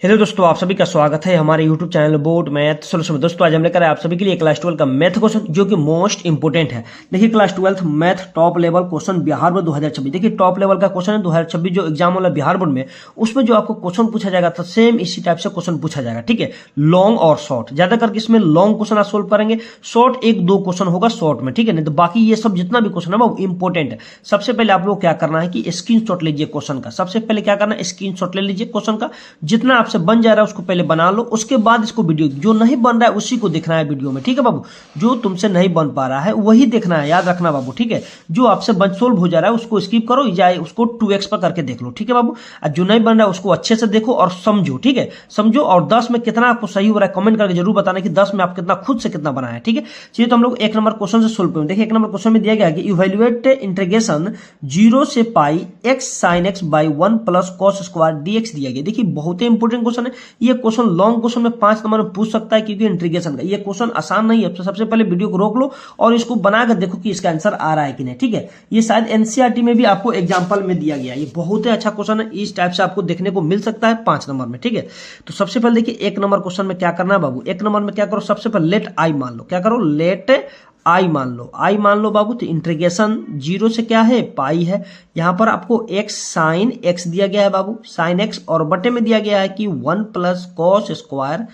Hello दोस्तों, आप सभी का स्वागत है हमारे YouTube channel board math solution में। दोस्तों आज हम लेकर आए आप सभी के लिए क्लास 12 का मैथ क्वेश्चन जो कि मोस्ट इंपोर्टेंट है। देखिए class 12 math top level question Bihar board 2026। देखिए टॉप लेवल का क्वेश्चन है 2026 जो एग्जाम वाला बिहार बोर्ड में, उसमें जो आपको क्वेश्चन पूछा जाएगा तो सेम इसी टाइप से क्वेश्चन पूछा जाएगा। ठीक है, लॉन्ग और शॉर्ट, ज्यादा करके इसमें लॉन्ग क्वेश्चन आप सोल्व करेंगे, शॉर्ट एक दो क्वेश्चन होगा शॉर्ट में। ठीक है, नहीं तो बाकी ये सब जितना भी क्वेश्चन है वो इंपोर्टेंट है। सबसे पहले आप लोग क्या करना है कि स्क्रीनशॉट लीजिए क्वेश्चन का। सबसे पहले क्या करना है, स्क्रीनशॉट ले लीजिए क्वेश्चन का, जितना आपसे बन जा रहा है उसको पहले बना लो। उसके बाद इसको वीडियो जो नहीं बन रहा है उसी को देखना है वीडियो में। ठीक है बाबू, जो तुमसे नहीं बन पा रहा है वही देखना है, याद रखना बाबू। ठीक है, जो आपसे बन सोल्व हो जा रहा है उसको स्किप करो, या उसको 2x पर करके देख लो। ठीक है बाबू, और जो नहीं बन रहा है उसको अच्छे से देखो और समझो। ठीक है, समझो और 10 में कितना आपको सही हो रहा है कमेंट करके जरूर बताना कि 10 में आप कितना खुद से कितना बनाया है। ठीक है, चलिए तो हम लोग एक नंबर क्वेश्चन से सोल्व करेंगे। देखिए एक नंबर क्वेश्चन में दिया गया कि इवैल्यूएट इंटीग्रेशन 0 से पाई x sin x by 1 plus cos square dx दिया गया। देखिए बहुत ही इंपोर्टेंट क्वेश्चन है ये क्वेश्चन। लॉन्ग क्वेश्चन में 5 नंबर में पूछ सकता है क्योंकि इंटीग्रेशन का ये क्वेश्चन आसान नहीं है। तो सबसे पहले वीडियो को रोक लो और इसको बनाकर देखो कि इसका आंसर आ रहा है कि नहीं। ठीक है, ये शायद एनसीईआरटी में भी आपको एग्जांपल में दिया गया है। ये बहुत ही अच्छा क्वेश्चन है, इस टाइप से आपको देखने को मिल सकता है 5 नंबर में। ठीक है, तो सबसे पहले देखिए एक नंबर क्वेश्चन में क्या करना है बाबू। एक नंबर में क्या करो, सबसे पहले लेट आई मान लो। क्या करो, लेट आई मान लो। आई मान लो बाबू, तो इंटीग्रेशन 0 से क्या है, पाई है। यहां पर आपको x साइन x दिया गया है बाबू, साइन x, और बटे में दिया गया है कि 1 प्लस कॉस स्क्वायर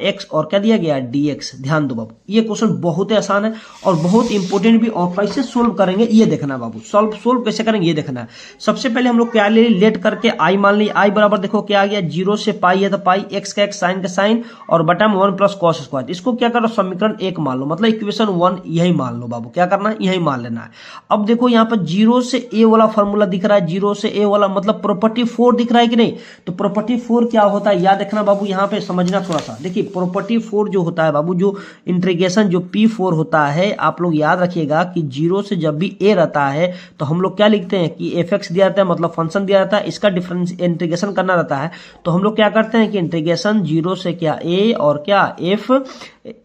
x, और क्या दिया गया है, dx। ध्यान दो बाबू, ये क्वेश्चन बहुत ही आसान है और बहुत इंपोर्टेंट भी। और कैसे सोल्व करेंगे ये देखना बाबू, सोल्व कैसे करेंगे ये देखना है। सबसे पहले हम लोग क्या ले लेट करके आई मान ली। आई बराबर देखो क्या आ गया, 0 से पाई है तो पाई, x का x, साइन का साइन, और बटा में 1 प्लस कॉस स्क्वायर। इसको क्या करो, समीकरण 1 मान लो, मतलब इक्वेशन 1 यही मान लो बाबू। क्या करना है, यही मान लेना है। अब देखो यहाँ पर 0 से a वाला फॉर्मूला दिख रहा है, 0 से a वाला मतलब प्रॉपर्टी 4 दिख रहा है कि नहीं। तो प्रॉपर्टी 4 क्या होता है याद रखना बाबू, यहाँ पे समझना थोड़ा सा। देखिए प्रॉपर्टी 4 जो होता है बाबू, जो इंटीग्रेशन जो P4 होता है, आप लोग याद रखिएगा कि 0 से जब भी a रहता है तो हम लोग क्या लिखते हैं कि fx दिया रहता है, मतलब फंक्शन दिया रहता है, इसका डिफरेंस इंटीग्रेशन करना रहता है। तो हम लोग क्या करते हैं कि इंटीग्रेशन 0 से क्या a और क्या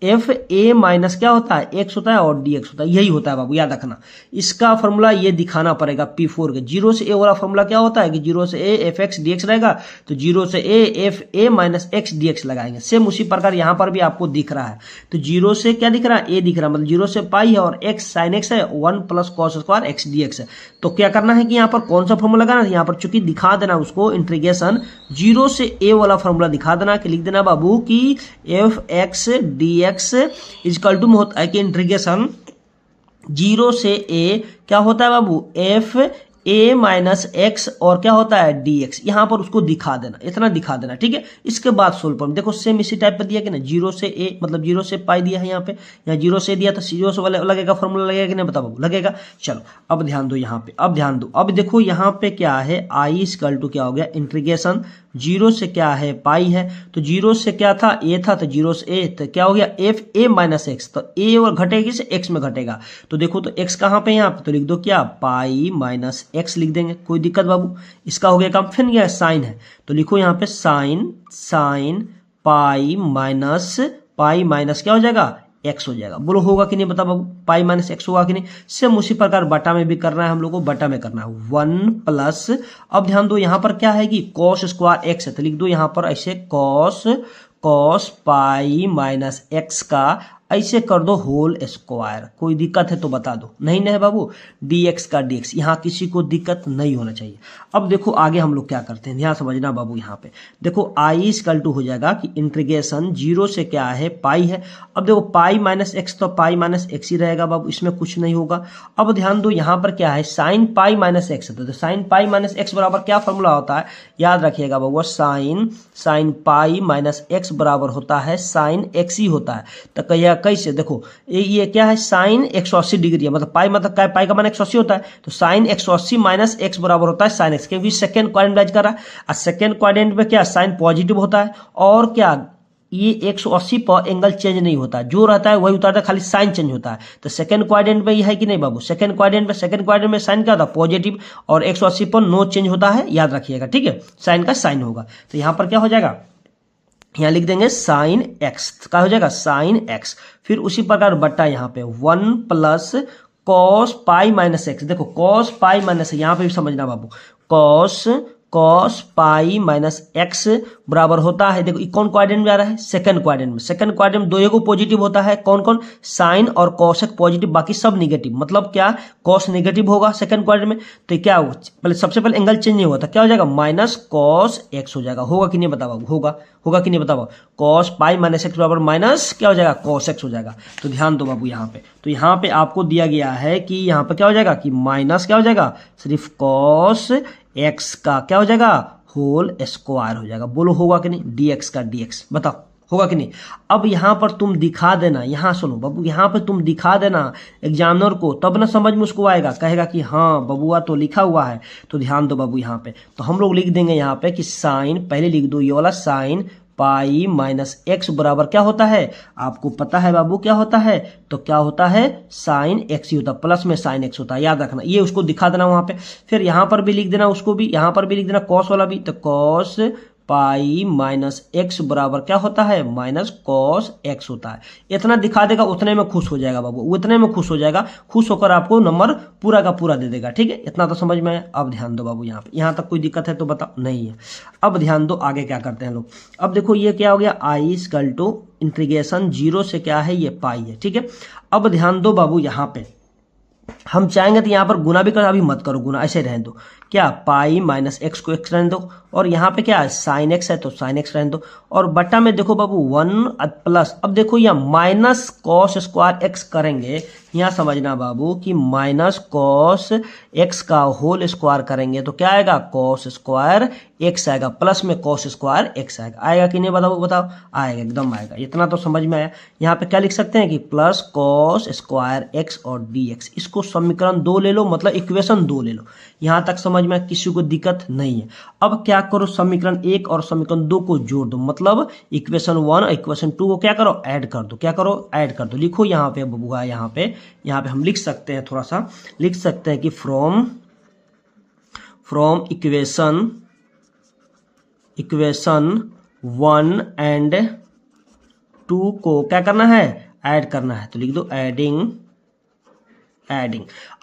f a माइनस क्या होता है, x होता है और dx होता है, यही होता है बाबू, याद रखना। इसका फॉर्मूला ये दिखाना पड़ेगा P4 के। 0 से a वाला फॉर्मूला क्या होता है कि 0 से a f x dx रहेगा, तो 0 से a f a minus x dx लगाएंगे। सेम उसी प्रकार यहाँ पर भी आपको दिख रहा है। तो 0 से क्या दिख रहा है, a दिख रहा है, मतलब 0 से पाई है और x साइन x है, 1 plus cos square x dx है। तो क्या करना है कि यहाँ पर कौन सा फॉर्मूला लगाना है, यहाँ पर चूंकि दिखा देना उसको इंटीग्रेशन 0 से a वाला फॉर्मूला दिखा देना कि लिख देना बाबू कि f x dx equal to में होता है कि इंटीग्रेशन 0 से a क्या होता है बाबू, f a माइनस एक्स, और क्या होता है dx। यहां पर उसको दिखा देना, इतना दिखा देना। ठीक है, इसके बाद सोल्व करो। देखो सेम इसी टाइप पे दिया कि ना, 0 से a मतलब 0 से पाई दिया है यहाँ पे, यहाँ 0 से दिया तो 0 से वाले लगेगा फॉर्मूला, लगेगा कि नहीं बता बाबू, लगेगा। चलो अब ध्यान दो यहाँ पे, अब ध्यान दो। अब देखो यहाँ पे क्या है, आई इक्वल टू क्या हो गया, इंटीग्रेशन 0 से क्या है, पाई है। तो 0 से क्या था, a था, तो 0 से a तो क्या हो गया, f a माइनस एक्स। तो a और घटेगी से x में घटेगा, तो देखो तो x कहाँ पे, यहाँ पे, तो लिख दो क्या, पाई माइनस x लिख देंगे, कोई दिक्कत बाबू। इसका हो गया काम। फिर क्या साइन है, तो लिखो यहाँ पे साइन पाई माइनस क्या हो जाएगा, x हो जाएगा। बोलो होगा कि नहीं बता बाबू, पाई माइनस x होगा कि नहीं। सेम उसी प्रकार बटा में भी करना है, हम लोग को बटा में करना है 1 प्लस। अब ध्यान दो यहाँ पर क्या है कि कॉस स्क्वायर x है, तो लिख दो यहाँ पर ऐसे कॉस पाई माइनस x का ऐसे कर दो होल स्क्वायर। कोई दिक्कत है तो बता दो, नहीं है बाबू, dx का dx, यहाँ किसी को दिक्कत नहीं होना चाहिए। अब देखो आगे हम लोग क्या करते हैं, ध्यान समझना बाबू। यहाँ पे देखो i इक्वल टू हो जाएगा कि इंटीग्रेशन 0 से क्या है, पाई है। अब देखो पाई माइनस एक्स, तो पाई माइनस एक्स ही रहेगा बाबू, इसमें कुछ नहीं होगा। अब ध्यान दो यहाँ पर क्या है, साइन पाई माइनस एक्स, तो साइन पाई माइनस एक्स बराबर क्या फॉर्मूला होता है, याद रखिएगा बाबू, साइन पाई माइनस एक्स बराबर होता है साइन एक्स ही होता है। तो कहिए कैसे, देखो ये क्या है, साइन 180 डिग्री है, मतलब पाई मतलब क्या, पाई का मान 180 होता है, तो साइन 180 माइनस एक्स बराबर होता है साइन एक्स, क्योंकि सेकंड क्वाड्रेंट राइज कर रहा है। और सेकंड क्वाड्रेंट में क्या, साइन पॉजिटिव होता है, और क्या ये 180 पर एंगल चेंज नहीं होता, जो रहता है वही उतारता है, खाली साइन चेंज होता है। तो सेकंड क्वाड्रेंट में ये है कि नहीं बाबू, सेकंड क्वाड्रेंट में साइन क्या होता है, पॉजिटिव, और 180 पर नो चेंज होता है, याद रखिएगा। ठीक है, साइन का साइन होगा, तो यहां पर क्या हो जाएगा, यहाँ लिख देंगे साइन एक्स, क्या हो जाएगा, साइन एक्स। फिर उसी प्रकार बट्टा यहाँ पे 1 plus cos pi minus X. देखो कॉस पाई माइनस, यहाँ पे भी समझना बाबू, cos cos pi minus X बराबर होता है, देखो कौन क्वाड्रेंट में आ रहा है, सेकंड क्वाड्रेंट में। सेकंड क्वाड्रेंट में दो एगो पॉजिटिव होता है, कौन कौन, साइन और कॉसेक पॉजिटिव, बाकी सब निगेटिव। मतलब क्या, कॉस निगेटिव होगा सेकंड क्वाड्रेंट में, तो क्या होगा, पहले सबसे पहले एंगल चेंज नहीं हुआ था, क्या हो जाएगा, माइनस कॉस एक्स हो जाएगा। होगा कि नहीं बताओ, होगा कि नहीं बताओ, कॉस पाई माइनस एक्स बराबर माइनस क्या हो जाएगा, कॉस एक्स हो जाएगा। तो ध्यान दो बाबू यहाँ पे, तो यहाँ पे आपको दिया गया है कि यहाँ पे क्या हो जाएगा कि माइनस क्या हो जाएगा, सिर्फ कॉस एक्स का क्या हो जाएगा, होल स्क्वायर हो जाएगा। बोलो होगा कि नहीं, डीएक्स का डीएक्स, बताओ होगा कि नहीं। अब यहाँ पर तुम दिखा देना, यहाँ सुनो बाबू, यहाँ पे तुम दिखा देना एग्जामिनर को, तब ना समझ में उसको आएगा, कहेगा कि हाँ बबुआ तो लिखा हुआ है। तो ध्यान दो बाबू यहाँ पे, तो हम लोग लिख देंगे यहाँ पे कि साइन, पहले लिख दो ये वाला साइन पाई माइनस एक्स बराबर क्या होता है, आपको पता है बाबू क्या होता है, तो क्या होता है, साइन एक्स ही होता है, प्लस में साइन एक्स होता है, याद रखना। ये उसको दिखा देना वहां पे, फिर यहाँ पर भी लिख देना, उसको भी यहाँ पर भी लिख देना, कॉस वाला भी, तो कॉस पाई माइनस एक्स बराबर क्या होता है, माइनस कॉस एक्स होता है। इतना दिखा देगा, उतने में खुश हो जाएगा बाबू, उतने में खुश हो जाएगा, खुश होकर आपको नंबर पूरा का पूरा दे देगा। ठीक है, इतना तो समझ में आया। अब ध्यान दो बाबू यहाँ पे, यहाँ तक कोई दिक्कत है तो बताओ, नहीं है। अब ध्यान दो आगे क्या करते हैं लोग। अब देखो ये क्या हो गया, I equal to integration zero से क्या है, ये पाई है। ठीक है, अब ध्यान दो बाबू यहाँ पे, हम चाहेंगे तो यहाँ पर गुना भी कर, अभी मत करो गुना, ऐसे रहने दो, क्या पाई माइनस एक्स को एक्स रहने दो, और यहाँ पे क्या है साइन एक्स है तो साइन एक्स रहने दो, और बटा में देखो बाबू वन प्लस, अब देखो यहाँ माइनस कॉस स्क्वायर एक्स करेंगे, यहाँ समझना बाबू कि माइनस कॉस एक्स का होल स्क्वायर करेंगे तो क्या आएगा, कॉस स्क्वायर एक्स आएगा, प्लस में कॉस स्क्वायर एक्स आएगा। आएगा कि नहीं बताओ, बताओ आएगा, एकदम आएगा। इतना तो समझ में आया। यहाँ पे क्या लिख सकते हैं कि प्लस कॉस स्क्वायर एक्स और डी एक्स, इसको समीकरण 2 ले लो, मतलब इक्वेशन 2 ले लो। यहाँ तक समझ में किसी को दिक्कत नहीं है। अब क्या करो, समीकरण 1 और समीकरण 2 को जोड़ दो, मतलब इक्वेशन 1 और इक्वेशन 2 को क्या करो, ऐड कर दो। क्या करो, ऐड कर दो। लिखो यहाँ पे बबुआ, यहाँ पे हम लिख सकते हैं, थोड़ा सा लिख सकते हैं कि फ्रॉम इक्वेशन 1 एंड 2 को क्या करना है, ऐड करना है। तो लिख दो एडिंग।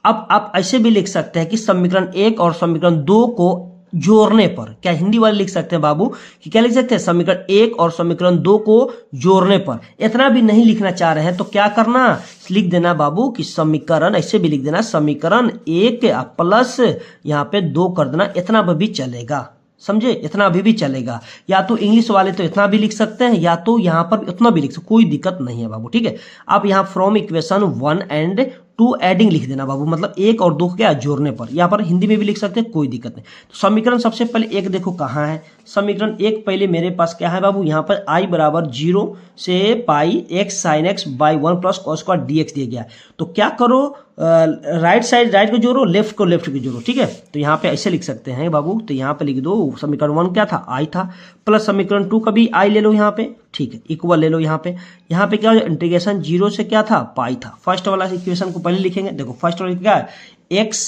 अब आप ऐसे भी लिख सकते हैं कि समीकरण 1 और समीकरण 2 को जोड़ने पर, क्या हिंदी वाले लिख सकते हैं बाबू कि क्या लिख सकते हैं, समीकरण 1 और समीकरण 2 को जोड़ने पर। इतना भी नहीं लिखना चाह रहे हैं तो क्या करना, लिख देना बाबू कि समीकरण, ऐसे भी लिख देना समीकरण 1 प्लस यहाँ पे 2 कर देना, इतना भी चलेगा, समझे, इतना अभी भी चलेगा। या तो इंग्लिश वाले तो इतना भी लिख सकते हैं, या तो यहाँ पर इतना भी लिख सकते, कोई दिक्कत नहीं है बाबू। ठीक है, आप यहाँ फ्रॉम इक्वेशन 1 एंड 2 एडिंग लिख देना बाबू, मतलब 1 और 2 क्या जोड़ने पर। यहाँ पर हिंदी में भी लिख सकते हैं, कोई दिक्कत नहीं। तो समीकरण सबसे पहले 1 देखो कहाँ है, समीकरण 1 पहले मेरे पास क्या है बाबू, यहाँ पर आई बराबर 0 से pi X sine X by 1 plus cos square D X दिया गया है। तो क्या करो, राइट साइड राइट को जोड़ो, लेफ्ट को लेफ्ट को जोड़ो। ठीक है, तो यहाँ पे ऐसे लिख सकते हैं बाबू, तो यहाँ पे लिख दो समीकरण 1 क्या था, आई था, प्लस समीकरण 2 का भी आई ले लो यहाँ पे। ठीक है, इक्वल ले लो यहाँ पे क्या हो, इंटीग्रेशन 0 से क्या था, पाई था। फर्स्ट वाला इक्वेशन को पहले लिखेंगे, देखो फर्स्ट वाला क्या है, x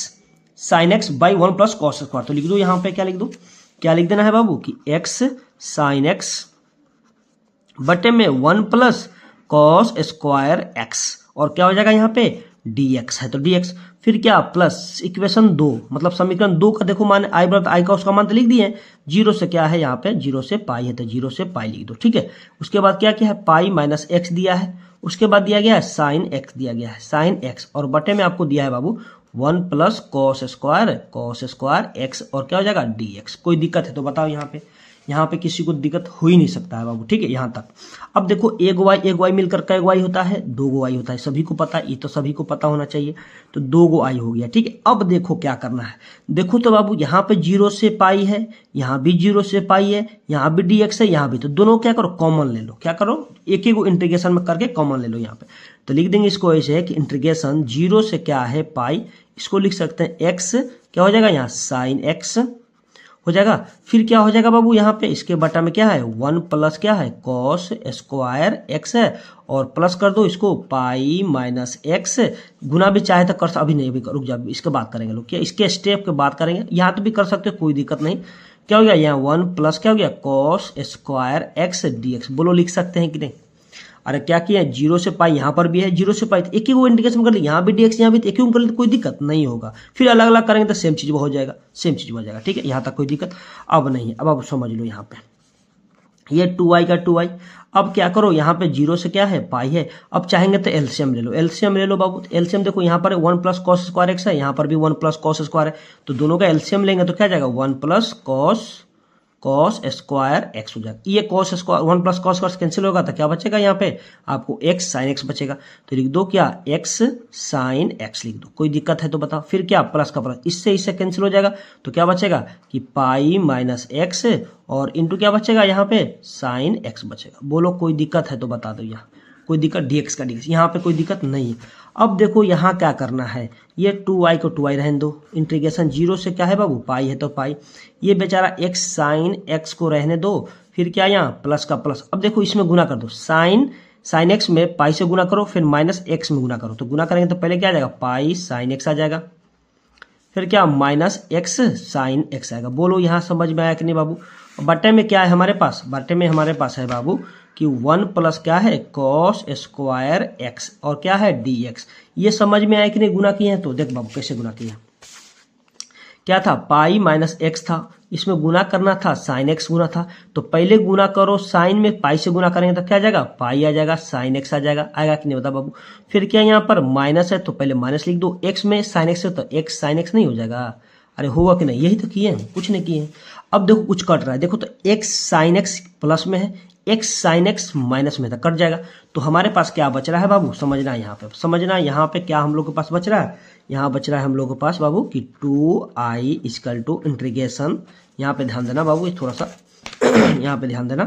sine X by 1 plus cos square. तो लिख दो यहाँ पे, क्या लिख दो, क्या लिख देना है बाबू कि एक्स साइन एक्स बटे में 1 प्लस कॉस स्क्वायर एक्स, और क्या हो जाएगा यहाँ पे dx है तो dx, फिर क्या प्लस इक्वेशन 2, मतलब समीकरण 2 का देखो मान आई बराबर आई का उसका मान तो लिख दिए, 0 से क्या है यहाँ पे 0 से पाई है तो 0 से पाई लिख दो। ठीक है, उसके बाद क्या है, पाई माइनस एक्स दिया है, उसके बाद दिया गया है साइन एक्स दिया गया है, साइन एक्स, और बटे में आपको दिया है बाबू 1 प्लस कॉस स्क्वायर एक्स, और क्या हो जाएगा dx। कोई दिक्कत है तो बताओ, यहाँ पे किसी को दिक्कत हो ही नहीं सकता है बाबू। ठीक है, यहाँ तक। अब देखो एक वाई मिलकर कै वाई होता है, 2 वाई होता है, सभी को पता है, ये तो सभी को पता होना चाहिए। तो 2 आई हो गया। ठीक है, अब देखो क्या करना है, देखो तो बाबू यहाँ पे 0 से पाई है, यहाँ भी 0 से पाई है, यहाँ भी dx है, यहाँ भी, तो दोनों क्या करो कॉमन ले लो। क्या करो, एक ही को इंटीग्रेशन में करके कॉमन ले लो यहाँ पे। तो लिख देंगे इसको ऐसे है कि इंटीग्रेशन 0 से क्या है पाई, इसको लिख सकते हैं एक्स, क्या हो जाएगा यहाँ साइन एक्स हो जाएगा, फिर क्या हो जाएगा बाबू यहाँ पे इसके बटा में क्या है 1 प्लस क्या है कॉस स्क्वायर एक्स है, और प्लस कर दो इसको पाई माइनस एक्स, गुना भी चाहे तो कर, अभी नहीं, अभी रुक जाओ, इसके बात करेंगे लोग, क्या इसके स्टेप के बात करेंगे, यहाँ तो भी कर सकते हो, कोई दिक्कत नहीं। क्या हो गया यहाँ 1 प्लस क्या हो गया cos square x D x, बोलो लिख सकते हैं कि नहीं। अरे क्या किया, 0 से पाई यहाँ पर भी है, 0 से पाई, एक ही वो इंटीग्रेशन कर ले, यहाँ भी dx यहाँ भी, एक ही कर ले, कोई दिक्कत नहीं होगा। फिर अलग अलग करेंगे तो सेम चीज हो जाएगा, सेम चीज हो जाएगा। ठीक है, यहाँ तक कोई दिक्कत अब नहीं है। अब आप समझ लो, यहाँ पे ये 2i का 2i, अब क्या करो, यहाँ पे 0 से क्या है, पाई है। अब चाहेंगे तो एलसीएम ले लो, एलसीएम ले लो बाबू। एलसीएम देखो, यहाँ पर 1 प्लस कॉस स्क्वायर एक्स है, यहाँ पर भी 1 प्लस कॉस स्क्वायर है, तो दोनों का एलसीएम लेंगे तो क्या जाएगा, 1 प्लस कॉस स्क्वायर एक्स हो जाएगा। ये cos square 1 plus cos square cancel होगा तो क्या बचेगा, यहाँ पे आपको एक्स साइन एक्स बचेगा। तो लिख दो क्या, एक्स साइन एक्स लिख दो, कोई दिक्कत है तो बताओ। फिर क्या, प्लस का प्लस, इससे इससे कैंसिल हो जाएगा, तो क्या बचेगा कि पाई माइनस एक्स और इंटू क्या बचेगा, यहाँ पे साइन एक्स बचेगा। बोलो कोई दिक्कत है तो बता दो, यहाँ कोई दिक्कत, dx का dx, यहाँ पे कोई दिक्कत नहीं है। अब देखो यहाँ क्या करना है, ये 2i को 2i रहने दो, इंटीग्रेशन 0 से क्या है बाबू, पाई है तो पाई, ये बेचारा x साइन x को रहने दो, फिर क्या यहाँ प्लस का प्लस। अब देखो इसमें गुना कर दो, साइन x में पाई से गुना करो, फिर माइनस x में गुना करो, तो गुना करेंगे तो पहले क्या आ जाएगा, पाई साइन x आ जाएगा, फिर क्या माइनस x साइन x आएगा। बोलो यहाँ समझ में आया कि नहीं बाबू। बट्टे में क्या है हमारे पास, बट्टे में हमारे पास है बाबू कि 1 प्लस क्या है, कॉस स्क्वायर एक्स और क्या है dx। ये समझ में आया कि नहीं, गुना किए हैं तो देख बाबू कैसे गुना किए हैं। क्या था, पाई माइनस एक्स था, इसमें गुना करना था, साइन एक्स गुना था, तो पहले गुना करो, साइन में पाई से गुना करेंगे तो क्या आ जाएगा, पाई आ जाएगा, साइन एक्स आ जाएगा, आएगा कि नहीं बता बाबू। फिर क्या यहाँ पर माइनस है तो पहले माइनस लिख दो, एक्स में साइन एक्स है तो एक्स साइन एक्स नहीं हो जाएगा, अरे होगा कि नहीं, यही तो किए हैं, कुछ नहीं किए हैं। अब देखो कुछ कट रहा है, देखो तो एक्स साइन एक्स प्लस में है, एक्स साइन एक्स माइनस में था, कट जाएगा। तो हमारे पास क्या बच रहा है बाबू, समझना यहाँ पे, समझना यहाँ पे क्या हम लोग के पास बच रहा है, यहाँ बच रहा है हम लोग के पास बाबू कि 2i इक्वल टू इंटीग्रेशन, यहाँ पे ध्यान देना बाबू, थोड़ा सा यहाँ पे ध्यान देना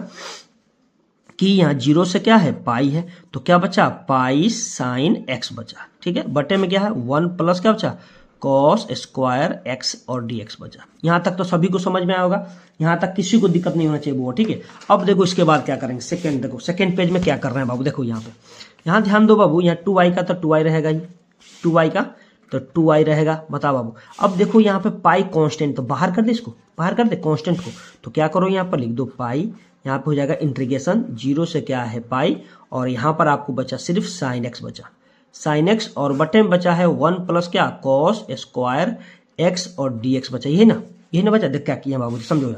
कि यहाँ 0 से क्या है, पाई है, तो क्या बचा, पाई साइन एक्स बचा। ठीक है, बटे में क्या है, 1 प्लस क्या बचा, कॉस स्क्वायर एक्स और dx बचा। यहाँ तक तो सभी को समझ में आया होगा, यहाँ तक किसी को दिक्कत नहीं होना चाहिए वो। ठीक है, अब देखो इसके बाद क्या करेंगे, सेकंड देखो, सेकंड पेज में क्या कर रहे हैं बाबू, देखो यहाँ पे, यहाँ ध्यान दो बाबू, यहाँ 2i का तो 2i रहेगा ही, 2i का तो 2i रहेगा, बताओ बाबू। अब देखो यहाँ पे पाई कांस्टेंट, तो बाहर कर दे, इसको बाहर कर दे कांस्टेंट को, तो क्या करो यहाँ पर लिख दो पाई, यहाँ पे हो जाएगा इंटीग्रेशन 0 से क्या है पाई, और यहाँ पर आपको बचा सिर्फ साइन एक्स बचा, साइन एक्स, और बटे में बचा है 1 प्लस क्या, कॉस स्क्वायर एक्स और dx बचा, यही ना बचा। देख क्या किया बाबू, समझो,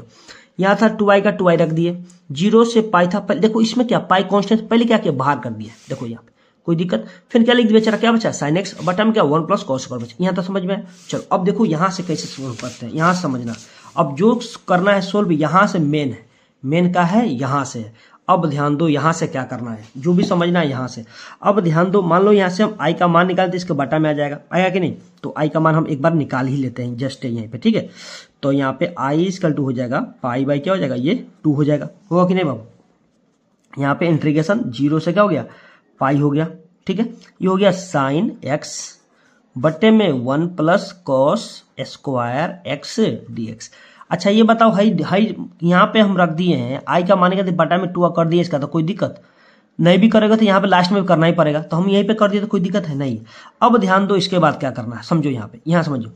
यहाँ था 2i का 2i रख दिए, 0 से पाई था, देखो इसमें क्या पाई कांस्टेंट, पहले क्या किया, बाहर कर दिया, देखो यहाँ पे कोई दिक्कत। फिर क्या लिख दिया बेचारा, क्या बचा, साइन एक्स, बटा में क्या 1 प्लस कॉस स्क्वायर बचा। यहाँ तक समझ में। चलो अब देखो यहाँ से कैसे सोल्व करते हैं, यहाँ से समझना। अब जो करना है सोल्व, यहाँ से मेन है, मेन का है यहाँ से। अब ध्यान दो यहाँ से क्या करना है, जो भी समझना है यहाँ से। अब ध्यान दो, मान लो यहाँ से हम आई का मान निकालते, इसके बटा में आ जाएगा, आएगा कि नहीं, तो आई का मान हम एक बार निकाल ही लेते हैं जस्ट यहीं पे। ठीक है, तो यहाँ पे आई इक्वल टू हो जाएगा पाई बाई क्या हो जाएगा, ये 2 हो जाएगा, होगा कि नहीं बाबू। यहाँ पे इंटीग्रेशन 0 से क्या हो गया, पाई हो गया। ठीक है, ये हो गया साइन एक्स बटे में 1 plus cos square x dx। अच्छा ये बताओ, हाई यहाँ पे हम रख दिए हैं, आई का मानेगा तो बटा में 2 कर दिए, इसका तो कोई दिक्कत नहीं, भी करेगा तो यहाँ पे लास्ट में भी करना ही पड़ेगा, तो हम यहीं पे कर दिए तो कोई दिक्कत है नहीं। अब ध्यान दो इसके बाद क्या करना है, समझो यहाँ पे, यहाँ समझो।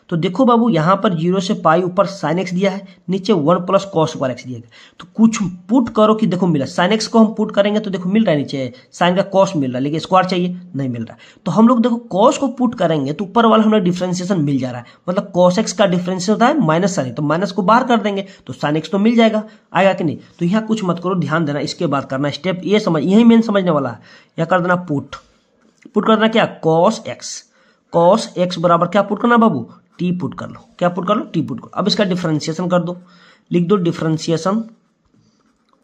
तो देखो बाबू, यहाँ पर 0 से पाई ऊपर साइन एक्स दिया है, नीचे 1 प्लस कॉस स्क्वायर एक्स दिया है, तो कुछ पुट करो कि देखो मिला, साइन एक्स को हम पुट करेंगे तो देखो मिल रहा है, नीचे साइन का कॉस मिल रहा है, लेकिन स्क्वायर चाहिए नहीं मिल रहा है। तो हम लोग देखो कॉस को पुट करेंगे तो ऊपर वाला हमें डिफ्रेंसिएशन मिल जा रहा है, मतलब कॉस एक्स का डिफ्रेंसिएशन होता है माइनस साइन, तो माइनस को बाहर कर देंगे तो साइन एक्स तो मिल जाएगा, आएगा कि नहीं। तो यहाँ कुछ मत करो, ध्यान देना, इसके बाद करना स्टेप ये समझ, यही मेन समझने वाला है। या कर देना पुट कर देना क्या, कॉस एक्स बराबर क्या पुट करना बाबू, टी पुट कर लो, क्या पुट कर लो, टी पुट करो। अब इसका डिफरेंशिएशन कर दो, लिख दो differentiation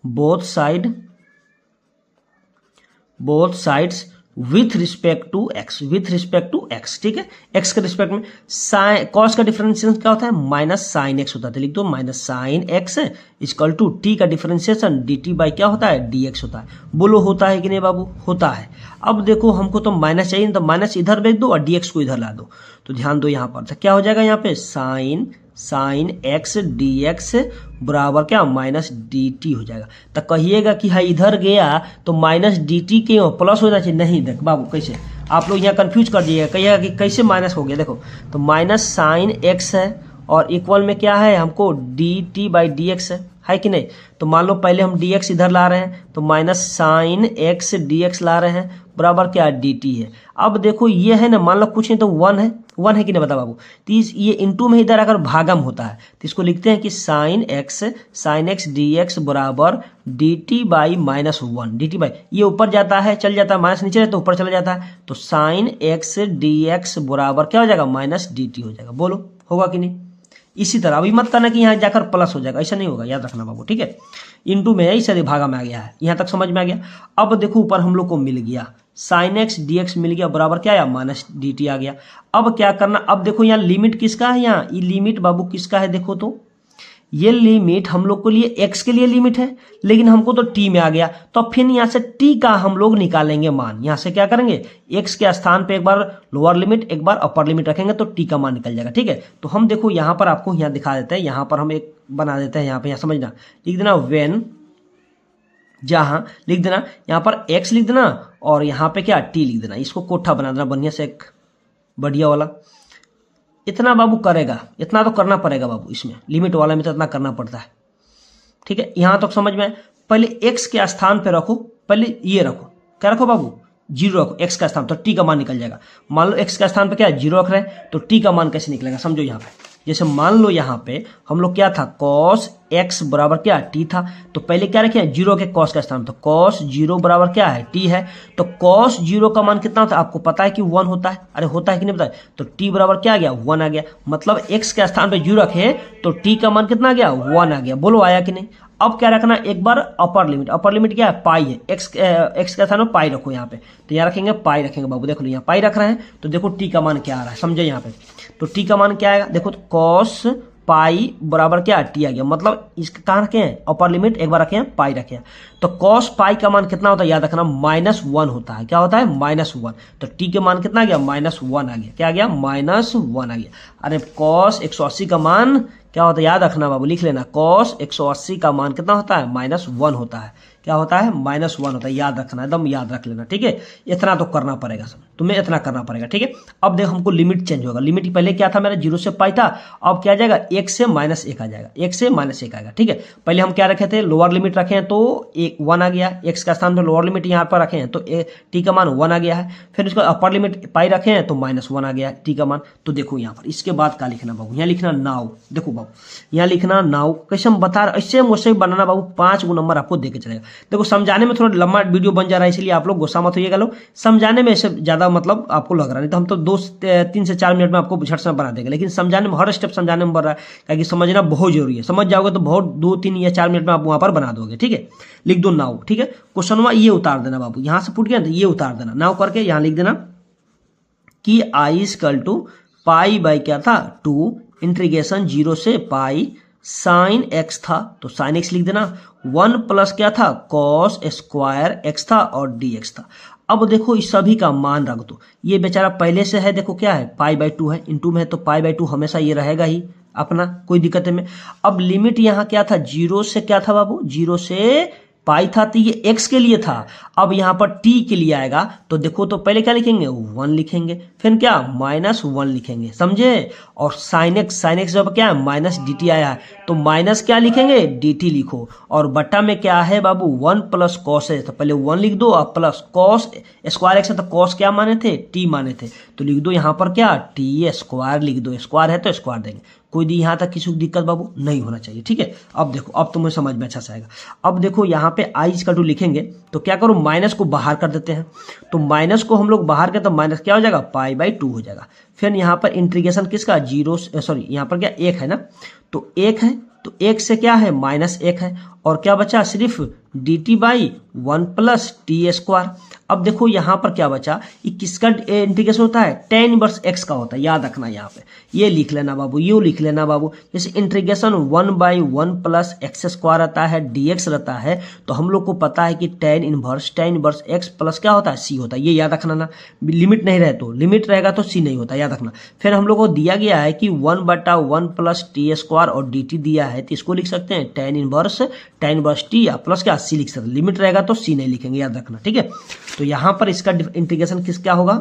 both sides with respect to x, ठीक है, एक्स के रिस्पेक्ट में। कॉस का डिफरेंशिएशन क्या होता है, माइनस साइन एक्स होता है, तो लिख दो minus sine x equal to t का डिफरेंशिएशन डी टी बाई क्या होता है, डी एक्स होता है। बोलो होता है कि नहीं बाबू, होता है। अब देखो हमको तो माइनस चाहिए, तो माइनस इधर भेज दो और डी एक्स को इधर ला दो, तो ध्यान दो यहाँ पर, तो क्या हो जाएगा यहाँ पे साइन एक्स डी एक्स बराबर क्या, माइनस डी टी हो जाएगा। तो कहिएगा कि हाँ इधर गया तो माइनस डी टी के प्लस होना चाहिए, नहीं देख बाबू कैसे, आप लोग यहाँ कंफ्यूज कर दिएगा, कहिएगा कि कैसे माइनस हो गया। देखो तो माइनस साइन एक्स है और इक्वल में क्या है हमको D t by d x है, है कि नहीं। तो मान लो पहले हम dx इधर ला रहे हैं तो माइनस साइन एक्स dx ला रहे हैं बराबर क्या dt है। अब देखो ये है ना, मान लो कुछ नहीं तो 1 है कि नहीं बता बाबू। तो ये इंटू में इधर अगर भागम होता है तो इसको लिखते हैं कि साइन एक्स dx बराबर dt by minus 1 dt by, ये ऊपर जाता है चल जाता है, माइनस नीचे रहता है ऊपर चला जाता है, तो साइन एक्स dx बराबर क्या हो जाएगा माइनस dt हो जाएगा। बोलो होगा कि नहीं। इसी तरह अभी मत करना कि यहाँ जाकर प्लस हो जाएगा, ऐसा नहीं होगा, याद रखना बाबू, ठीक है। इंटू में है इसलिए भागा में आ गया है, यहाँ तक समझ में आ गया। अब देखो ऊपर हम लोग को मिल गया साइन एक्स dx मिल गया बराबर क्या आया माइनस dt आ गया। अब क्या करना, अब देखो यहाँ लिमिट किसका है, यहाँ ये लिमिट बाबू किसका है, देखो तो ये लिमिट हम लोग को लिए x के लिए लिमिट है, लेकिन हमको तो t में आ गया, तो फिर यहाँ से t का हम लोग निकालेंगे मान। यहाँ से क्या करेंगे, x के स्थान पे एक बार लोअर लिमिट एक बार अपर लिमिट रखेंगे तो t का मान निकल जाएगा, ठीक है। तो हम देखो यहाँ पर आपको यहाँ दिखा देते हैं, यहाँ पर हम एक बना देते हैं, यहाँ पे यहाँ समझना, लिख देना वेन, जहाँ लिख देना यहाँ पर x लिख देना और यहाँ पे क्या t लिख देना, इसको कोठा बना देना बढ़िया से एक बढ़िया वाला। इतना बाबू करेगा, इतना तो करना पड़ेगा बाबू, इसमें लिमिट वाला में तो इतना करना पड़ता है, ठीक है। यहां तक समझ में। पहले x के स्थान पे रखो, पहले ये रखो, क्या रखो बाबू 0 रखो x का स्थान, तो t का मान निकल जाएगा। मान लो x का स्थान पे क्या 0 रख रहे हैं तो t का मान कैसे निकलेगा, समझो। यहाँ पे जैसे मान लो यहाँ पे हम लोग क्या था cos x बराबर क्या t था, तो पहले क्या रखे 0 के cos का स्थान, तो cos 0 बराबर क्या है t है, तो cos 0 का मान कितना होता है आपको पता है कि 1 होता है, अरे होता है कि नहीं पता है, तो t बराबर क्या आ गया 1 आ गया। मतलब x के स्थान पे 0 रखे तो t का मान कितना आ गया 1 आ गया। बोलो आया कि नहीं। अब क्या रखना, एक बार अपर लिमिट क्या है पाई है, x के स्थान में पाई रखो यहाँ पे, तो यहाँ रखेंगे पाई रखेंगे बाबू। देखो यहाँ पाई रख रहे हैं तो देखो t का मान क्या आ रहा है, समझे यहाँ पे। तो t का मान क्या आएगा, देखो तो cos पाई बराबर क्या t आ गया। मतलब इसका कहाँ रखे हैं अपर लिमिट, एक बार रखे हैं पाई रखे हैं, तो cos पाई का मान कितना होता है याद रखना -1 होता है। क्या होता है -1, तो t के मान कितना आ गया -1 आ गया। क्या आ गया -1 आ गया। अरे cos 180 का मान क्या होता है याद रखना बाबू, लिख लेना cos 180 का मान कितना होता है -1 होता है। क्या होता है -1 होता है, याद रखना, एकदम याद रख लेना, ठीक है। इतना तो करना पड़ेगा सब, तुम्हें इतना करना पड़ेगा, ठीक है। अब देखो हमको लिमिट चेंज होगा, लिमिट पहले क्या था मेरा 0 से पाई था, अब क्या आ जाएगा 1 से -1 आ जाएगा, 1 से -1 आएगा, ठीक है। पहले हम क्या रखे थे लोअर लिमिट रखे हैं तो 1 आ गया, x का स्थान पर लोअर लिमिट यहाँ पर रखे हैं तो t का मान 1 आ गया है। फिर उसका अपर लिमिट पाई रखे हैं तो -1 आ गया t का मान। तो देखो यहाँ पर इसके बाद क्या लिखना बाबू, यहाँ लिखना नाउ, देखो बाबू यहाँ लिखना नाउ, कैसे हम बता रहे ऐसे वैसे बनाना बाबू, 5 गो नंबर आपको देके चलेगा। देखो समझाने में थोड़ा लंबा वीडियो बन जा रहा है, इसलिए आप लोग गुस्सा मत होइएगा लोग, समझाने में ऐसे ज्यादा मतलब आपको लग रहा है, नहीं तो हम तो 3 से 4 मिनट में आपको झट से बना देंगे, लेकिन समझाने में हर स्टेप समझाने में बढ़ रहा है, क्योंकि समझना बहुत जरूरी है। समझ जाओगे तो बहुत 2, 3 या 4 मिनट में आप वहां पर बना दोगे, ठीक है। लिख दो नाउ, ठीक है। क्वेश्चन ये उतार देना बाबू, यहां से पूछ गया तो ये उतार देना, नाउ करके यहाँ लिख देना कि i = पाई बाई क्या था 2 इंटीग्रेशन 0 से पाई साइन x था, तो साइन x लिख देना, 1 प्लस क्या था cos स्क्वायर x था और dx था। अब देखो इस सभी का मान रख दो, ये बेचारा पहले से है, देखो क्या है π/2 है, इंटू में है तो π/2 हमेशा ये रहेगा ही अपना, कोई दिक्कत है में। अब लिमिट यहाँ क्या था 0 से क्या था बाबू, 0 से पाई था, तो ये x के लिए था। अब यहाँ पर t के लिए आएगा तो देखो तो पहले क्या लिखेंगे 1 लिखेंगे, फिर क्या -1 लिखेंगे, समझे। और साइन x जब क्या है -dt आया है तो माइनस क्या लिखेंगे dt लिखो, और बट्टा में क्या है बाबू 1 प्लस cos है, तो पहले 1 लिख दो और प्लस cos स्क्वायर x है तो cos क्या माने थे t माने थे, तो लिख दो यहाँ पर क्या t स्क्वायर लिख दो, स्क्वायर है तो स्क्वायर देंगे। कोई दी यहाँ तक किसी को दिक्कत बाबू नहीं होना चाहिए, ठीक है। अब देखो अब तुम्हें समझ में अच्छा से आएगा। अब देखो यहाँ पे i = लिखेंगे तो क्या करो माइनस को बाहर कर देते हैं, तो माइनस को हम लोग बाहर करते तो माइनस क्या हो जाएगा π/2 हो जाएगा। फिर यहाँ पर इंटीग्रेशन किसका 0 सॉरी यहाँ पर क्या 1 है ना, तो 1 है तो 1 से क्या है -1 है, और क्या बचा सिर्फ dt/1 + t²। अब देखो यहाँ पर क्या बचा, ये किसका इंटीग्रेशन होता है tan इनवर्स x का होता है, याद रखना यहाँ पे ये लिख लेना बाबू, ये लिख लेना बाबू। जैसे इंटीग्रेशन 1/1 + x² रहता है dx रहता है, तो हम लोग को पता है कि tan इनवर्स x प्लस क्या होता है c होता है, ये याद रखना ना। लिमिट नहीं रहे तो, लिमिट रहेगा तो c नहीं होता, याद रखना। फिर हम लोग को दिया गया है कि 1/1 + t² और dt दिया है, तो इसको लिख सकते हैं tan इनवर्स t या प्लस क्या c लिख सकते हैं, लिमिट रहेगा तो c नहीं लिखेंगे, याद रखना, ठीक है। तो यहाँ पर इसका इंटीग्रेशन क्या होगा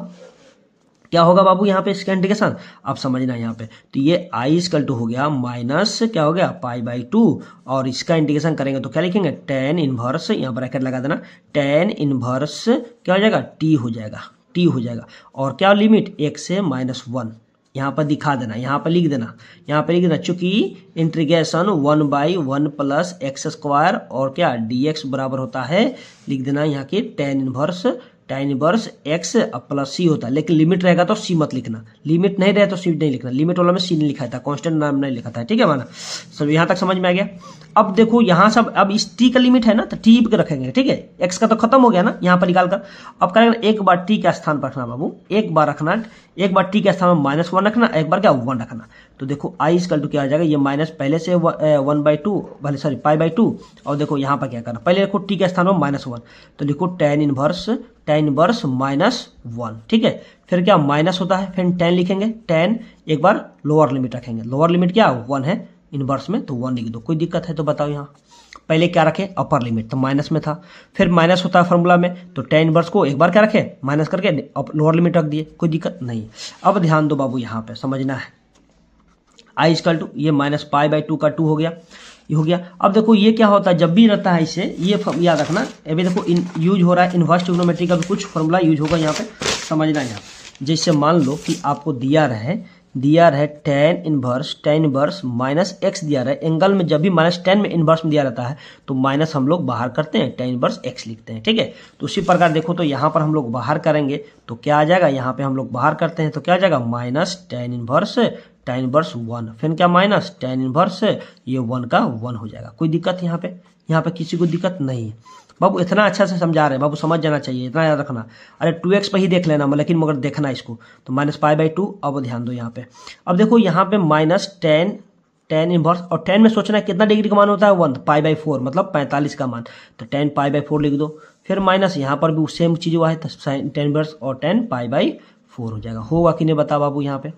क्या होगा बाबू यहाँ पे इसका इंटीग्रेशन, आप समझना यहाँ पे, तो ये आई इक्वल टू हो गया माइनस क्या हो गया पाई बाई 2, और इसका इंटीग्रेशन करेंगे तो क्या लिखेंगे टेन इनवर्स, यहाँ ब्रैकेट लगा देना, टेन इनवर्स क्या हो जाएगा टी हो जाएगा, टी हो जाएगा, और क्या लिमिट 1 से -1 यहाँ पर दिखा देना, यहाँ पर लिख देना, यहाँ पर लिख देना, चूंकि इंटीग्रेशन 1/1 प्लस एक्स स्क्वायर और क्या dx बराबर होता है, लिख देना यहाँ की टेन इनवर्स एक्स प्लस सी होता है, लेकिन लिमिट रहेगा तो सी मत लिखना, लिमिट नहीं रहे तो सी नहीं लिखना, लिमिट वाला में सी नहीं लिखा था, कांस्टेंट नाम नहीं लिखा था, ठीक है माना सब यहाँ तक समझ में आ गया। अब देखो यहाँ सब, अब इस टी का लिमिट है ना तो टी पे रखेंगे, ठीक है, एक्स का तो खत्म हो गया ना यहाँ पर निकाल कर, अब करेंगे एक बार टी का स्थान पर रखना बाबू, एक बार रखना, एक बार टी के स्थान में -1 रखना, एक बार क्या 1 रखना, तो देखो आई इक्वल टू क्या आ जाएगा, ये माइनस पहले से 1/2 भले सॉरी पाई बाई 2, और देखो यहाँ पर क्या करना, पहले देखो टी के स्थान में -1, तो लिखो टेन इनवर्स -1, ठीक है, फिर क्या माइनस होता है, फिर 10 लिखेंगे, 10 एक बार लोअर लिमिट रखेंगे, लोअर लिमिट क्या 1 है इनवर्स में, तो 1 लिख दो, कोई दिक्कत है तो बताओ। यहाँ पहले क्या रखे अपर लिमिट, तो माइनस में था, फिर माइनस होता है फॉर्मूला में, तो टेन इनवर्स को एक बार क्या रखे माइनस करके लोअर लिमिट रख दिए, कोई दिक्कत नहीं। अब ध्यान दो बाबू, यहाँ पे समझना है, आई इक्वल टू ये माइनस पाई बाई 2 का 2 हो गया, ये हो गया। अब देखो ये क्या होता है, जब भी रहता है इसे ये याद रखना, अभी देखो यूज हो रहा है इनवर्स ट्रिग्नोमेट्री का भी कुछ फॉर्मूला यूज होगा यहाँ पे, समझना यहाँ, जैसे मान लो कि आपको दिया रहे टेन इनवर्स माइनस एक्स दिया रहा है, एंगल में जब भी -10 में इनवर्स में दिया रहता है तो माइनस हम लोग बाहर करते हैं, टेन इनवर्स एक्स लिखते हैं, ठीक है। तो उसी प्रकार देखो, तो यहाँ पर हम लोग बाहर करेंगे तो क्या आ जाएगा, यहाँ पे हम लोग बाहर करते हैं तो क्या आ जाएगा माइनस टेन इनवर्स 1, फिर क्या माइनस टेन इनवर्स ये 1 का 1 हो जाएगा, कोई दिक्कत यहाँ पे किसी को दिक्कत नहीं है बाबू, इतना अच्छा से समझा रहे हैं बाबू, समझ जाना चाहिए, इतना याद रखना। अरे 2x पे ही देख लेना, लेकिन मगर देखना इसको, तो माइनस पाई बाई 2। अब ध्यान दो यहाँ पे, अब देखो यहाँ पे टेन इनवर्स, और 10 में सोचना है कितना डिग्री का मान होता है 1, पाई बाई 4 मतलब 45 का मान, तो 10 पाई बाई 4 लिख दो, फिर माइनस यहाँ पर भी सेम चीज हुआ है, तो 10 इनवर्स और 10 पाई बाई 4 हो जाएगा। होगा कि नहीं बता बाबू, यहाँ पे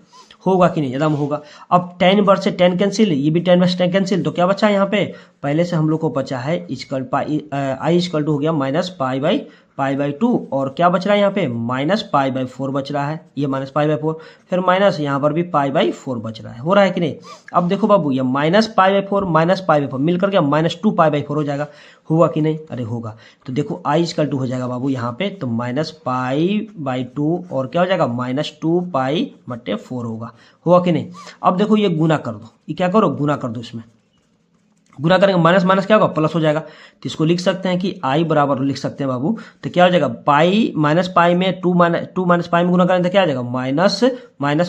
होगा कि नहीं, एकदम होगा। अब 10 इनवर्स से 10 कैंसिल, ये भी 10 इनवर्स 10 कैंसिल, तो क्या बचा यहाँ पे, पहले से हम लोग को बचा है आई इक्वल टू हो गया माइनस पाई बाई 2, और क्या बच रहा है यहाँ पे माइनस पाई बाई 4 बच रहा है, ये माइनस पाई बाई 4, फिर माइनस यहाँ पर भी पाई बाई 4 बच रहा है, हो रहा है कि नहीं। अब देखो बाबू, ये माइनस पाई बाई 4 मिलकर के -2 पाई बाई 4 हो जाएगा, हुआ कि नहीं, अरे होगा। तो देखो आई इक्वल टू हो जाएगा बाबू यहाँ पे, तो माइनस पाई बाई 2 और क्या हो जाएगा -2 पाई बटे 4 होगा, हुआ कि नहीं। अब देखो ये गुना कर दो, ये क्या करो गुना कर दो, इसमें गुना करेंगे माइनस माइनस क्या होगा प्लस हो जाएगा, तो इसको लिख सकते हैं कि आई बराबर लिख सकते हैं बाबू, तो क्या हो जाएगा पाई माइनस पाई में 2 माइनस पाई में गुना करेंगे तो क्या हो जाएगा माइनस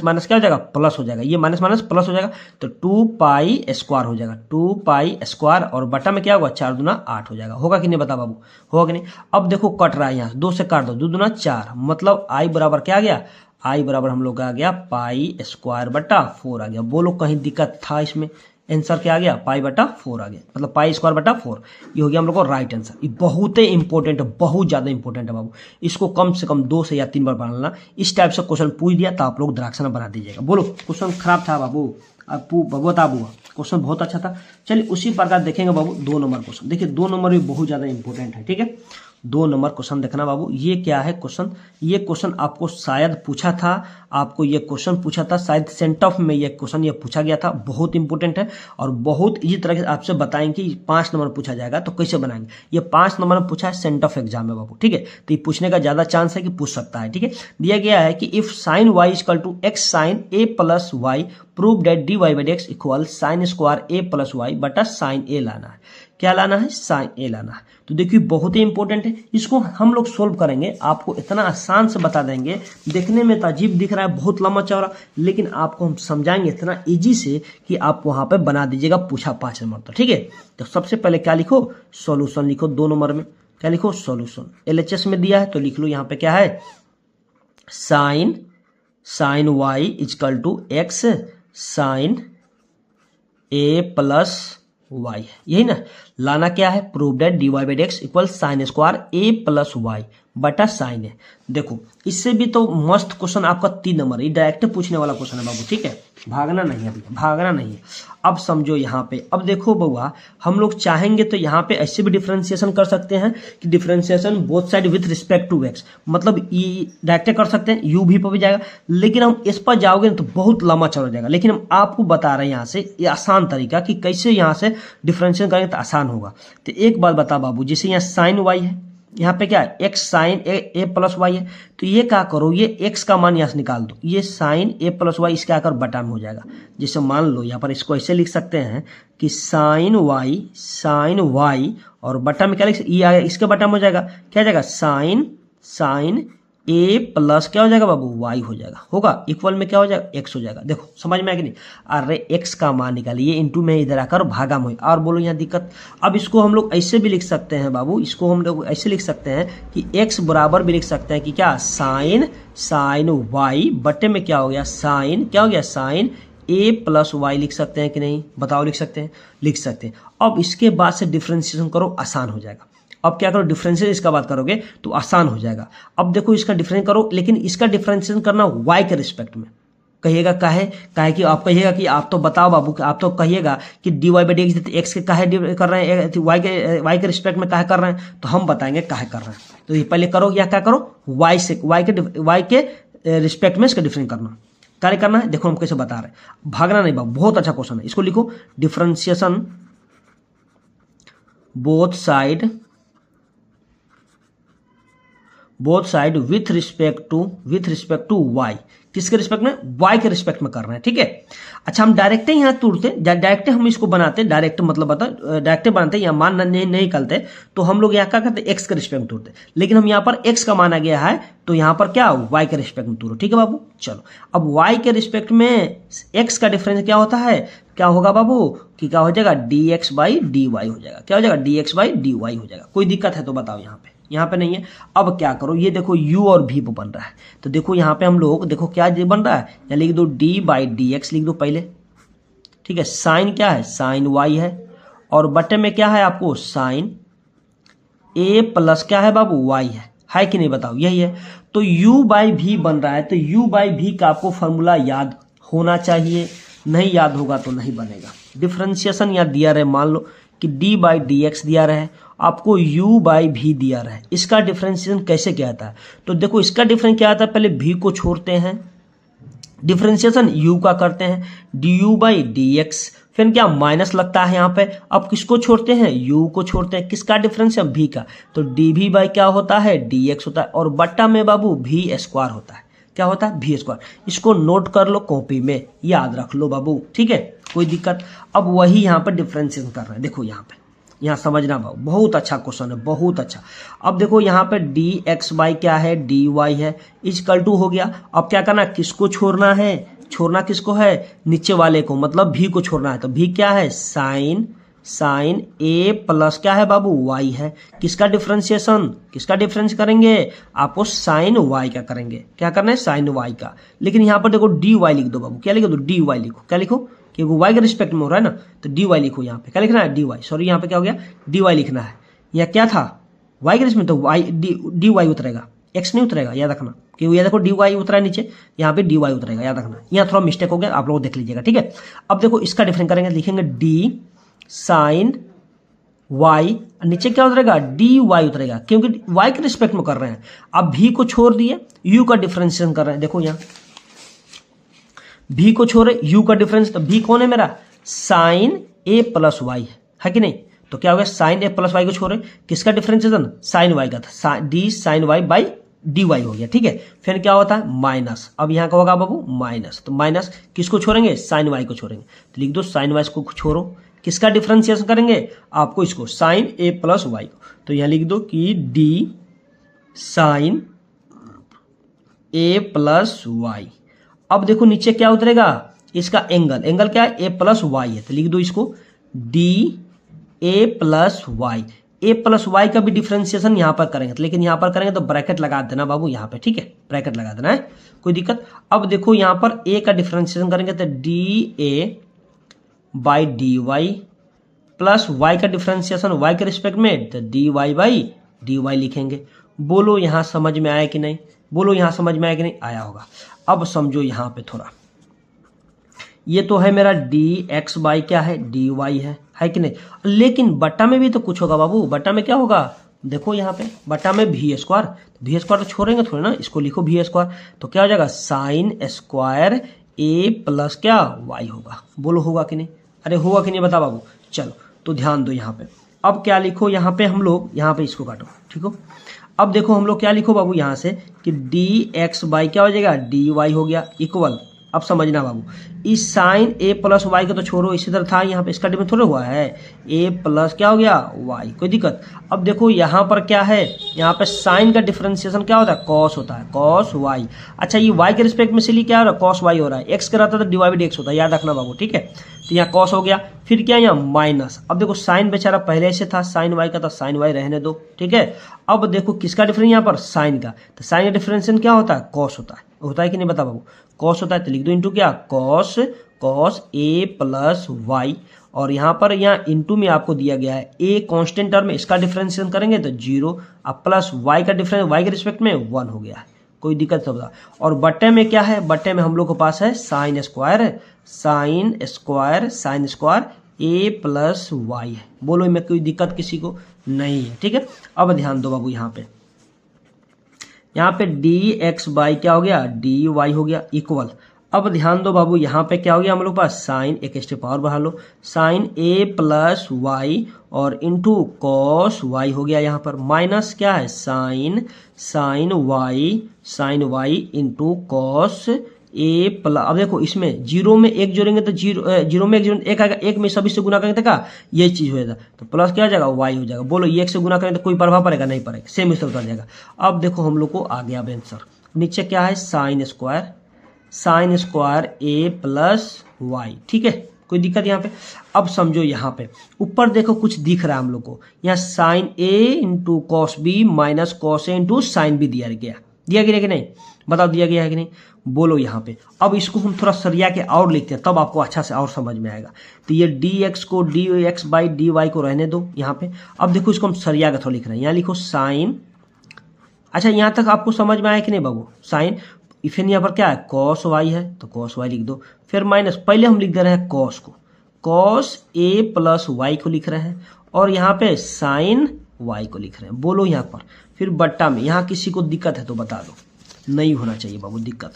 माइनस क्या हो जाएगा प्लस हो जाएगा, ये माइनस माइनस प्लस हो जाएगा, तो 2 पाई स्क्वायर हो जाएगा, 2 पाई स्क्वायर, और बटा में क्या होगा 4 दूना 8 हो जाएगा, होगा कि नहीं बता बाबू, होगा कि नहीं। अब देखो कट रहा है यहाँ 2 से काट दो, 2 दूना 4, मतलब आई बराबर क्या आ गया, आई बराबर हम लोग का आ गया पाई स्क्वायर बटा 4 आ गया। बोलो कहीं दिक्कत था इसमें, आंसर क्या आ गया पाई बटा 4 आ गया, मतलब पाई स्क्वायर बटा 4, ये हो गया हम लोग को राइट आंसर। ये बहुत ही इंपॉर्टेंट है, बहुत ज्यादा इंपॉर्टेंट है बाबू, इसको कम से कम 2 से या 3 बार बना लेना। इस टाइप से क्वेश्चन पूछ दिया तो आप लोग द्राक्षना बना दीजिएगा। बोलो क्वेश्चन खराब था बाबू, बता बुआ क्वेश्चन बहुत अच्छा था। चलिए उसी प्रकार देखेंगे बाबू 2 नंबर क्वेश्चन, देखिए 2 नंबर भी बहुत ज्यादा इंपॉर्टेंट है, ठीक है। 2 नंबर क्वेश्चन देखना बाबू, ये क्या है क्वेश्चन, ये क्वेश्चन आपको शायद पूछा था, आपको ये क्वेश्चन पूछा था शायद सेंट ऑफ में, ये क्वेश्चन ये पूछा गया था, बहुत इंपॉर्टेंट है और बहुत इसी तरह से आपसे बताएंगे कि 5 नंबर पूछा जाएगा तो कैसे बनाएंगे। ये 5 नंबर में पूछा है सेंट ऑफ एग्जाम में बाबू, ठीक है, तो ये पूछने का ज्यादा चांस है कि पूछ सकता है, ठीक है। दिया गया है कि if sine y equal to x sine a plus y prove that d y by d x equal sine square a plus y बटा साइन ए लाना है। क्या लाना है, साइन ए लाना है। तो देखिए बहुत ही इंपॉर्टेंट है, इसको हम लोग सोल्व करेंगे, आपको इतना आसान से बता देंगे, देखने में तो अजीब दिख रहा है बहुत लंबा चौड़ा, लेकिन आपको हम समझाएंगे इतना इजी से कि आप वहां पे बना दीजिएगा पूछा 5 नंबर तो, ठीक है। तो सबसे पहले क्या लिखो, सॉल्यूशन लिखो। 2 नंबर में क्या लिखो, सॉल्यूशन। एलएचएस में दिया है तो लिख लो यहाँ पे क्या है, sine y equal to x sine a plus y, यही ना। लाना क्या है, prove that d y by d x equal sine square a plus y बटा साइन ए। देखो इससे भी तो मस्त क्वेश्चन आपका 3 नंबर, ये डायरेक्ट पूछने वाला क्वेश्चन है बाबू, ठीक है, भागना नहीं है अभी, भागना नहीं है। अब समझो यहाँ पे, अब देखो बउआ, हम लोग चाहेंगे तो यहाँ पे ऐसे भी डिफरेंशिएशन कर सकते हैं कि differentiation both side with respect to x, मतलब ये डायरेक्ट कर सकते हैं, यू भी पर भी जाएगा, लेकिन हम इस पर जाओगे तो बहुत लंबा चौड़ा जाएगा। लेकिन हम आपको बता रहे हैं यहाँ से ये आसान तरीका कि कैसे यहाँ से डिफरेंशिएशन करेंगे तो आसान होगा। तो एक बात बता बाबू, जैसे यहाँ साइन वाई है, यहाँ पे क्या है x sine a plus Y है, तो ये क्या करो, ये एक्स का मान यहाँ से निकाल दो, ये साइन ए प्लस वाई इसके आकर बटा में हो जाएगा। जैसे मान लो यहाँ पर इसको ऐसे लिख सकते हैं कि साइन वाई और बटा में क्या लिख, ये आया इसके बटा में हो जाएगा, क्या हो जाएगा साइन ए प्लस क्या हो जाएगा बाबू, वाई हो जाएगा, होगा इक्वल में क्या हो जाएगा, एक्स हो जाएगा। देखो समझ में आया कि नहीं, अरे एक्स का मान निकालिए, इंटू में इधर आकर भागा में, और बोलो यहाँ दिक्कत। अब इसको हम लोग ऐसे भी लिख सकते हैं बाबू, इसको हम लोग ऐसे लिख सकते हैं कि एक्स बराबर भी लिख सकते हैं कि क्या, साइन वाई बटे में क्या हो गया, क्या हो गया, साइन ए प्लस वाई लिख सकते हैं कि नहीं, बताओ लिख सकते हैं, लिख सकते हैं। अब इसके बाद से डिफ्रेंशिएशन करो, आसान हो जाएगा। अब क्या करो, डिफरेंशिएशन इसका बात करोगे तो आसान हो जाएगा। अब देखो इसका डिफरेंस करो, लेकिन इसका डिफरेंशिएशन करना y के रिस्पेक्ट में। कहिएगा काहे कि आप कहिएगा कि आप तो बताओ बाबू, आप तो कहिएगा कि d y by d x के काहे कर रहे हैं, y के रिस्पेक्ट में काहे कर रहे हैं, तो हम बताएंगे काहे कर रहे हैं। तो ये पहले करो, या क्या करो, y के रिस्पेक्ट में इसका डिफरेंस करना, कार्य करना है। देखो हम कैसे बता रहे हैं, भागना नहीं बाबू, बहुत अच्छा क्वेश्चन है। इसको लिखो, differentiation both side with respect to y, किसके रिस्पेक्ट में, वाई के रिस्पेक्ट में कर रहे हैं, ठीक है। अच्छा हम डायरेक्ट यहाँ तोड़ते, डायरेक्ट हम इसको बनाते, डायरेक्ट मतलब बता, डायरेक्ट बनाते, यहाँ मान नहीं निकलते, तो हम लोग यहाँ क्या करते, एक्स के रिस्पेक्ट में तोड़ते, लेकिन हम यहाँ पर एक्स का माना गया है, तो यहाँ पर क्या, वाई के रिस्पेक्ट में तोड़ो, ठीक है बाबू। चलो अब वाई के रिस्पेक्ट में एक्स का डिफरेंस क्या होता है, क्या होगा बाबू, कि क्या हो जाएगा, d x by d y हो जाएगा, क्या हो जाएगा, d x by d y हो जाएगा। कोई दिक्कत है तो बताओ, यहाँ पे नहीं है। अब क्या करो, ये देखो u और v बन रहा है, तो देखो यहाँ पे हम लोग देखो क्या बन रहा है, यहाँ लिख दो d बाई डी एक्स लिख दो पहले, ठीक है। साइन क्या है, साइन y है, और बटे में क्या है आपको, साइन a प्लस क्या है बाबू, y है कि नहीं, बताओ, यही है। तो u बाई v बन रहा है, तो u बाई v का आपको फॉर्मूला याद होना चाहिए, नहीं याद होगा तो नहीं बनेगा। डिफरेंशिएशन यहाँ दिया रहे, मान लो कि d बाई डी एक्स दिया रहे, आपको u बाई भी दिया रहा है, इसका डिफरेंशिएशन कैसे क्या आता है, तो देखो इसका डिफरेंस क्या आता है, पहले v को छोड़ते हैं, डिफरेंशिएशन u का करते हैं, du बाई डी एक्स, फिर क्या माइनस लगता है यहाँ पे, अब किसको छोड़ते हैं, u को छोड़ते हैं, किसका डिफरेंस है, v का, तो dv बाई क्या होता है, dx होता है, और बट्टा में बाबू v स्क्वायर होता है, क्या होता है, v स्क्वायर। इसको नोट कर लो कॉपी में, याद रख लो बाबू, ठीक है, कोई दिक्कत। अब वही यहाँ पर डिफरेंशिएशन कर रहे हैं, देखो यहाँ पे, यहाँ समझना बाबू, बहुत अच्छा क्वेश्चन है, बहुत अच्छा। अब देखो यहाँ पे डी एक्स बाई क्या है, डी वाई है, इक्वल टू हो गया। अब क्या करना, किसको छोड़ना है, छोड़ना किसको है, नीचे वाले को, मतलब भी को छोड़ना है, तो भी क्या है, साइन ए प्लस क्या है बाबू, वाई है, किसका डिफरेंशिएशन, किसका डिफरेंस करेंगे, आपको साइन वाई का करेंगे, क्या करना है, साइन वाई का। लेकिन यहाँ पर देखो डी वाई लिख दो बाबू, क्या लिखो, डी वाई लिखो, क्या लिखो, क्योंकि y के रिस्पेक्ट में हो रहा है ना, तो dy लिखो, यहाँ पे क्या लिखना है, dy, सॉरी यहाँ पे क्या हो गया, dy लिखना है। यह क्या था, y के रिस्पेक्ट में, तो dy उतरेगा, x नहीं उतरेगा, याद रखना, क्योंकि ये देखो dy उतरा है नीचे, यहाँ पे dy उतरेगा, याद रखना। यहाँ थोड़ा मिस्टेक हो गया, आप लोग देख लीजिएगा, ठीक है। अब देखो इसका डिफरेंस करेंगे, लिखेंगे d साइन y, नीचे क्या उतरेगा, dy उतरेगा, क्योंकि y के रिस्पेक्ट में कर रहे हैं। अब v को छोड़ दिए, u का डिफरेंशिएशन कर रहे हैं, देखो यहाँ v को छोड़े, u का डिफरेंस, तो v कौन है मेरा, साइन a प्लस वाई है कि नहीं, तो क्या हो गया, साइन a प्लस वाई को छोड़े, किसका डिफरेंशिएशन, साइन y का था, d sine y by dy हो गया, ठीक है। फिर क्या होता है, माइनस, अब यहाँ का होगा बाबू माइनस, तो माइनस किसको छोड़ेंगे, साइन y को छोड़ेंगे, तो लिख दो साइन y को छोड़ो, किसका डिफरेंशिएशन करेंगे, आपको इसको साइन a प्लस वाई को, तो यहाँ लिख दो कि d sine a plus y. अब देखो नीचे क्या उतरेगा, इसका एंगल क्या है, a प्लस वाई है, तो लिख दो इसको d a plus y, a plus y का भी डिफरेंशिएशन यहाँ पर करेंगे, लेकिन यहाँ पर करेंगे तो ब्रैकेट लगा देना बाबू, यहाँ पे, ठीक है, ब्रैकेट लगा देना है, कोई दिक्कत। अब देखो यहाँ पर a का डिफरेंशिएशन करेंगे तो d a by d y plus y का डिफरेंशिएशन y के रिस्पेक्ट में, तो dy बाई dy लिखेंगे, बोलो यहाँ समझ में आया कि नहीं, बोलो यहाँ समझ में आया कि नहीं, आया होगा। अब समझो यहाँ पे थोड़ा, ये तो है मेरा डी एक्स बाई क्या है, डी वाई है कि नहीं। लेकिन बट्टा में भी तो कुछ होगा बाबू, बट्टा में क्या होगा, देखो यहाँ पे बट्टा में भी स्क्वायर, भी स्क्वायर तो छोड़ेंगे थोड़े ना, इसको लिखो भी स्क्वायर, तो क्या हो जाएगा साइन स्क्वायर ए प्लस क्या वाई होगा। बोलो होगा कि नहीं, अरे होगा कि नहीं बता बाबू। चलो तो ध्यान दो यहाँ पे, अब क्या लिखो यहाँ पे हम लोग, यहाँ पे इसको काटो, ठीक हो। अब देखो हम लोग क्या लिखो बाबू यहाँ से कि डी एक्स बाई क्या हो जाएगा, डी वाई हो गया इक्वल। अब समझना बाबू, इस साइन ए प्लस वाई का तो छोड़ो, इसी तरह था यहाँ पे, इसका डिफरेंस थोड़ा हुआ है, ए प्लस क्या हो गया वाई, कोई दिक्कत। अब देखो यहाँ पर क्या है, यहाँ पे साइन का डिफरेंशिएशन क्या होता है, कॉस होता है, कॉस वाई। अच्छा ये वाई के रिस्पेक्ट में इसलिए क्या हो रहा है, कॉस वाई हो रहा है, एक्स का रहता है तो d y by d x होता है, याद रखना बाबू, ठीक है। तो यहाँ कॉस हो गया, फिर क्या यहाँ माइनस। अब देखो साइन बेचारा पहले से था साइन वाई का, तो साइन वाई रहने दो, ठीक है। अब देखो किसका डिफरेंस यहाँ पर, साइन का, तो साइन का डिफरेंशिएशन क्या होता है, कॉस होता है कि नहीं बता बाबू, कॉस होता है। तो लिख दो इंटू क्या, cos cos A plus Y, और यहाँ पर यहाँ इंटू में आपको दिया गया है ए कांस्टेंट टर्म में, इसका डिफरेंशिएशन करेंगे तो 0, अब प्लस वाई का डिफरेंस वाई के रिस्पेक्ट में 1 हो गया है, कोई दिक्कत नहीं। और बट्टे में क्या है, बट्टे में हम लोग के पास है sine square a plus Y है। बोलो में कोई दिक्कत किसी को नहीं है, ठीक है। अब ध्यान दो बाबू यहाँ पे डी एक्स बाई क्या हो गया, डी वाई हो गया इक्वल। अब ध्यान दो बाबू यहाँ पे क्या हो गया हम लोग पास, साइन, एक स्टेप पावर बढ़ा लो, साइन ए प्लस वाई और इंटू कॉस वाई हो गया, यहाँ पर माइनस क्या है sine Y into cos A plus. अब देखो इसमें जीरो में एक जोड़ेंगे तो जीरो में एक आएगा, एक में सभी से गुना करेंगे तो क्या ये चीज हो जाएगा, तो प्लस क्या हो जाएगा वाई हो जाएगा। बोलो ये एक से गुना करेंगे तो कोई प्रभाव पड़ेगा, नहीं पड़ेगा, सेम इस तरह जाएगा। अब देखो हम लोग को आ गया अब आंसर, नीचे क्या है sine square a plus Y, ठीक है, कोई दिक्कत यहाँ पे। अब समझो यहाँ पे ऊपर देखो कुछ दिख रहा है हम लोग को, यहाँ sine A into cos B minus cos A into sine B दिया गया कि नहीं, बताओ दिया गया है कि नहीं, बोलो यहाँ पे। अब इसको हम थोड़ा सरिया के और लिखते हैं, तब आपको अच्छा से और समझ में आएगा। तो ये डी एक्स को d x by d y को रहने दो यहाँ पे। अब देखो इसको हम सरिया का थोड़ा लिख रहे हैं, यहाँ लिखो साइन। अच्छा यहाँ तक आपको समझ में आया कि नहीं बाबू, साइन, फिर यहाँ पर क्या है कॉस वाई है तो कॉस वाई लिख दो, फिर माइनस, पहले हम लिख दे रहे हैं कॉस को, कॉस ए प्लस वाई को लिख रहे हैं, और यहाँ पे साइन वाई को लिख रहे हैं। बोलो यहाँ पर, फिर बट्टा में, यहाँ किसी को दिक्कत है तो बता दो, नहीं होना चाहिए बाबू दिक्कत।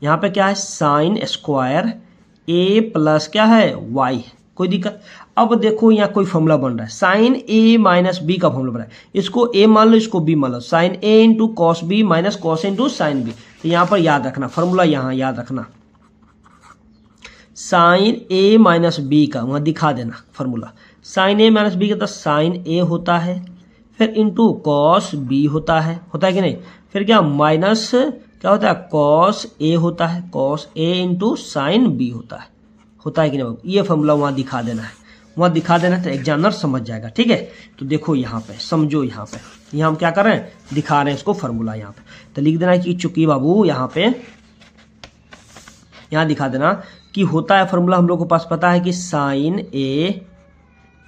यहाँ पे क्या है साइन स्क्वायर ए प्लस क्या है वाई, कोई दिक्कत। अब देखो यहाँ कोई फॉर्मूला बन रहा है, साइन ए माइनस बी का फॉर्मूला बन रहा है, इसको ए मान लो इसको बी मान लो, sine A into cos B minus cos into sine B. तो यहाँ पर याद रखना फॉर्मूला, यहाँ याद रखना साइन ए माइनस बी का, वहां दिखा देना फॉर्मूला, साइन ए माइनस बी का तो साइन ए होता है, फिर इंटू कॉस बी होता है कि नहीं, फिर क्या माइनस क्या होता है कॉस ए होता है, cos A into sine B होता है कि नहीं। ये फॉर्मूला वहां दिखा देना है, तो एग्जामिनर समझ जाएगा, ठीक है। तो देखो यहाँ पे समझो, यहाँ हम क्या कर रहे हैं, दिखा रहे हैं इसको फॉर्मूला यहाँ पे, तो लिख देना कि चूंकि बाबू यहाँ दिखा देना कि होता है फॉर्मूला, हम लोग को पास पता है कि sine A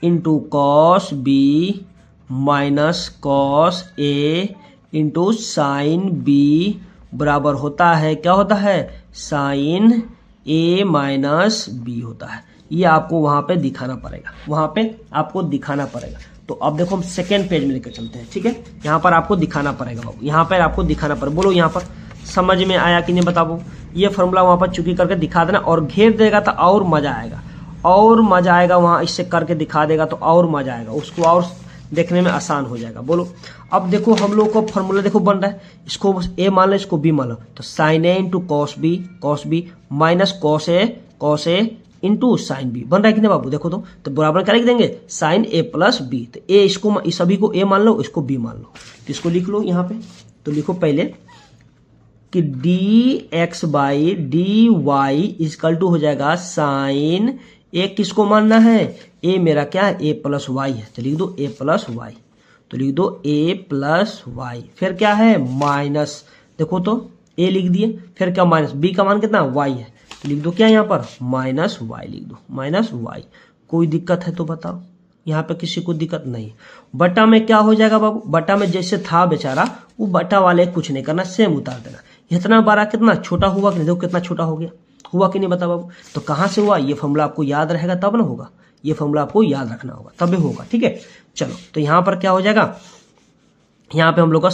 into cos B minus cos A into sine B बराबर होता है, क्या होता है साइन ए माइनस बी होता है। ये आपको वहां पे दिखाना पड़ेगा, तो अब देखो हम सेकेंड पेज में लेकर चलते हैं, ठीक है। यहाँ पर आपको दिखाना पड़ेगा बाबू, यहाँ पर आपको दिखाना पड़ेगा। बोलो यहाँ पर समझ में आया कि नहीं बताओ। ये फॉर्मूला वहां पर चुकी करके दिखा देना, और घेर देगा तो और मजा आएगा, वहां इससे करके दिखा देगा तो और मजा आएगा, उसको और देखने में आसान हो जाएगा। बोलो अब देखो हम लोग को फॉर्मूला देखो बन रहा है, इसको ए मान लो, इसको बी मान लो, तो sine A into cos B minus cos A into sine B बन रहा है कि नहीं बाबू। देखो तो बराबर क्या लिख देंगे साइन ए प्लस बी, तो ए इसको इस सभी को ए मान लो, इसको बी मान लो, तो इसको लिख लो यहाँ पे। तो लिखो पहले कि d x by d y equal to हो जाएगा साइन ए, किसको मानना है ए, मेरा क्या है ए प्लस वाई है, तो लिख दो ए प्लस वाई, तो लिख दो ए प्लस वाई, फिर क्या है माइनस, देखो तो ए लिख दिए, फिर क्या माइनस, बी का मान कितना वाई है, तो लिख दो क्या यहाँ पर माइनस वाई, लिख दो माइनस वाई। कोई दिक्कत है तो बताओ, यहाँ पे किसी को दिक्कत नहीं। बटा में क्या हो जाएगा बाबू, बटा में जैसे था बेचारा वो बटा वाले कुछ नहीं करना, सेम उतार देना। इतना बड़ा कितना छोटा हुआ कि नहीं, देखो कितना छोटा हो गया, हुआ कि नहीं बता बाबू। तो कहाँ से हुआ, ये फॉर्मूला आपको याद रहेगा तब ना होगा, ये फॉर्मूला आपको याद रखना होगा तभी होगा, ठीक है। चलो तो यहाँ पर क्या हो जाएगा, यहाँ पे हम लोग का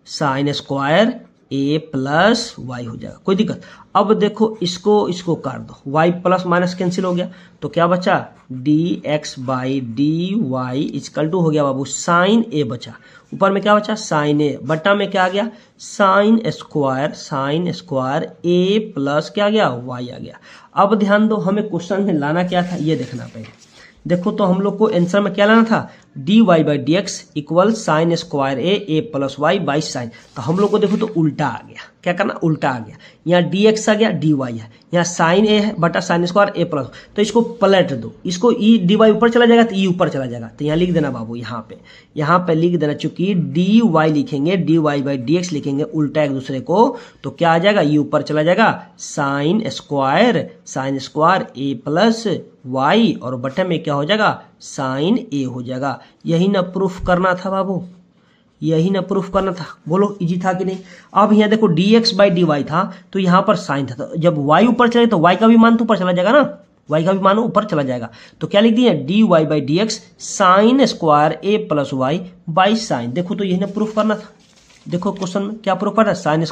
sign square a plus Y हो जाएगा, कोई दिक्कत। अब देखो इसको काट दो, वाई प्लस माइनस कैंसिल हो गया, तो क्या बचा, d x by d y equal to हो गया बाबू साइन ए बचा, ऊपर में क्या बचा साइन ए, बटा में क्या आ गया साइन स्क्वायर ए प्लस क्या आ गया वाई आ गया। अब ध्यान दो हमें क्वेश्चन में लाना क्या था ये देखना पड़ेगा। देखो तो हम लोग को आंसर में क्या लाना था, d y by d x equal sine square a plus y by sine. तो हम लोग को देखो तो उल्टा आ गया, क्या करना उल्टा आ गया, यहाँ डी एक्स आ गया डी वाई है, यहाँ साइन ए है बटा साइन स्क्वायर ए प्लस, तो इसको पलट दो, इसको ई डी वाई ऊपर चला जाएगा तो ई ऊपर चला जाएगा, तो यहाँ लिख देना बाबू, यहाँ पे लिख देना, चूंकि डी वाई लिखेंगे d y by d x लिखेंगे उल्टा एक दूसरे को, तो क्या आ जाएगा ई ऊपर चला जाएगा sign square a plus Y और बटे में क्या हो जाएगा साइन ए हो जाएगा। यही ना प्रूफ करना था बाबू, यही ना प्रूफ करना था, बोलो इजी था कि नहीं। अब यहाँ देखो d x by d y था तो यहाँ पर साइन था, तो जब वाई ऊपर चले तो वाई का भी मान तो ऊपर चला जाएगा ना, वाई का भी मान ऊपर चला जाएगा, तो क्या लिख दिया d y by d x sine square a plus y by sine. देखो तो यही ना प्रूफ करना था, देखो क्वेश्चन में क्या प्रूफ करना है, sine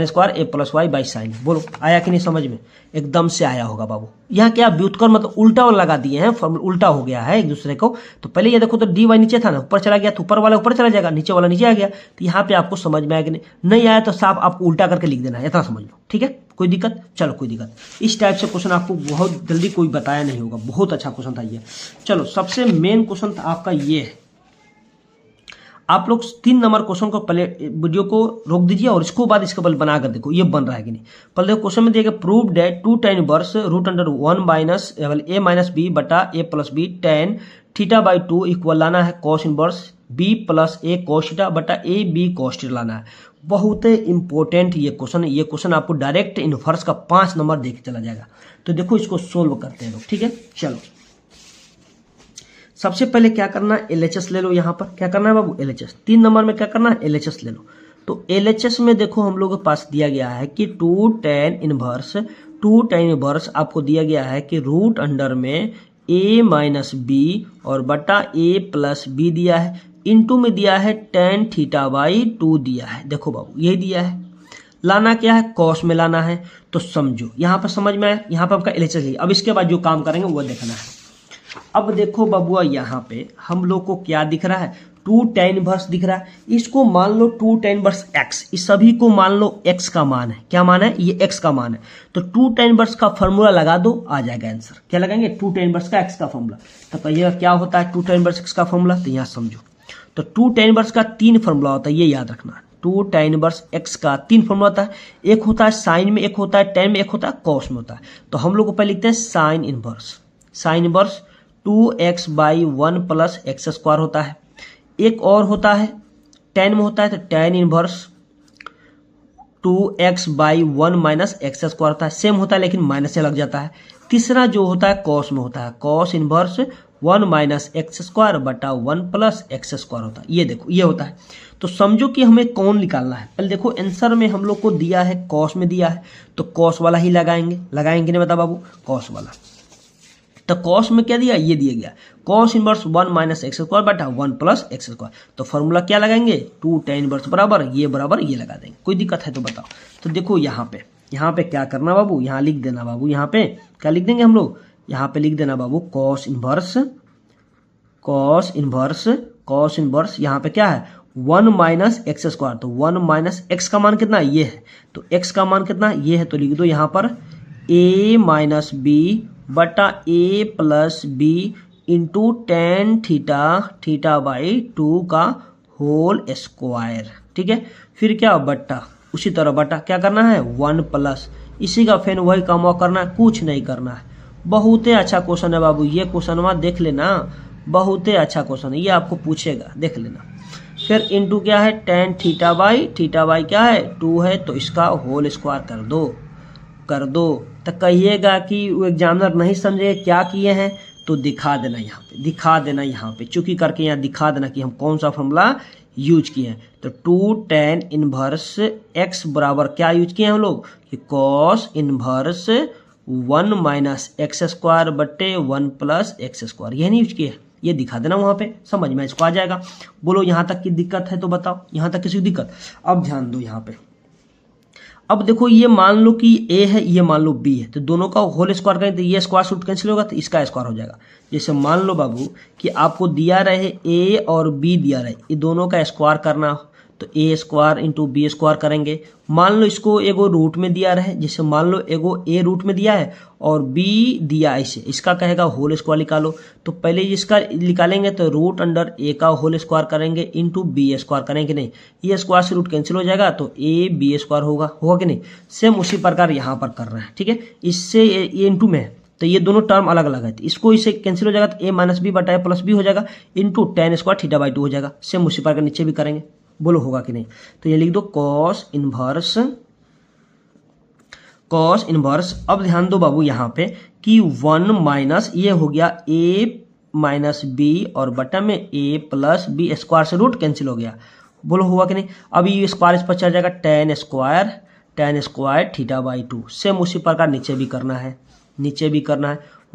square a plus y by sine. बोलो आया कि नहीं समझ में, एकदम से आया होगा बाबू। यहाँ क्या व्युत्क्रम मतलब उल्टा वाला लगा दिए हैं, उल्टा हो गया है एक दूसरे को। तो पहले ये देखो तो डी वाई नीचे था ना, ऊपर चला गया तो ऊपर वाला ऊपर चला जाएगा, नीचे वाला नीचे आ गया। तो यहाँ पे आपको समझ में आया कि नहीं आया तो साफ आपको उल्टा करके लिख देना है, इतना समझ लो, ठीक है। कोई दिक्कत, चलो कोई दिक्कत। इस टाइप से क्वेश्चन आपको बहुत जल्दी कोई बताया नहीं होगा, बहुत अच्छा क्वेश्चन था ये। चलो सबसे मेन क्वेश्चन था आपका ये है, आप लोग 3 नंबर क्वेश्चन को पहले वीडियो को रोक दीजिए और इसको बाद इसके बल बना कर देखो ये बन रहा है कि नहीं। पहले देखो क्वेश्चन में दिया गया prove that 2 tan inverse root under 1 minus A minus B बटा A plus B tan theta by 2 equal लाना है cos inverse B plus A cos theta बटा ए बी कॉस थीटा लाना है। बहुत इंपॉर्टेंट ये क्वेश्चन है, ये क्वेश्चन आपको डायरेक्ट इनवर्स का 5 नंबर देख चला जाएगा। तो देखो इसको सोल्व करते हैं लोग, ठीक है। चलो सबसे पहले क्या करना है, एलएचएस ले लो। यहाँ पर क्या करना है बाबू, एलएचएस। 3 नंबर में क्या करना है, एलएचएस ले लो। तो एलएचएस में देखो हम लोग के पास दिया गया है कि 2 tan इनवर्स आपको दिया गया है कि रूट अंडर में a माइनस बी और बटा a प्लस बी दिया है, इनटू में दिया है tan थीटा बाई 2 दिया है। देखो बाबू यही दिया है, लाना क्या है कॉस में लाना है। तो समझो यहाँ पर समझ में आया, यहाँ पर आपका एलएचएस है। अब इसके बाद जो काम करेंगे वो देखना है। अब देखो बबुआ यहाँ पे हम लोग को क्या दिख रहा है, 2 tan इनवर्स दिख रहा है। इसको मान लो 2 tan इनवर्स x, इस सभी को मान लो x का मान है। क्या मान है, ये x का मान है। तो 2 tan इनवर्स का फॉर्मूला लगा दो, आ जाएगा आंसर। क्या लगाएंगे, 2 tan इनवर्स का x का फॉर्मूला। तो कहिएगा क्या होता है 2 tan इनवर्स x का फॉर्मूला, तो यहाँ समझो। तो 2 tan इनवर्स का 3 फॉर्मूला होता है, ये याद रखना। 2 tan इनवर्स x का 3 फॉर्मूला होता है, एक होता है साइन में, एक होता है tan में, एक होता है कॉस में होता है। तो हम लोग को पहले लिखते हैं sine inverse 2x by 1 plus x square होता है। एक और होता है tan में होता है, तो tan inverse 2x by 1 minus x square होता है। सेम होता है लेकिन माइनस से लग जाता है। तीसरा जो होता है कॉस में होता है, cos inverse 1 minus x square बटा 1 प्लस एक्स स्क्वायर होता है। ये देखो ये होता है। तो समझो कि हमें कौन निकालना है। पहले देखो आंसर में हम लोग को दिया है कॉस में दिया है, तो कॉस वाला ही लगाएंगे नहीं बता बाबू, कॉस वाला। तो कॉस में क्या दिया, ये दिया गया cos inverse 1 minus x square बटा 1 प्लस एक्स स्क्वायर। तो फॉर्मूला क्या लगाएंगे, 2 tan इनवर्स बराबर ये लगा देंगे। कोई दिक्कत है तो बताओ। तो देखो यहाँ पे क्या करना बाबू, यहाँ लिख देना बाबू, यहाँ पे क्या लिख देंगे हम लोग, यहाँ पे लिख देना बाबू कॉस इनवर्स यहाँ पे क्या है 1 माइनस एक्स स्क्वायर। तो 1 माइनस एक्स का मान कितना, ये है। तो एक्स का मान कितना, ये है। तो लिख दो यहाँ पर a माइनस बी बटा a plus B into tan theta by 2 का होल स्क्वायर, ठीक है। फिर क्या बट्टा, उसी तरह बटा क्या करना है 1 प्लस, इसी का फिर वही काम करना है, कुछ नहीं करना है। बहुत ही अच्छा क्वेश्चन है बाबू, ये क्वेश्चन वहाँ देख लेना, बहुत ही अच्छा क्वेश्चन है, ये आपको पूछेगा, देख लेना। फिर इंटू क्या है tan थीटा बाई क्या है 2 है, तो इसका होल स्क्वायर कर दो। तो कहिएगा कि वो एग्जामिनर नहीं समझे क्या किए हैं, तो दिखा देना यहाँ पे, दिखा देना यहाँ पे, चूंकि करके यहाँ दिखा देना कि हम कौन सा फॉर्मूला यूज किए हैं। तो 2 tan इनवर्स x बराबर क्या यूज किए हैं हम लोग कि cos inverse 1 minus x square बट्टे 1 प्लस एक्स स्क्वायर, यह नहीं यूज किया है, ये दिखा देना वहां पे, समझ में इसको आ जाएगा। बोलो यहाँ तक की दिक्कत है तो बताओ, यहाँ तक किसी दिक्कत। अब ध्यान दो यहाँ पे, अब देखो ये मान लो कि a है, ये मान लो b है, तो दोनों का होल स्क्वायर करें तो ये स्क्वायर रूट कैंसिल होगा तो इसका स्क्वायर हो जाएगा। जैसे मान लो बाबू कि आपको दिया रहे a और b दिया रहे, ये दोनों का स्क्वायर करना तो a square into b square करेंगे। मान लो इसको एगो रूट में दिया रहे, जैसे मान लो एगो a रूट में दिया है और b दिया ऐसे, इसका कहेगा होल स्क्वायर निकालो। तो पहले इसका निकालेंगे तो रूट अंडर a का होल स्क्वायर करेंगे इंटू बी स्क्वायर करेंगे, नहीं ये स्क्वायर से रूट कैंसिल हो जाएगा तो a b स्क्वायर होगा कि नहीं। सेम उसी प्रकार यहाँ पर कर रहे हैं, ठीक है। इससे ये इंटू में है तो ये दोनों टर्म अलग अलग है, तो इसको इससे कैंसिल हो जाएगा तो a माइनस बी बटा a प्लस बी हो जाएगा into tan square theta by 2 हो जाएगा। सेम उसी प्रकार नीचे भी करेंगे, बोलो होगा कि नहीं। तो ये लिख दो कॉस इनवर्स। अब ध्यान दो बाबू यहाँ पे कि 1 माइनस ये हो गया a माइनस बी और बटा में a प्लस बी, स्क्वायर से रूट कैंसिल हो गया, बोलो हुआ कि नहीं। अब ये स्क्वायर इस पर चल जाएगा tan square theta by 2। Same उसी प्रकार नीचे भी करना है,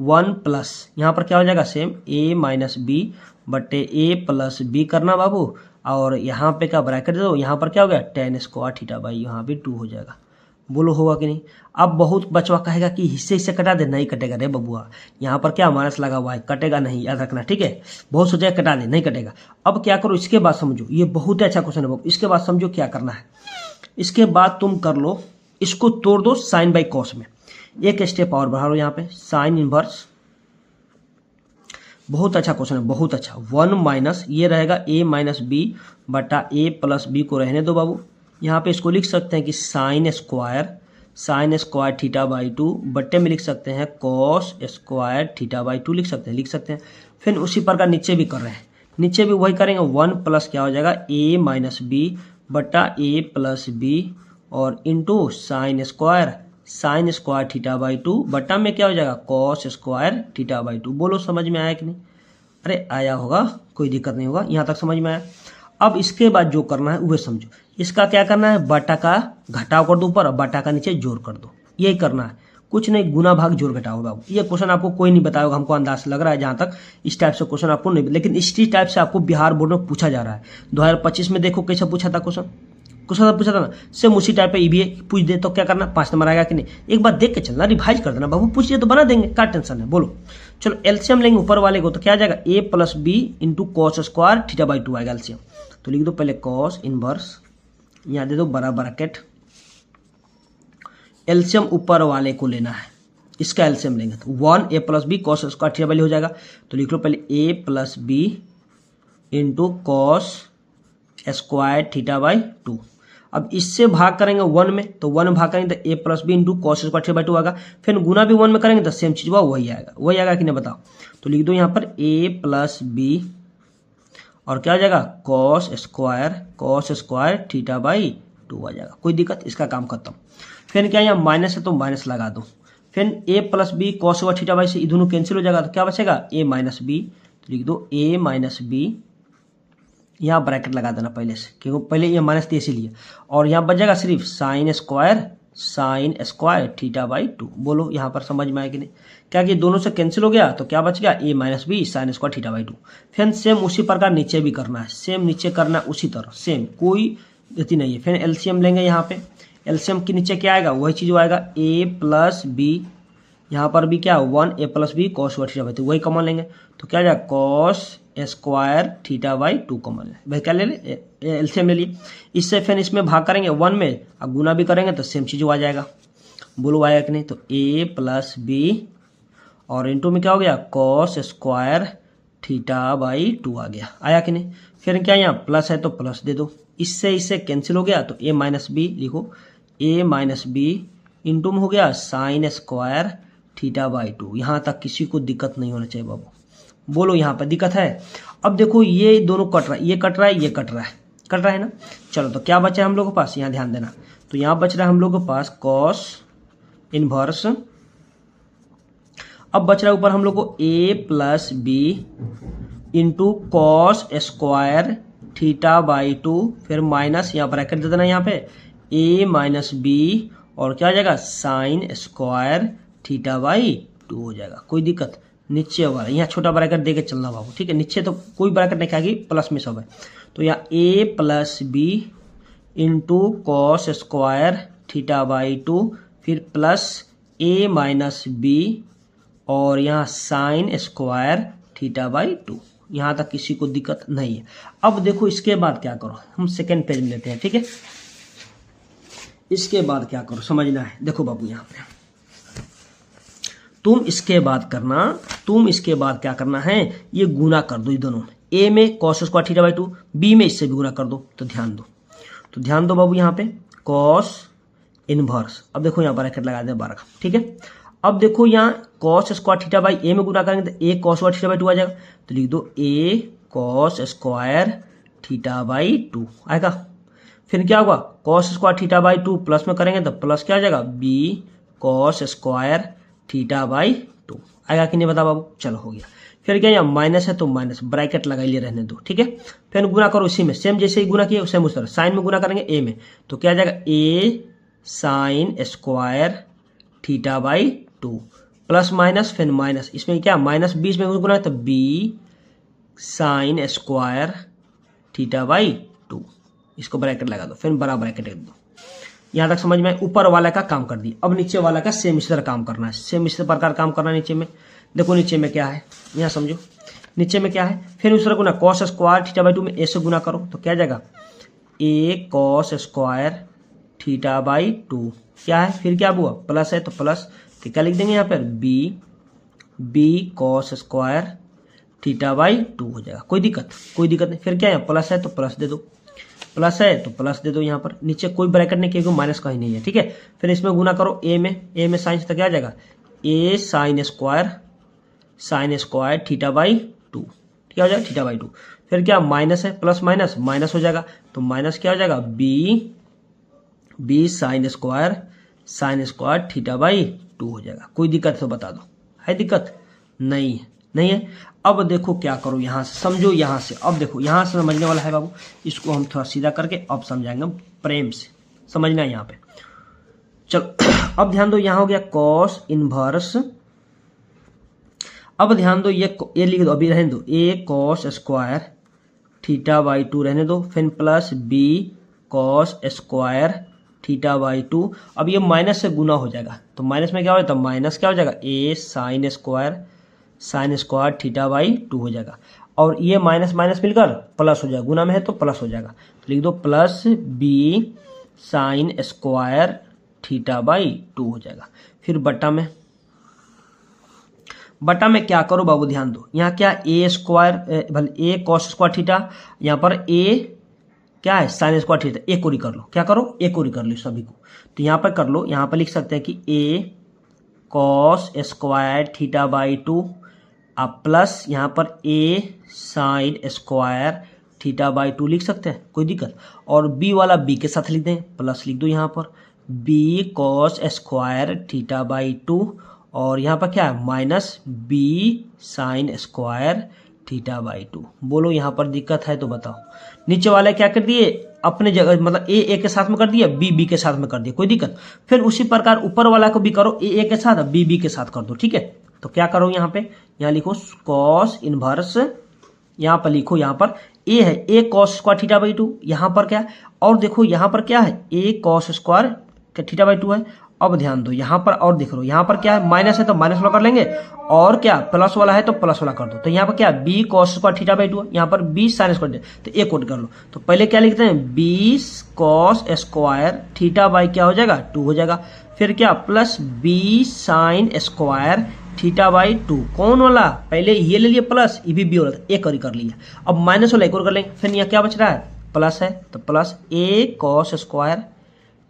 1 प्लस यहाँ पर क्या हो जाएगा सेम a माइनस बी बटे a प्लस बी करना बाबू, और यहाँ पे क्या ब्रैकेट दो, यहाँ पर क्या हो गया tan स्क्वायर थीटा बाई यहाँ भी 2 हो जाएगा, बोलो होगा कि नहीं। अब बहुत बचवा कहेगा कि हिस्से कटा दे, नहीं कटेगा रे बबुआ, यहाँ पर क्या माइनस लगा हुआ है, कटेगा नहीं, याद रखना, ठीक है। बहुत सोचेगा कटा दे, नहीं कटेगा। अब क्या करो इसके बाद समझो, ये बहुत ही अच्छा क्वेश्चन है बाबू। इसके बाद समझो क्या करना है, इसके बाद तुम कर लो इसको तोड़ दो साइन बाई कॉस में, एक स्टेप और बढ़ा लो यहाँ पे साइन इनवर्स। बहुत अच्छा क्वेश्चन है, बहुत अच्छा। 1 माइनस ये रहेगा a माइनस बी बटा a प्लस बी को रहने दो बाबू। यहाँ पे इसको लिख सकते हैं कि साइन स्क्वायर थीटा बाई 2 बट्टे में लिख सकते हैं कॉस स्क्वायर थीटा बाई 2 लिख सकते हैं। फिर उसी प्रकार नीचे भी कर रहे हैं, नीचे भी वही करेंगे। 1 प्लस क्या हो जाएगा a माइनस बी बटा a प्लस बी और into sine square theta by 2 बटा में क्या हो जाएगा कॉस स्क्वायर थीटा बाई 2। बोलो समझ में आया कि नहीं। अरे आया होगा, कोई दिक्कत नहीं होगा, यहाँ तक समझ में आया। अब इसके बाद जो करना है वह समझो, इसका क्या करना है, बटा का घटाव कर दो ऊपर और बटा का नीचे जोड़ कर दो, यही करना है, कुछ नहीं, गुना भाग जोड़ घटाओ बाबू। ये क्वेश्चन आपको कोई नहीं बताएगा, हमको अंदाज लग रहा है जहां तक इस टाइप से क्वेश्चन आपको नहीं, लेकिन इस टाइप से आपको बिहार बोर्ड में पूछा जा रहा है। 2025 में देखो कैसे पूछा था क्वेश्चन पूछा था ना, सेम उसी टाइप पे ईवीए पूछ दे तो क्या करना, 5 नंबर आएगा कि नहीं, एक बार देख के चलना, रिवाइज कर देना बाबू, पूछ दे तो बना देंगे, क्या टेंशन है। बोलो चलो एलसीएम लेंगे ऊपर वाले को, तो क्या आ जाएगा a plus B into cos square theta by 2 आएगा एलसीएम। तो लिख दो पहले कॉस इनवर्स, यहाँ दे दो बड़ा ब्रैकेट, एलसीएम ऊपर वाले को लेना है, इसका एलसीएम लेंगे तो 1 a plus b cos square theta by हो जाएगा। तो लिख लो पहले a plus B into cos square theta by 2। अब इससे भाग करेंगे 1 में, तो 1 भाग करेंगे तो a plus B into cos square theta by 2 आएगा। फिर गुना भी 1 में करेंगे तो सेम चीज वही आएगा कि नहीं बताओ। तो लिख दो यहाँ पर a प्लस बी और क्या हो जाएगा कॉस स्क्वायर थीटा बाई 2 आ जाएगा, कोई दिक्कत, इसका काम खत्म। फिर क्या यहाँ माइनस है तो माइनस लगा दो, फिर a plus b cos square theta by से ये दोनों कैंसिल हो जाएगा, तो क्या बचेगा a माइनस बी। तो लिख दो a माइनस बी, यहाँ ब्रैकेट लगा देना पहले से, क्योंकि पहले ये माइनस थी इसीलिए, और यहाँ बचेगा सिर्फ साइन स्क्वायर थीटा बाई 2। बोलो यहाँ पर समझ में आया कि नहीं, क्या कि दोनों से कैंसिल हो गया तो क्या बच गया a minus b sine square theta by 2। फिर सेम उसी प्रकार नीचे भी करना है, सेम नीचे करना है उसी तरह, सेम कोई गति नहीं है। फिर एलसीएम लेंगे, यहाँ पे एलसीएम के नीचे क्या आएगा वही चीज आएगा a प्लस बी, यहाँ पर भी क्या 1 a plus b cos square theta by 2, वही कॉमन लेंगे तो क्या जाएगा cos square theta by 2 common ले, भाई क्या ले ले एलसीएम ले लिए। इससे फिर इसमें भाग करेंगे 1 में, अब गुना भी करेंगे तो सेम चीज आ जाएगा, बोलो आएगा कि नहीं। तो a प्लस बी और इंटू में क्या हो गया कॉस स्क्वायर थीटा बाई 2 आ गया, आया कि नहीं। फिर क्या यहाँ प्लस है तो प्लस दे दो, इससे कैंसिल हो गया तो a माइनस बी लिखो, a माइनस बी इंटू में हो गया साइन स्क्वायर थीटा बाई 2। यहाँ तक किसी को दिक्कत नहीं होना चाहिए बाबू, बोलो यहाँ पर दिक्कत है। अब देखो ये दोनों कट रहा है, ये कट रहा है ना। चलो तो क्या बचा है हम लोग के पास, यहाँ ध्यान देना, तो यहाँ बच रहा है हम लोग के पास कॉस इनवर्स। अब बच रहा है ऊपर हम लोग को A plus B into cos square theta by 2, फिर माइनस यहाँ ब्रैकेट दे देना, यहाँ पे ए माइनस बी और क्या हो जाएगा साइन स्क्वायर थीटा बाई 2 हो जाएगा। कोई दिक्कत? नीचे वाला यहाँ छोटा ब्रैकेट दे के चलना बाबू, ठीक है। नीचे तो कोई ब्रैकेट नहीं खाएगी, प्लस में सब है। तो यहाँ ए plus B into cos square theta by 2, फिर प्लस ए माइनस बी और यहाँ साइन स्क्वायर थीटा बाई 2। यहाँ तक किसी को दिक्कत नहीं है। अब देखो इसके बाद क्या करो, हम सेकेंड पेज में लेते हैं, ठीक है। इसके बाद क्या करो समझना है। देखो बाबू यहाँ पे तुम इसके बाद क्या करना है, ये गुना कर दो दोनों में। ए में cos square theta by 2, b में इससे भी गुना कर दो। तो ध्यान दो बाबू यहाँ पे कॉस इनवर्स। अब देखो यहाँ ब्रैकेट लगा दें 12 का, ठीक है। अब देखो यहाँ cos square theta by a में गुना करेंगे तो a cos square theta by 2 आ जाएगा। तो लिख दो a cos square theta by 2 आएगा। फिर क्या होगा cos square theta by 2 plus में करेंगे तो प्लस क्या आ जाएगा b cos square theta by 2 आएगा कि नहीं बता बाबू। चलो हो गया। फिर क्या यहाँ माइनस है तो माइनस ब्रैकेट लगा लिए रहने दो, ठीक है। फिर गुना करो इसी में, सेम जैसे ही गुना किया सेम उस तरह साइन में गुना करेंगे ए में, तो क्या आ जाएगा A sine square theta by 2 plus minus फिर माइनस, इसमें क्या माइनस 20 में गुना है तो B sine square theta by 2, इसको ब्रैकेट लगा दो, फिर बड़ा ब्रैकेट लगा दो। यहाँ तक समझ में ऊपर वाला का काम कर दिया। अब नीचे वाला का सेम इसी तरह काम करना है, सेम इसी प्रकार काम करना है नीचे में। देखो नीचे में क्या है, यहाँ समझो नीचे में क्या है। फिर उस तरह गुना कॉस स्क्वायर थीटा बाई 2 में ए से गुना करो तो क्या आ जाएगा ए कॉस स्क्वायर थीटा बाई 2 क्या है, फिर क्या हुआ प्लस है तो प्लस, तो क्या लिख देंगे यहाँ पर b cos square theta by 2 हो जाएगा। कोई दिक्कत नहीं। फिर क्या है प्लस है तो प्लस दे दो, प्लस है तो प्लस दे दो। यहाँ पर नीचे कोई ब्रैकेट नहीं क्योंकि माइनस कहीं नहीं है, ठीक है। फिर इसमें गुना करो ए में साइन से तो क्या आ जाएगा A sine square theta by 2 क्या हो जाएगा थीटा बाई 2। फिर क्या माइनस है प्लस माइनस माइनस हो जाएगा तो माइनस क्या हो जाएगा b sine square theta by 2 हो जाएगा। कोई दिक्कत तो बता दो, है दिक्कत? नहीं है। अब देखो क्या करो, यहाँ से समझो, यहाँ से अब देखो यहाँ से समझने वाला है बाबू। इसको हम थोड़ा सीधा करके अब समझाएंगे प्रेम से, समझना है यहाँ पे। चलो अब ध्यान दो, यहाँ हो गया कॉस इनवर्स। अब ध्यान दो ये लिख दो, अभी रहने दो a cos square theta by 2 रहने दो, फिर plus b cos square theta by 2। अब ये माइनस से गुना हो जाएगा तो माइनस में क्या हो जाएगा, माइनस क्या हो जाएगा A sine square theta by 2 हो जाएगा। और ये माइनस माइनस मिलकर प्लस हो जाएगा, गुना में है तो प्लस हो जाएगा। तो लिख दो plus b sine square theta by 2 हो जाएगा। फिर बटा में क्या करो बाबू, ध्यान दो, यहाँ क्या ए स्क्वायर भले ए कॉस स्क्वायर थीटा, यहाँ पर ए क्या है साइन स्क्वायर थीटा, एक और कर लो, क्या करो एक और कर लो सभी को। तो यहाँ पर कर लो, यहाँ पर लिख सकते हैं कि ए कॉस स्क्वायर थीटा बाई 2 अब प्लस यहाँ पर ए साइन स्क्वायर थीटा बाई 2 लिख सकते हैं, कोई दिक्कत। और बी वाला बी के साथ लिख दें, प्लस लिख दो यहाँ पर b cos square theta by 2 और यहाँ पर क्या है minus b sine square theta by 2। बोलो यहाँ पर दिक्कत है तो बताओ। नीचे वाले क्या कर दिए अपने जगह, मतलब ए के साथ में कर दिया, बी के साथ में कर दिया, कोई दिक्कत। फिर उसी प्रकार ऊपर वाला को भी करो, ए के साथ बी के साथ कर दो, ठीक है। तो क्या करो यहाँ पे, यहाँ लिखो कॉस इनवर्स, यहाँ पर लिखो, यहाँ पर ए है ए कॉस स्क्वायर थीटा बाई 2, यहाँ पर क्या है और देखो यहाँ पर क्या है ए कॉस स्क्वायर थीटा बाई 2 है। अब ध्यान दो यहाँ पर और देख लो, यहाँ पर क्या है माइनस है तो माइनस वाला कर लेंगे और क्या प्लस वाला है तो प्लस वाला कर दो। तो यहाँ पर क्या b cos square theta by 2, यहाँ पर बी साइन स्क्वायर, तो एक कोड कर लो। तो पहले क्या लिखते हैं b cos square theta by क्या हो जाएगा 2 हो जाएगा। फिर क्या plus b sine square theta by 2, कौन वाला पहले ये ले लिया प्लस, ये भी बी वाला एक और कर लिया। अब माइनस वाला एक और कर लेंगे। फिर यहाँ क्या बच रहा है प्लस है तो plus A cos square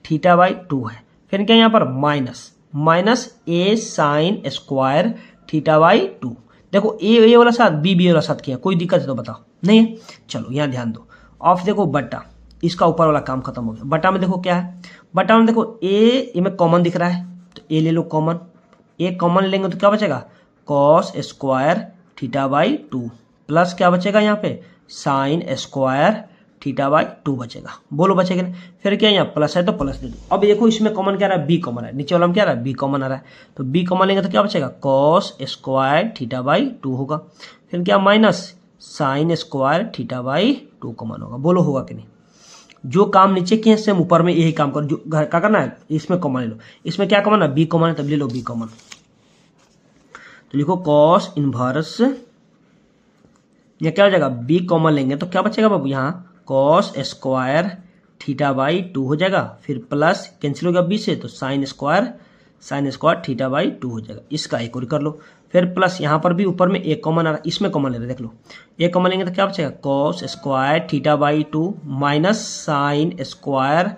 theta by 2 है। फिर क्या यहाँ पर minus A sine square theta by 2। देखो ए वाला साथ बी वाला साथ किया, कोई दिक्कत है तो बताओ, नहीं है। चलो यहाँ ध्यान दो, ऑफ देखो बट्टा, इसका ऊपर वाला काम खत्म हो गया। बटा में देखो क्या है, बटा में देखो ए में कॉमन दिख रहा है तो ए ले लो कॉमन, ए कॉमन लेंगे तो क्या बचेगा cos square theta by 2 plus क्या बचेगा यहाँ पे साइन स्क्वायर थीटा बाई 2 बचेगा। बोलो बचेगा ना। फिर क्या यहाँ प्लस है तो प्लस दे दो। अब देखो इसमें कॉमन क्या रहा है, बी कॉमन है, नीचे वाला में क्या रहा है, बी कॉमन आ रहा है, तो बी कॉमन लेंगे तो क्या बचेगा कॉस स्क्वायर थीटा बाई 2 होगा। फिर क्या minus sign square theta by 2 common होगा। बोलो होगा कि नहीं। जो काम नीचे किए सेम ऊपर में यही काम करो। जो क्या करना है, इसमें कॉमन ले लो। इसमें क्या कॉमन है, बी कॉमन है, तब ले लो बी कॉमन। तो लिखो कॉस इनवर्स, ये क्या हो जाएगा बी कॉमन लेंगे तो क्या बचेगा बाबू यहाँ कॉस स्क्वायर थीटा बाई 2 हो जाएगा। फिर प्लस कैंसिल हो गया बी से तो साइन स्क्वायर थीटा बाई 2 हो जाएगा। इसका एक और कर लो। फिर प्लस यहाँ पर भी ऊपर में एक कॉमन आ रहा है, इसमें कॉमन ले रहे, देख लो एक कॉमन लेंगे तो क्या बचेगा cos square theta by 2 minus sign square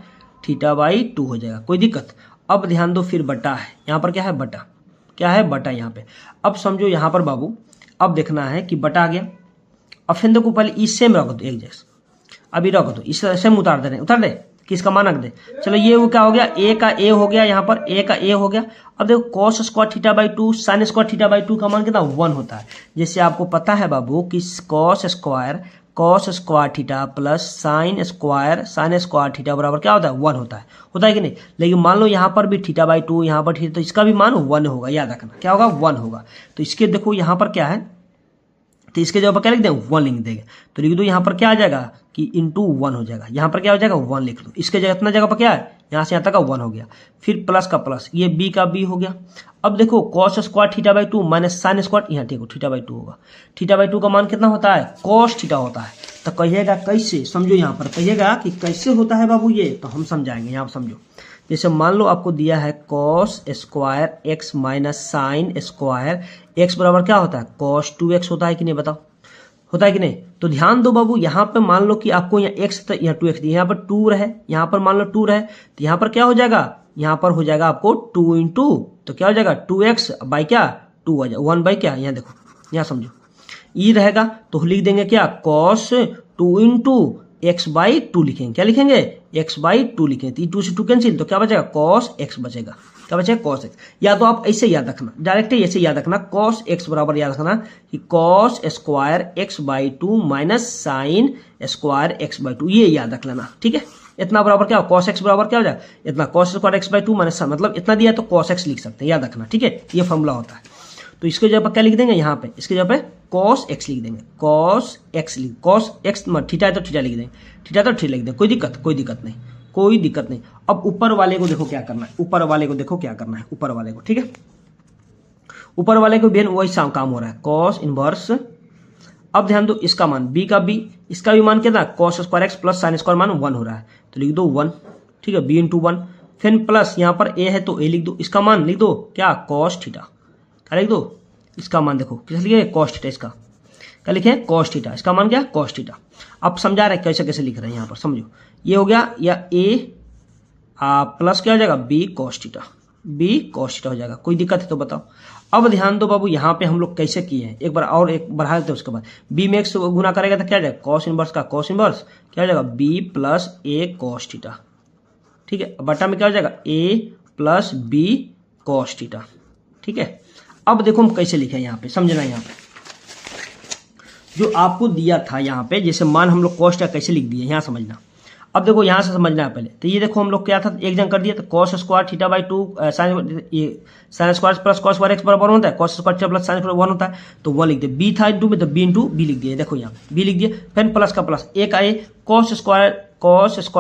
theta by 2 हो जाएगा। कोई दिक्कत। अब ध्यान दो, फिर बटा है, यहाँ पर क्या है बटा, क्या है बटा यहाँ पे। अब समझो यहाँ पर बाबू, अब देखना है कि बटा आ गया। अब फिर देखो पहले इस सेम रख दो, एक जैसे अभी रख दो, इस सेम उतार दे रहे, उतार दे कि इसका मान रख दे। चलो ये वो क्या हो गया, ए का ए हो गया, यहाँ पर ए का ए हो गया। अब देखो cos square theta by 2 sign square theta by 2 का मान कितना 1 होता है। जैसे आपको पता है बाबू कि cos square theta plus sign square theta बराबर क्या होता है 1 होता है कि नहीं। लेकिन मान लो यहाँ पर भी थीटा बाई 2, यहाँ पर थीटा, तो इसका भी मान 1 होगा, याद रखना क्या होगा 1 होगा। तो इसके देखो यहाँ पर क्या है, तो इसके जगह पर क्या लिख दें 1 लिख देंगे। तो लिख दो यहाँ पर क्या आ जाएगा कि इंटू 1 हो जाएगा, यहाँ पर क्या हो जाएगा 1 लिख दो। इसके जगह इतना जगह पर क्या है, यहाँ से यहाँ तक का 1 हो गया। फिर प्लस का प्लस, ये बी का बी हो गया। अब देखो cos square theta by 2 minus sine square, यहाँ देखो थीटा बाई 2 होगा। थीटा बाई 2 का मान कितना होता है कॉस थीटा होता है। तो कहिएगा कैसे, समझो यहाँ पर कहिएगा कि कैसे होता है बाबू ये, तो हम समझाएंगे। यहाँ समझो, जैसे मान लो आपको दिया है cos square x minus sine square x बराबर क्या होता है कॉस 2x होता है कि नहीं, बताओ होता है कि नहीं। तो ध्यान दो बाबू, यहाँ पे मान लो कि आपको यहाँ x था, यहाँ 2x दिया, यहाँ पर 2 रहे, यहाँ पर मान लो 2 रहे, तो यहाँ पर क्या हो जाएगा, यहाँ पर हो जाएगा आपको 2 इंटू, तो क्या हो जाएगा 2x बाई क्या 2 आ जाएगा 1 बाई क्या, यहाँ देखो, यहाँ समझो ई रहेगा तो लिख देंगे क्या कॉस 2 इंटू एक्स बाई 2 लिखेंगे। क्या लिखेंगे x बाई 2 लिखेंगे। 2 से 2 कैंसिल, तो क्या बचेगा कॉस x बचेगा। क्या बचेगा कॉस x। या तो आप ऐसे याद रखना, डायरेक्ट ऐसे याद रखना कॉस x बराबर याद रखना कि cos square x by 2 minus sine square x by 2, ये याद रख लेना, ठीक है। इतना बराबर क्या हो कॉस x बराबर क्या हो जाएगा इतना cos square x by 2 minus, मतलब इतना दिया तो कॉस x लिख सकते हैं, याद रखना, ठीक है। ये फॉर्मूला होता है। तो इसके जगह पर क्या लिख देंगे, यहाँ पे इसके जगह पे cos x लिख देंगे, cos x थीटा है तो थीटा लिख देंगे, थीटा तो थीटा लिख देंगे, कोई दिक्कत नहीं। अब ऊपर वाले को देखो क्या करना है, ऊपर वाले को, ठीक है। ऊपर वाले को भी वही काम हो रहा है cos इनवर्स। अब ध्यान दो, इसका मान b का b, इसका भी मान कितना cos square x plus sine square मान 1 हो रहा है, तो लिख दो 1, ठीक है, b इंटू 1। फिर प्लस यहाँ पर a है तो a लिख दो, इसका मान लिख दो क्या cos थीटा, क्या लिख दो इसका मान, देखो किस लिखे cos थीटा, इसका क्या लिखे cos थीटा, इसका मान क्या cos थीटा। अब समझा रहे कैसे कैसे लिख रहे हैं यहाँ पर, समझो ये हो गया या a प्लस क्या हो जाएगा b cos थीटा हो जाएगा। कोई दिक्कत है तो बताओ। अब ध्यान दो बाबू, यहाँ पे हम लोग कैसे किए हैं, एक बार और एक बढ़ा देते हैं, उसके बाद b में x गुना करेगा तो क्या हो जाएगा cos इनवर्स का cos इनवर्स क्या हो जाएगा b plus a cos theta, ठीक है। बटा में क्या हो जाएगा a plus b cos theta, ठीक है। अब देखो हम कैसे लिखे यहाँ पे, समझना यहाँ पे जो आपको दिया था यहाँ पे, जैसे मान हम लोग कॉस्ट कैसे लिख दिए यहाँ समझना। अब देखो यहाँ से समझना है पहले, तो ये देखो हम लोग क्या था एक जन कर दिया, तो cos square theta by 2 sine square plus cos square x बराबर होता है, cos square theta plus sine square 1 होता है, तो 1 लिख दिए। बी था इंटू में तो बी इंटू बी लिख दिए, देखो यहाँ बी लिख दिए। फिर प्लस का प्लस एक आए cos square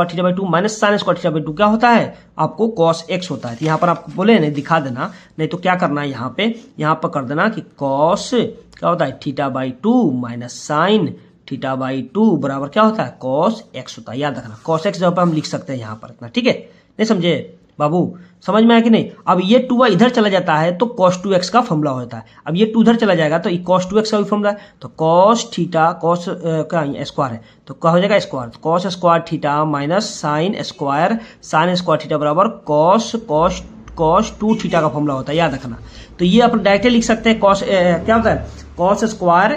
theta by 2 minus sign square theta by 2 क्या होता है आपको कॉस एक्स होता है। तो यहाँ पर आपको बोले नहीं दिखा देना, नहीं तो क्या करना है यहाँ पर कर देना कि कॉस क्या होता है theta by 2 minus sine theta by 2 बराबर क्या होता है cos x होता है, याद रखना cos x जगह पर हम लिख सकते हैं यहाँ पर इतना, ठीक है। नहीं समझे बाबू, समझ में आया कि नहीं। अब ये 2 इधर चला जाता है तो cos 2x का फॉर्मूला होता है। अब ये 2 इधर चला जाएगा तो ये cos 2x का भी फॉर्मूला है, तो cos थीटा cos का स्क्वायर है तो क्या हो जाएगा square, cos square theta minus sign square theta बराबर cos 2 थीटा का फॉर्मूला होता है, याद रखना। तो ये अपन डायरेक्टली लिख सकते हैं cos क्या होता है cos square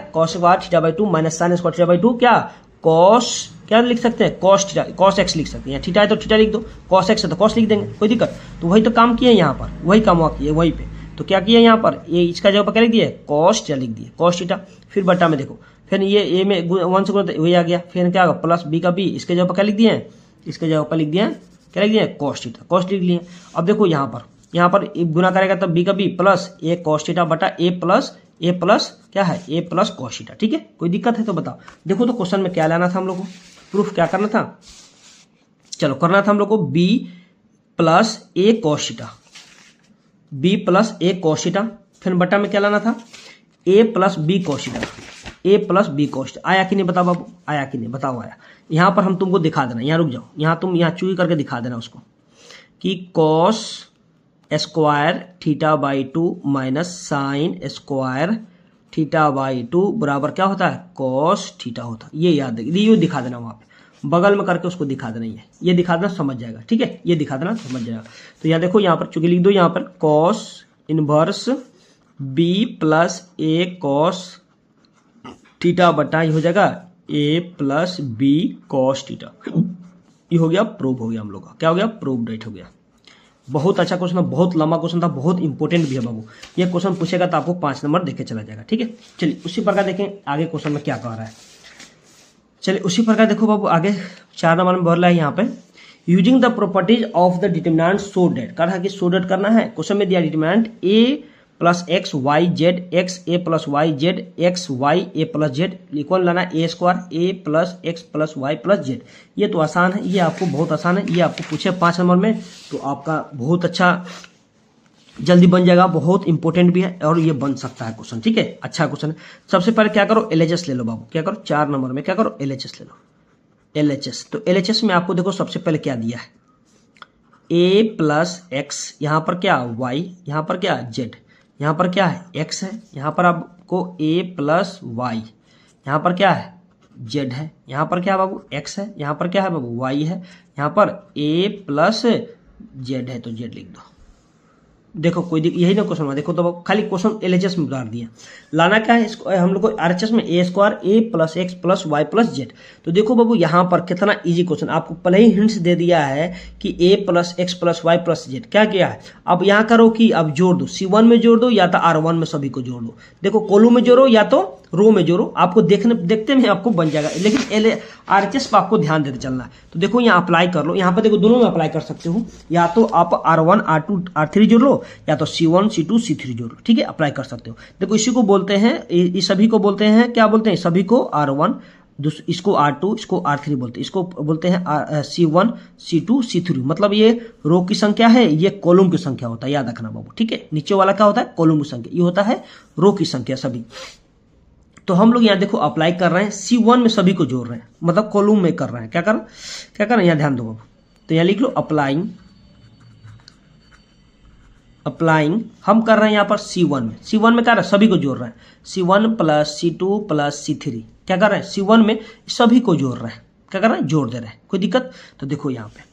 theta by 2 minus sign square theta by 2 क्या cos क्या लिख सकते हैं cos x लिख सकते हैं। थीटा है तो थीटा लिख दो, cos x है तो cos लिख देंगे, कोई दिक्कत। तो वही तो काम किए यहाँ पर, वही काम हुआ किए वहीं पे। तो क्या किया यहाँ पर, ये इसका जगह पर क्या लिख दिया, कॉस थीटा लिख दिया, कॉस थीटा। फिर बटा में देखो, फिर ये ए में 1 से गुणा वही आ गया, फिर क्या होगा प्लस बी का बी, इसके जगह पर क्या लिख दिया है, इसके जगह पर लिख दिया है, क्या लिख दिया है, कॉस थीटा, कॉस लिख लिया। अब देखो यहाँ पर गुना करेगा तब बी का B plus A cos theta बटा ए प्लस क्या है, ए प्लस कॉस थीटा। ठीक है, कोई दिक्कत है तो बताओ। देखो तो क्वेश्चन में क्या लाना था हम लोग को, प्रूफ क्या करना था, चलो करना था हम लोग को B plus A cos theta, B plus A cos theta, फिर बटा में क्या लाना था, ए प्लस बी कॉस थीटा, ए प्लस बी कॉस थीटा। आया कि नहीं बताओ बाबू, आया कि नहीं बताओ, आया। यहाँ पर हम तुमको दिखा देना, यहाँ रुक जाओ, यहाँ तुम यहाँ चूई करके दिखा देना उसको कि cos square theta by 2 minus sign square theta by 2 बराबर क्या होता है, कॉस थीटा होता है। ये याद ये दिखा देना, वहाँ पे बगल में करके उसको दिखा देना, ये दिखा देना, समझ जाएगा। ठीक है, ये दिखा देना, समझ जाएगा। तो यहाँ देखो, यहाँ पर चूंकि लिख दो, यहाँ पर cos inverse B plus A cos theta बटा ये हो जाएगा ए प्लस बी कॉस थीटा। ये हो गया प्रूव, हो गया हम लोग का, क्या हो गया, प्रूव राइट हो गया। बहुत अच्छा क्वेश्चन था, बहुत लंबा क्वेश्चन था, बहुत इंपॉर्टेंट भी है बाबू। ये क्वेश्चन पूछेगा तो आपको 5 नंबर देखे चला जाएगा। ठीक है, चलिए उसी प्रकार देखें आगे क्वेश्चन में क्या कह रहा है। चलिए उसी प्रकार देखो बाबू, आगे 4 नंबर में बोल रहा है यहाँ पे, using the properties of the determinant so that, कहा कि सो डेट करना है। क्वेश्चन में दिया determinant a plus x y z x a plus y z x y a plus z equal लाना a square a plus x plus y plus z. ये तो आसान है, ये आपको बहुत आसान है, ये आपको पूछे 5 नंबर में तो आपका बहुत अच्छा जल्दी बन जाएगा, बहुत इंपॉर्टेंट भी है और ये बन सकता है क्वेश्चन। ठीक है, अच्छा क्वेश्चन है। सबसे पहले क्या करो, एलएचएस ले लो बाबू, क्या करो 4 नंबर में क्या करो, एलएचएस ले लो, एलएचएस। तो एलएचएस में आपको देखो सबसे पहले क्या दिया है, ए प्लस एक्स, यहाँ पर क्या वाई, यहाँ पर क्या जेड, यहाँ पर क्या है एक्स है, यहाँ पर आपको ए प्लस वाई, यहाँ पर क्या है जेड है, यहाँ पर क्या है बाबू एक्स है, यहाँ पर क्या है बाबू वाई है, यहाँ पर ए प्लस जेड है तो जेड लिख दो। देखो कोई यही ना क्वेश्चन, देखो तो खाली क्वेश्चन एलएचएस में उतार दिया। लाना क्या है इसको हम लोग को, आरएचएस में a square a plus x plus y plus z. तो देखो बाबू यहाँ पर कितना इजी क्वेश्चन, आपको पहले ही हिंट्स दे दिया है कि a plus x plus y plus z. क्या किया है, अब यहाँ करो कि अब जोड़ दो, C1 में जोड़ दो या तो R1 में सभी को जोड़ दो। देखो कॉलम में जोड़ो या तो रो में जोड़ो, आपको देखते में आपको बन जाएगा, लेकिन आरएचएस पर आपको ध्यान देते चलना है। तो देखो यहाँ अप्लाई कर लो, यहाँ पर देखो दोनों में अप्लाई कर सकते हो, या तो आप R1 R2 R3 जोड़ लो या तो C1 C2 C3 जोड़ लो। ठीक है, अप्लाई कर सकते हो। देखो इसी को बोलते हैं, इस सभी को बोलते हैं, क्या बोलते हैं, सभी को R1, इसको R2 इसको R3 बोलते हैं, इसको बोलते हैं C1 C2 C3। मतलब ये रो की संख्या है, ये कॉलम की संख्या होता है, याद रखना बाबू। ठीक है, नीचे वाला क्या होता है, कॉलम की संख्या, ये होता है रो की संख्या सभी। तो हम लोग यहाँ देखो अप्लाई कर रहे हैं, C1 में सभी को जोड़ रहे हैं, मतलब कॉलम में कर रहे हैं। क्या कर रहे हैं, यहाँ ध्यान दो बाबू। तो यहाँ लिख लो अप्लाइंग, हम कर रहे हैं यहाँ पर C1 में, C1 में क्या रहा है, सभी को जोड़ रहे हैं, C1 plus C2 plus C3। क्या कर रहे हैं, C1 में सभी को जोड़ रहे हैं, क्या कर रहे हैं, जोड़ दे रहे हैं। कोई दिक्कत, तो देखो यहाँ पे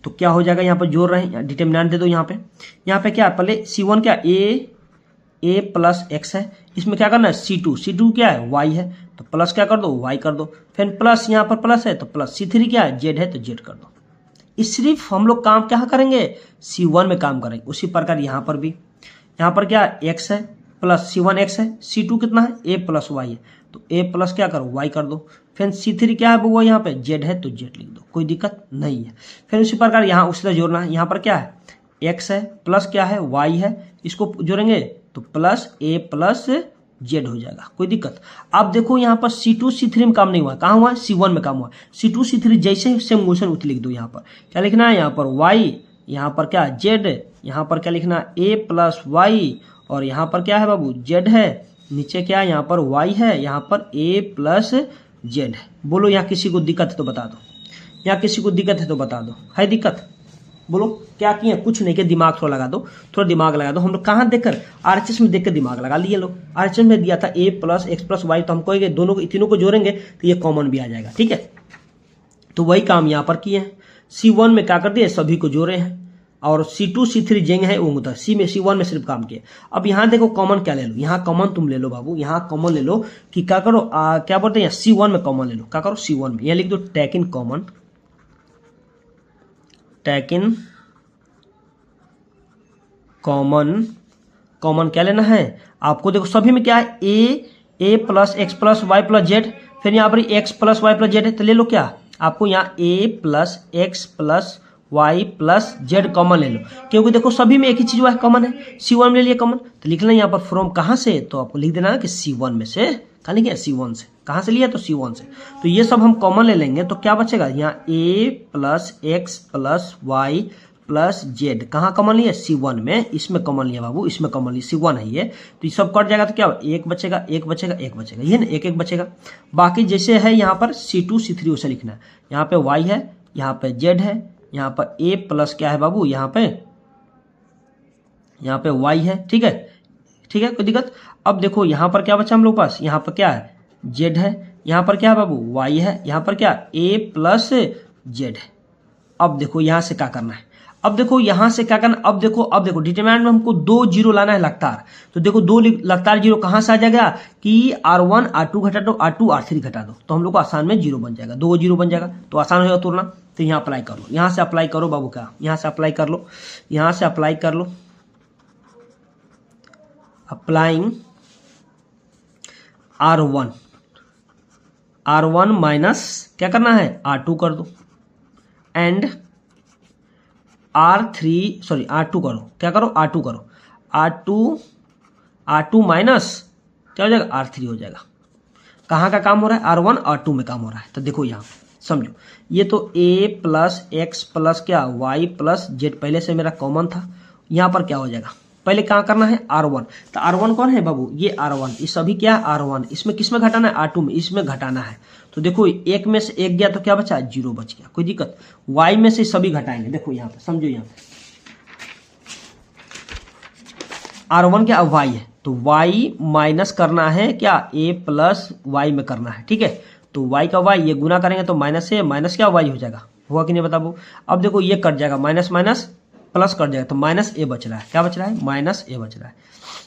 तो क्या हो जाएगा, यहाँ पर जोड़ रहे हैं, डिटरमिनेंट दे दो। यहाँ पे क्या है, पहले C1 क्या ए प्लस एक्स है, इसमें क्या करना है C2 क्या है वाई है, तो प्लस क्या कर दो वाई कर दो, फिर प्लस यहाँ पर प्लस है तो प्लस, C3 क्या है जेड है तो जेड कर दो। इस सिर्फ हम लोग काम क्या करेंगे, C1 में काम करेंगे। उसी प्रकार यहाँ पर भी, यहाँ पर क्या एक्स है प्लस C1 एक्स है, C2 कितना है ए प्लस वाई है तो ए प्लस क्या करो वाई कर दो, फिर C3 क्या है वो यहाँ पे जेड है तो जेड लिख दो, कोई दिक्कत नहीं है। फिर उसी प्रकार यहाँ उसी तरह जोड़ना है, यहाँ पर क्या है एक्स है प्लस क्या है वाई है, इसको जोड़ेंगे तो प्लस ए प्लस जेड हो जाएगा, कोई दिक्कत। अब देखो यहाँ पर C2 C3 में काम नहीं हुआ, कहाँ हुआ, C1 में काम हुआ। C2 C3 जैसे सेम क्वेश्चन उठ लिख दो। यहाँ पर क्या लिखना है, यहाँ पर y, यहाँ पर क्या जेड, यहाँ पर क्या लिखना a प्लस वाई, और यहाँ पर क्या है बाबू जेड है, नीचे क्या है यहाँ पर y है, यहाँ पर a प्लस जेड है। बोलो यहाँ किसी को दिक्कत है तो बता दो, यहाँ किसी को दिक्कत है तो बता दो, है दिक्कत, बोलो क्या किए, कुछ नहीं किया, दिमाग थोड़ा लगा दो, थोड़ा दिमाग लगा दो। हम लोग कहाँ देखकर, आरएचएस में देखकर दिमाग लगा लिए लोग। आरएचएस में दिया था ए प्लस एक्स प्लस वाई, तो हम कहेंगे दोनों को तीनों को जोड़ेंगे तो ये कॉमन भी आ जाएगा। ठीक है, तो वही काम यहाँ पर किए हैं। C1 में क्या कर दिए, सभी को जोड़े हैं, और C2 C3 जेंगे है वो होता है, C1 में सिर्फ काम किए। अब यहाँ देखो कॉमन क्या ले लो, यहाँ कॉमन तुम ले लो बाबू, यहाँ कॉमन ले लो कि क्या करो, क्या बोलते हैं C1 में कॉमन ले लो, क्या करो C1 में, यहाँ लिख दो take in common, take in common common क्या लेना है आपको। देखो सभी में क्या है a plus x plus y plus z, फिर यहाँ पर x plus y plus z है, तो ले लो क्या आपको यहाँ ए plus x plus y plus z common ले लो, क्योंकि देखो सभी में एक ही चीज कॉमन है, C1 ले लिया कॉमन, तो लिखना यहाँ पर फ्रॉम कहाँ से, तो आपको लिख देना कि C1 में से, कहाँ लिखे C1 से, कहाँ से लिया तो C1 से। तो ये सब हम कॉमन ले लेंगे तो क्या बचेगा यहाँ ए plus x plus y plus z, कहाँ कॉमन लिया C1 में, इसमें कॉमन लिया बाबू, इसमें कॉमन लिया C1 है ये, तो ये सब कट जाएगा तो क्या एक बचेगा एक बचेगा एक बचेगा, ये ना एक एक बचेगा। बाकी जैसे है यहाँ पर C2 C3 उसे लिखना है, यहाँ पे y है, यहाँ पे z है, यहाँ पर a प्लस क्या है बाबू, यहाँ पे y है, ठीक है ठीक है, कोई दिक्कत। अब देखो यहाँ पर क्या बचा हम लोग पास, यहाँ पर क्या है z है, यहाँ पर क्या है बाबू y है, यहाँ पर क्या a प्लस z है। अब देखो यहाँ से क्या करना है, अब देखो यहाँ से क्या करना, अब देखो डिटरमिनेंट में हमको 2 जीरो लाना है लगातार, तो देखो 2 लगातार जीरो कहाँ से आ जाएगा कि R1 R2 घटा दो, R2 R3 घटा दो, तो हम लोग को आसान में जीरो बन जाएगा, 2 जीरो बन जाएगा, तो आसान होगा तोड़ना। तो यहाँ अप्लाई कर लो, यहाँ से अप्लाई करो बाबू, क्या यहाँ से अप्लाई कर लो, यहाँ से अप्लाई कर लो, अप्लाइंग R1 माइनस क्या करना है R2 कर दो, एंड R2 करो, क्या करो R2 करो, R2 माइनस क्या हो जाएगा R3 हो जाएगा। कहाँ का काम हो रहा है R1 R2 में काम हो रहा है, तो देखो यहाँ समझो, ये तो a प्लस एक्स प्लस क्या y प्लस जेड पहले से मेरा कॉमन था, यहाँ पर क्या हो जाएगा, पहले कहाँ करना है R1, तो R1 कौन है बाबू, ये R1, ये सभी क्या है R1, इसमें किस में घटाना है R2 में, इसमें घटाना है, तो देखो एक में से एक गया तो क्या बचा, जीरो बच गया, कोई दिक्कत। y में से सभी घटाएंगे, देखो यहाँ पे समझो, यहाँ पे R1 क्या y है, तो y माइनस करना है क्या a प्लस वाई में करना है, ठीक है, तो y का y ये गुना करेंगे तो माइनस से माइनस क्या y हो जाएगा, हुआ कि नहीं बताओ। अब देखो ये कट जाएगा, माइनस माइनस प्लस कट जाएगा, तो माइनस a बच रहा है, क्या बच रहा है माइनस a बच रहा है,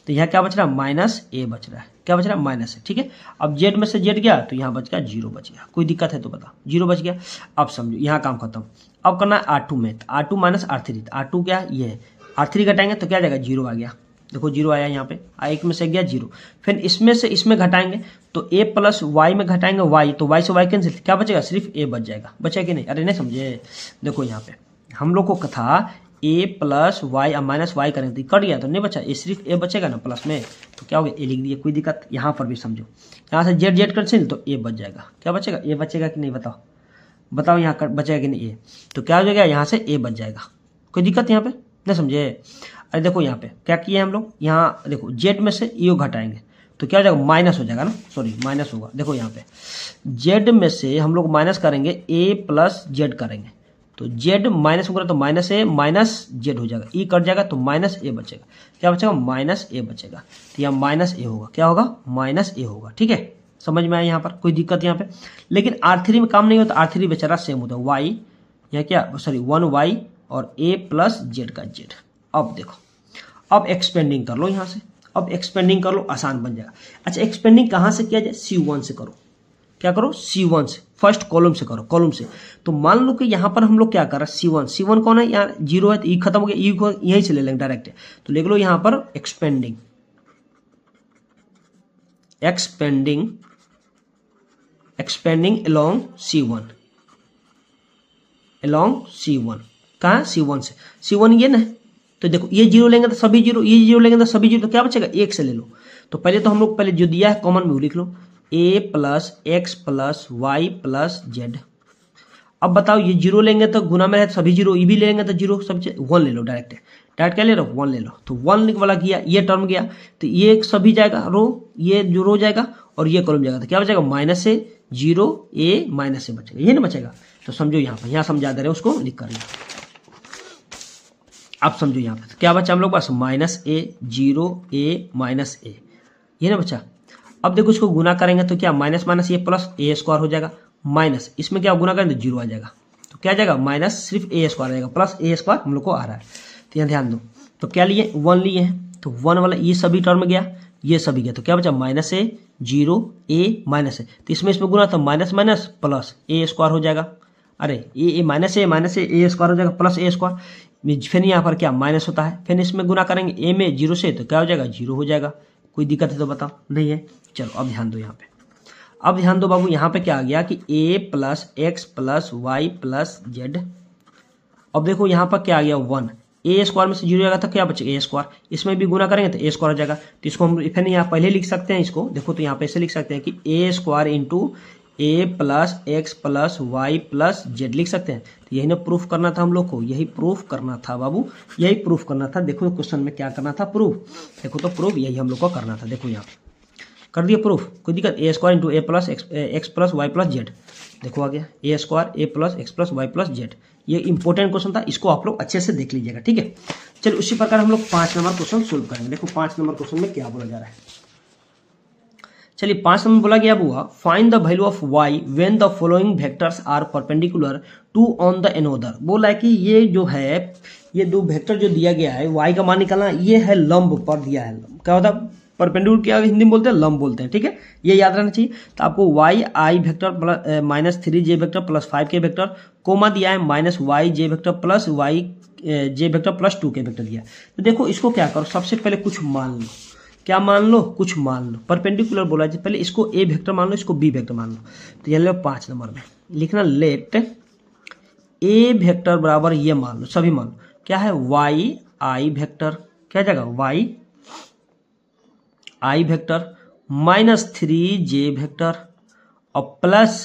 तो यहाँ क्या बच रहा है माइनस a बच रहा है, क्या बच रहा है माइनस है, ठीक है। अब z में से z गया तो यहाँ बच गया जीरो बच गया, कोई दिक्कत है तो बता, जीरो बच गया। अब समझो यहाँ काम खत्म, अब करना है R2 में, तो R2 माइनस R3, R2 क्या है ये है, R3 घटाएंगे तो क्या जाएगा जीरो आ गया, देखो जीरो आया यहाँ पे, एक में से गया जीरो, फिर इसमें से इसमें घटाएंगे तो a प्लस वाई में घटाएंगे y, तो y से y कैंसिल, क्या बचेगा सिर्फ a बच जाएगा, बचेगा कि नहीं, अरे नहीं समझे, देखो यहाँ पे हम लोग को कथा a प्लस वाई अब माइनस वाई करेंगे तो कट गया तो नहीं बचा, ये सिर्फ a बचेगा ना प्लस में, तो क्या हो गया a लिख दिया, कोई दिक्कत। यहाँ पर भी समझो, यहाँ से जेड जेड कैंसिल तो a बच जाएगा, क्या बचेगा a बचेगा कि नहीं बताओ, बताओ यहाँ बचेगा कि नहीं a, तो क्या हो जाएगा यहाँ से a बच जाएगा, कोई दिक्कत यहाँ पे नहीं समझे। अरे देखो यहाँ पे क्या किए हम लोग, यहाँ देखो जेड में से ईओ घटाएंगे तो क्या हो जाएगा माइनस हो जाएगा ना, सॉरी माइनस होगा, देखो यहाँ पे जेड में से हम लोग माइनस करेंगे ए प्लस जेड करेंगे, तो जेड माइनस होगा तो माइनस ए माइनस जेड हो जाएगा, ई कट जाएगा तो माइनस ए बचेगा, क्या बचेगा माइनस ए बचेगा, तो यहाँ माइनस ए होगा, क्या होगा माइनस ए होगा, ठीक है, समझ में आया यहाँ पर, कोई दिक्कत यहाँ पे। लेकिन R3 में काम नहीं होता, R3 बेचारा सेम होता है, वाई यहाँ क्या सॉरी 1y और a प्लस जेड का जेड। अब देखो अब एक्सपेंडिंग कर लो यहाँ से, अब एक्सपेंडिंग कर लो, आसान बन जाएगा। अच्छा एक्सपेंडिंग कहाँ से किया जाए, C1 से करो, क्या करो C1 से, फर्स्ट कॉलम से करो, कॉलम से। तो मान लो कि यहाँ पर हम लोग क्या कर रहे हैं C1 कौन है, यहाँ जीरो है तो ई खत्म हो गया, ई को यहीं से ले लेंगे डायरेक्ट, तो लिख लो यहाँ पर एक्सपेंडिंग अलोंग C1 कहाँ C1 से, C1 ये ना, तो देखो ये जीरो लेंगे तो सभी जीरो, ये जीरो लेंगे तो सभी जीरो, तो क्या बचेगा एक से ले लो, तो पहले तो हम लोग पहले जो दिया है कॉमन में वो लिख लो, a plus x plus y plus z. अब बताओ ये जीरो लेंगे तो गुना में है सभी जीरो, ये भी लेंगे तो जीरो, सब 1 ले लो, डायरेक्ट क्या ले लो 1 ले लो, तो 1 वाला किया, ये टर्म गया तो ये सभी जाएगा रो, ये जो रो जाएगा और ये कॉलम जाएगा, तो क्या बचेगा माइनस ए जीरो ए माइनस ए बचेगा, ये ना बचेगा। तो समझो यहाँ पर, यहाँ समझा दे रहे उसको लिख कर, अब समझो यहाँ पे तो क्या बचा हम लोग पास माइनस ए जीरो ए माइनस ए, ये ना बचा। अब देखो इसको गुना करेंगे तो क्या माइनस माइनस ये प्लस ए स्क्वायर हो जाएगा, माइनस इसमें क्या गुना करेंगे तो जीरो आ जाएगा, तो क्या जाएगा माइनस सिर्फ ए स्क्वायर आ जाएगा, प्लस ए स्क्वायर हम लोग को आ रहा है, तो यहाँ ध्यान दो, तो क्या लिए 1 लिए हैं, तो 1 वाला ये सभी टर्म गया, ये सभी गया, तो क्या बचा माइनस ए जीरो ए माइनस ए, तो इसमें गुना तो माइनस माइनस प्लस ए स्क्वायर हो जाएगा। अरे ए माइनस ए स्क्वायर हो जाएगा प्लस ए स्क्वायर, फिर यहाँ पर क्या माइनस होता है, फिर इसमें गुना करेंगे ए में 0 से तो क्या हो जाएगा 0 हो जाएगा। कोई दिक्कत है तो बताओ, नहीं है। चलो अब ध्यान दो यहाँ पे, अब ध्यान दो बाबू, यहाँ पे क्या आ गया कि a plus x plus y plus z. अब देखो यहाँ पर क्या आ गया 1, ए स्क्वायर में से 0 जाएगा तो क्या बचेगा ए स्क्वायर, इसमें भी गुना करेंगे तो ए स्क्वायर हो जाएगा। तो इसको हम फिर यहाँ पहले लिख सकते हैं इसको, देखो तो यहाँ पे ऐसे लिख सकते हैं कि a square into a plus x plus y plus z लिख सकते हैं। तो यही ना प्रूफ करना था हम लोग को, यही प्रूफ करना था बाबू, यही प्रूफ करना था। देखो क्वेश्चन में क्या करना था, प्रूफ, देखो तो प्रूफ यही हम लोग को करना था। देखो यहाँ कर दिया प्रूफ, कोई दिक्कत, a square into a plus x plus y plus z, देखो आ गया a square a plus x plus y plus z. ये इंपॉर्टेंट क्वेश्चन था, इसको आप लोग अच्छे से देख लीजिएगा, ठीक है। चलिए उसी प्रकार हम लोग 5 नंबर क्वेश्चन सोल्व करेंगे। देखो 5 नंबर क्वेश्चन में क्या बोला जा रहा है, चलिए 5 नंबर बोला गया हुआ, find the value of y when the following vectors are perpendicular to on the another. बोला है कि ये जो है, ये दो वेक्टर जो दिया गया है y का मान निकालना, ये है लंब पर दिया है, क्या होता है परपेंडिकुलर, क्या हिंदी में बोलते हैं लंब बोलते हैं, ठीक है, ये याद रहना चाहिए। तो आपको y i vector plus minus 3j vector plus 5k vector comma दिया है, minus y j vector plus y j vector plus 2k vector दिया है। तो देखो इसको क्या करो, सबसे पहले कुछ मान लो, क्या मान लो, कुछ मान लो, परपेंडिकुलर बोला है, पहले इसको a वेक्टर मान लो, इसको b वेक्टर मान लो। तो ये लो 5 नंबर में लिखना, लेट a वेक्टर बराबर ये मान लो, सभी मान लो, क्या है y i वेक्टर, क्या जाएगा y i vector minus 3j vector और प्लस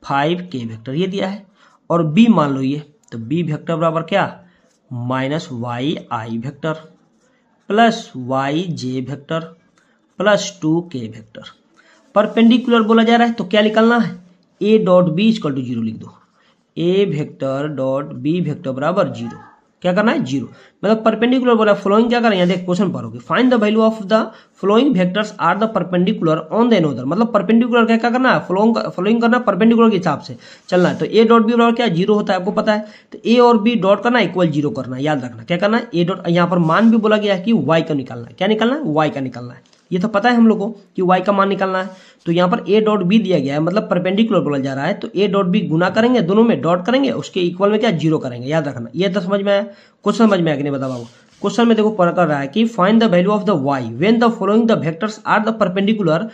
5k वेक्टर, ये दिया है। और b मान लो ये, तो b वेक्टर बराबर क्या minus y i vector plus y j vector plus 2k vector. Perpendicular बोला जा रहा है तो क्या निकालना है, a dot b equal to 0 लिख दो, a vector dot b vector बराबर 0, क्या करना है 0, मतलब परपेंडिकुलर बोला। फ्लोइंग क्या करें, यहाँ देख क्वेश्चन पढ़ोगे, find the value of the following vectors are the perpendicular on the another, मतलब परपेंडिकुलर क्या करना है, फ्लोइंग करना परपेंडिकुलर के हिसाब से चलना है। तो a डॉट बी बराबर क्या 0 होता है, आपको पता है। तो a और b डॉट करना इक्वल 0 करना है, याद रखना क्या करना है, a डॉट, यहाँ पर मान भी बोला गया है कि y का निकालना है, क्या निकालना है y का निकालना है, ये तो पता है हम लोग को कि y का मान निकालना है। तो यहाँ पर a डॉट बी दिया गया है, मतलब परपेंडिकुलर बोला जा रहा है, तो a डॉट बी गुना करेंगे, दोनों में डॉट करेंगे, उसके इक्वल में क्या 0 करेंगे, याद रखना। ये तो समझ में आया, क्वेश्चन समझ में आया कि नहीं बता बाबू। क्वेश्चन में देखो पढ़ कर रहा है कि find the value of the y when the following the vectors are the perpendicular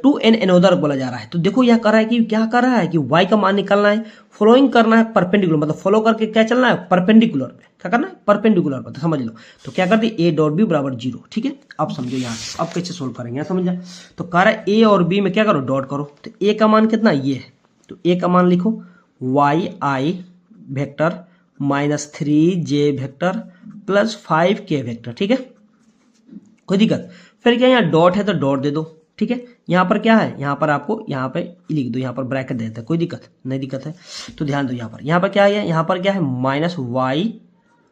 to an another बोला जा रहा है। तो देखो यह कर रहा है कि क्या कर रहा है कि y का मान निकालना है, फॉलोइंग करना है परपेंडिकुलर, मतलब फॉलो करके क्या चलना है परपेंडिकुलर पे, क्या करना है परपेंडिकुलर पर, तो समझ लो। तो क्या कर दी a डॉट बी बराबर 0, ठीक है। अब समझो यहाँ अब कैसे सोल्व करेंगे, यहाँ समझ जाए। तो कह रहा है a और b में क्या करो डॉट करो, तो a का मान कितना ये है, तो a का मान लिखो y i vector minus 3j vector plus 5k vector, ठीक है, कोई दिक्कत। फिर क्या यहाँ डॉट है तो डॉट दे दो, ठीक है। यहाँ पर क्या है, यहाँ पर आपको यहाँ पे लिख दो, यहाँ पर ब्रैकेट दे देते हैं, कोई दिक्कत नहीं, दिक्कत है तो ध्यान दो। यहाँ पर क्या है, यहाँ पर क्या है minus y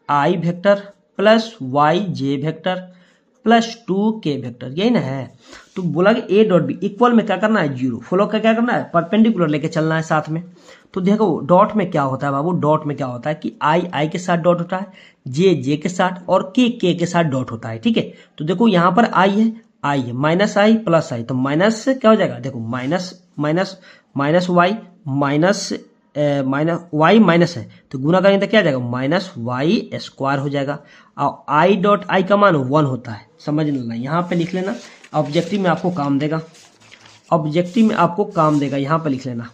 i vector plus y j vector plus 2k vector, यही ना है। तो बोला कि a डॉट बी इक्वल में क्या करना है 0, फॉलो का क्या करना है परपेंडिकुलर लेके चलना है साथ में। तो देखो डॉट में क्या होता है बाबू, डॉट में क्या होता है कि i के साथ डॉट होता है, j के साथ और k के साथ डॉट होता है, ठीक है। तो देखो यहाँ पर i है माइनस i प्लस i, तो माइनस क्या हो जाएगा, देखो minus minus minus y minus y minus है, तो गुना करेंगे तो क्या आ जाएगा माइनस वाई स्क्वायर हो जाएगा। और आई डॉट आई का मान 1 होता है, समझ लेना, यहाँ पे लिख लेना, ऑब्जेक्टिव में आपको काम देगा, ऑब्जेक्टिव में आपको काम देगा। यहाँ पे लिख लेना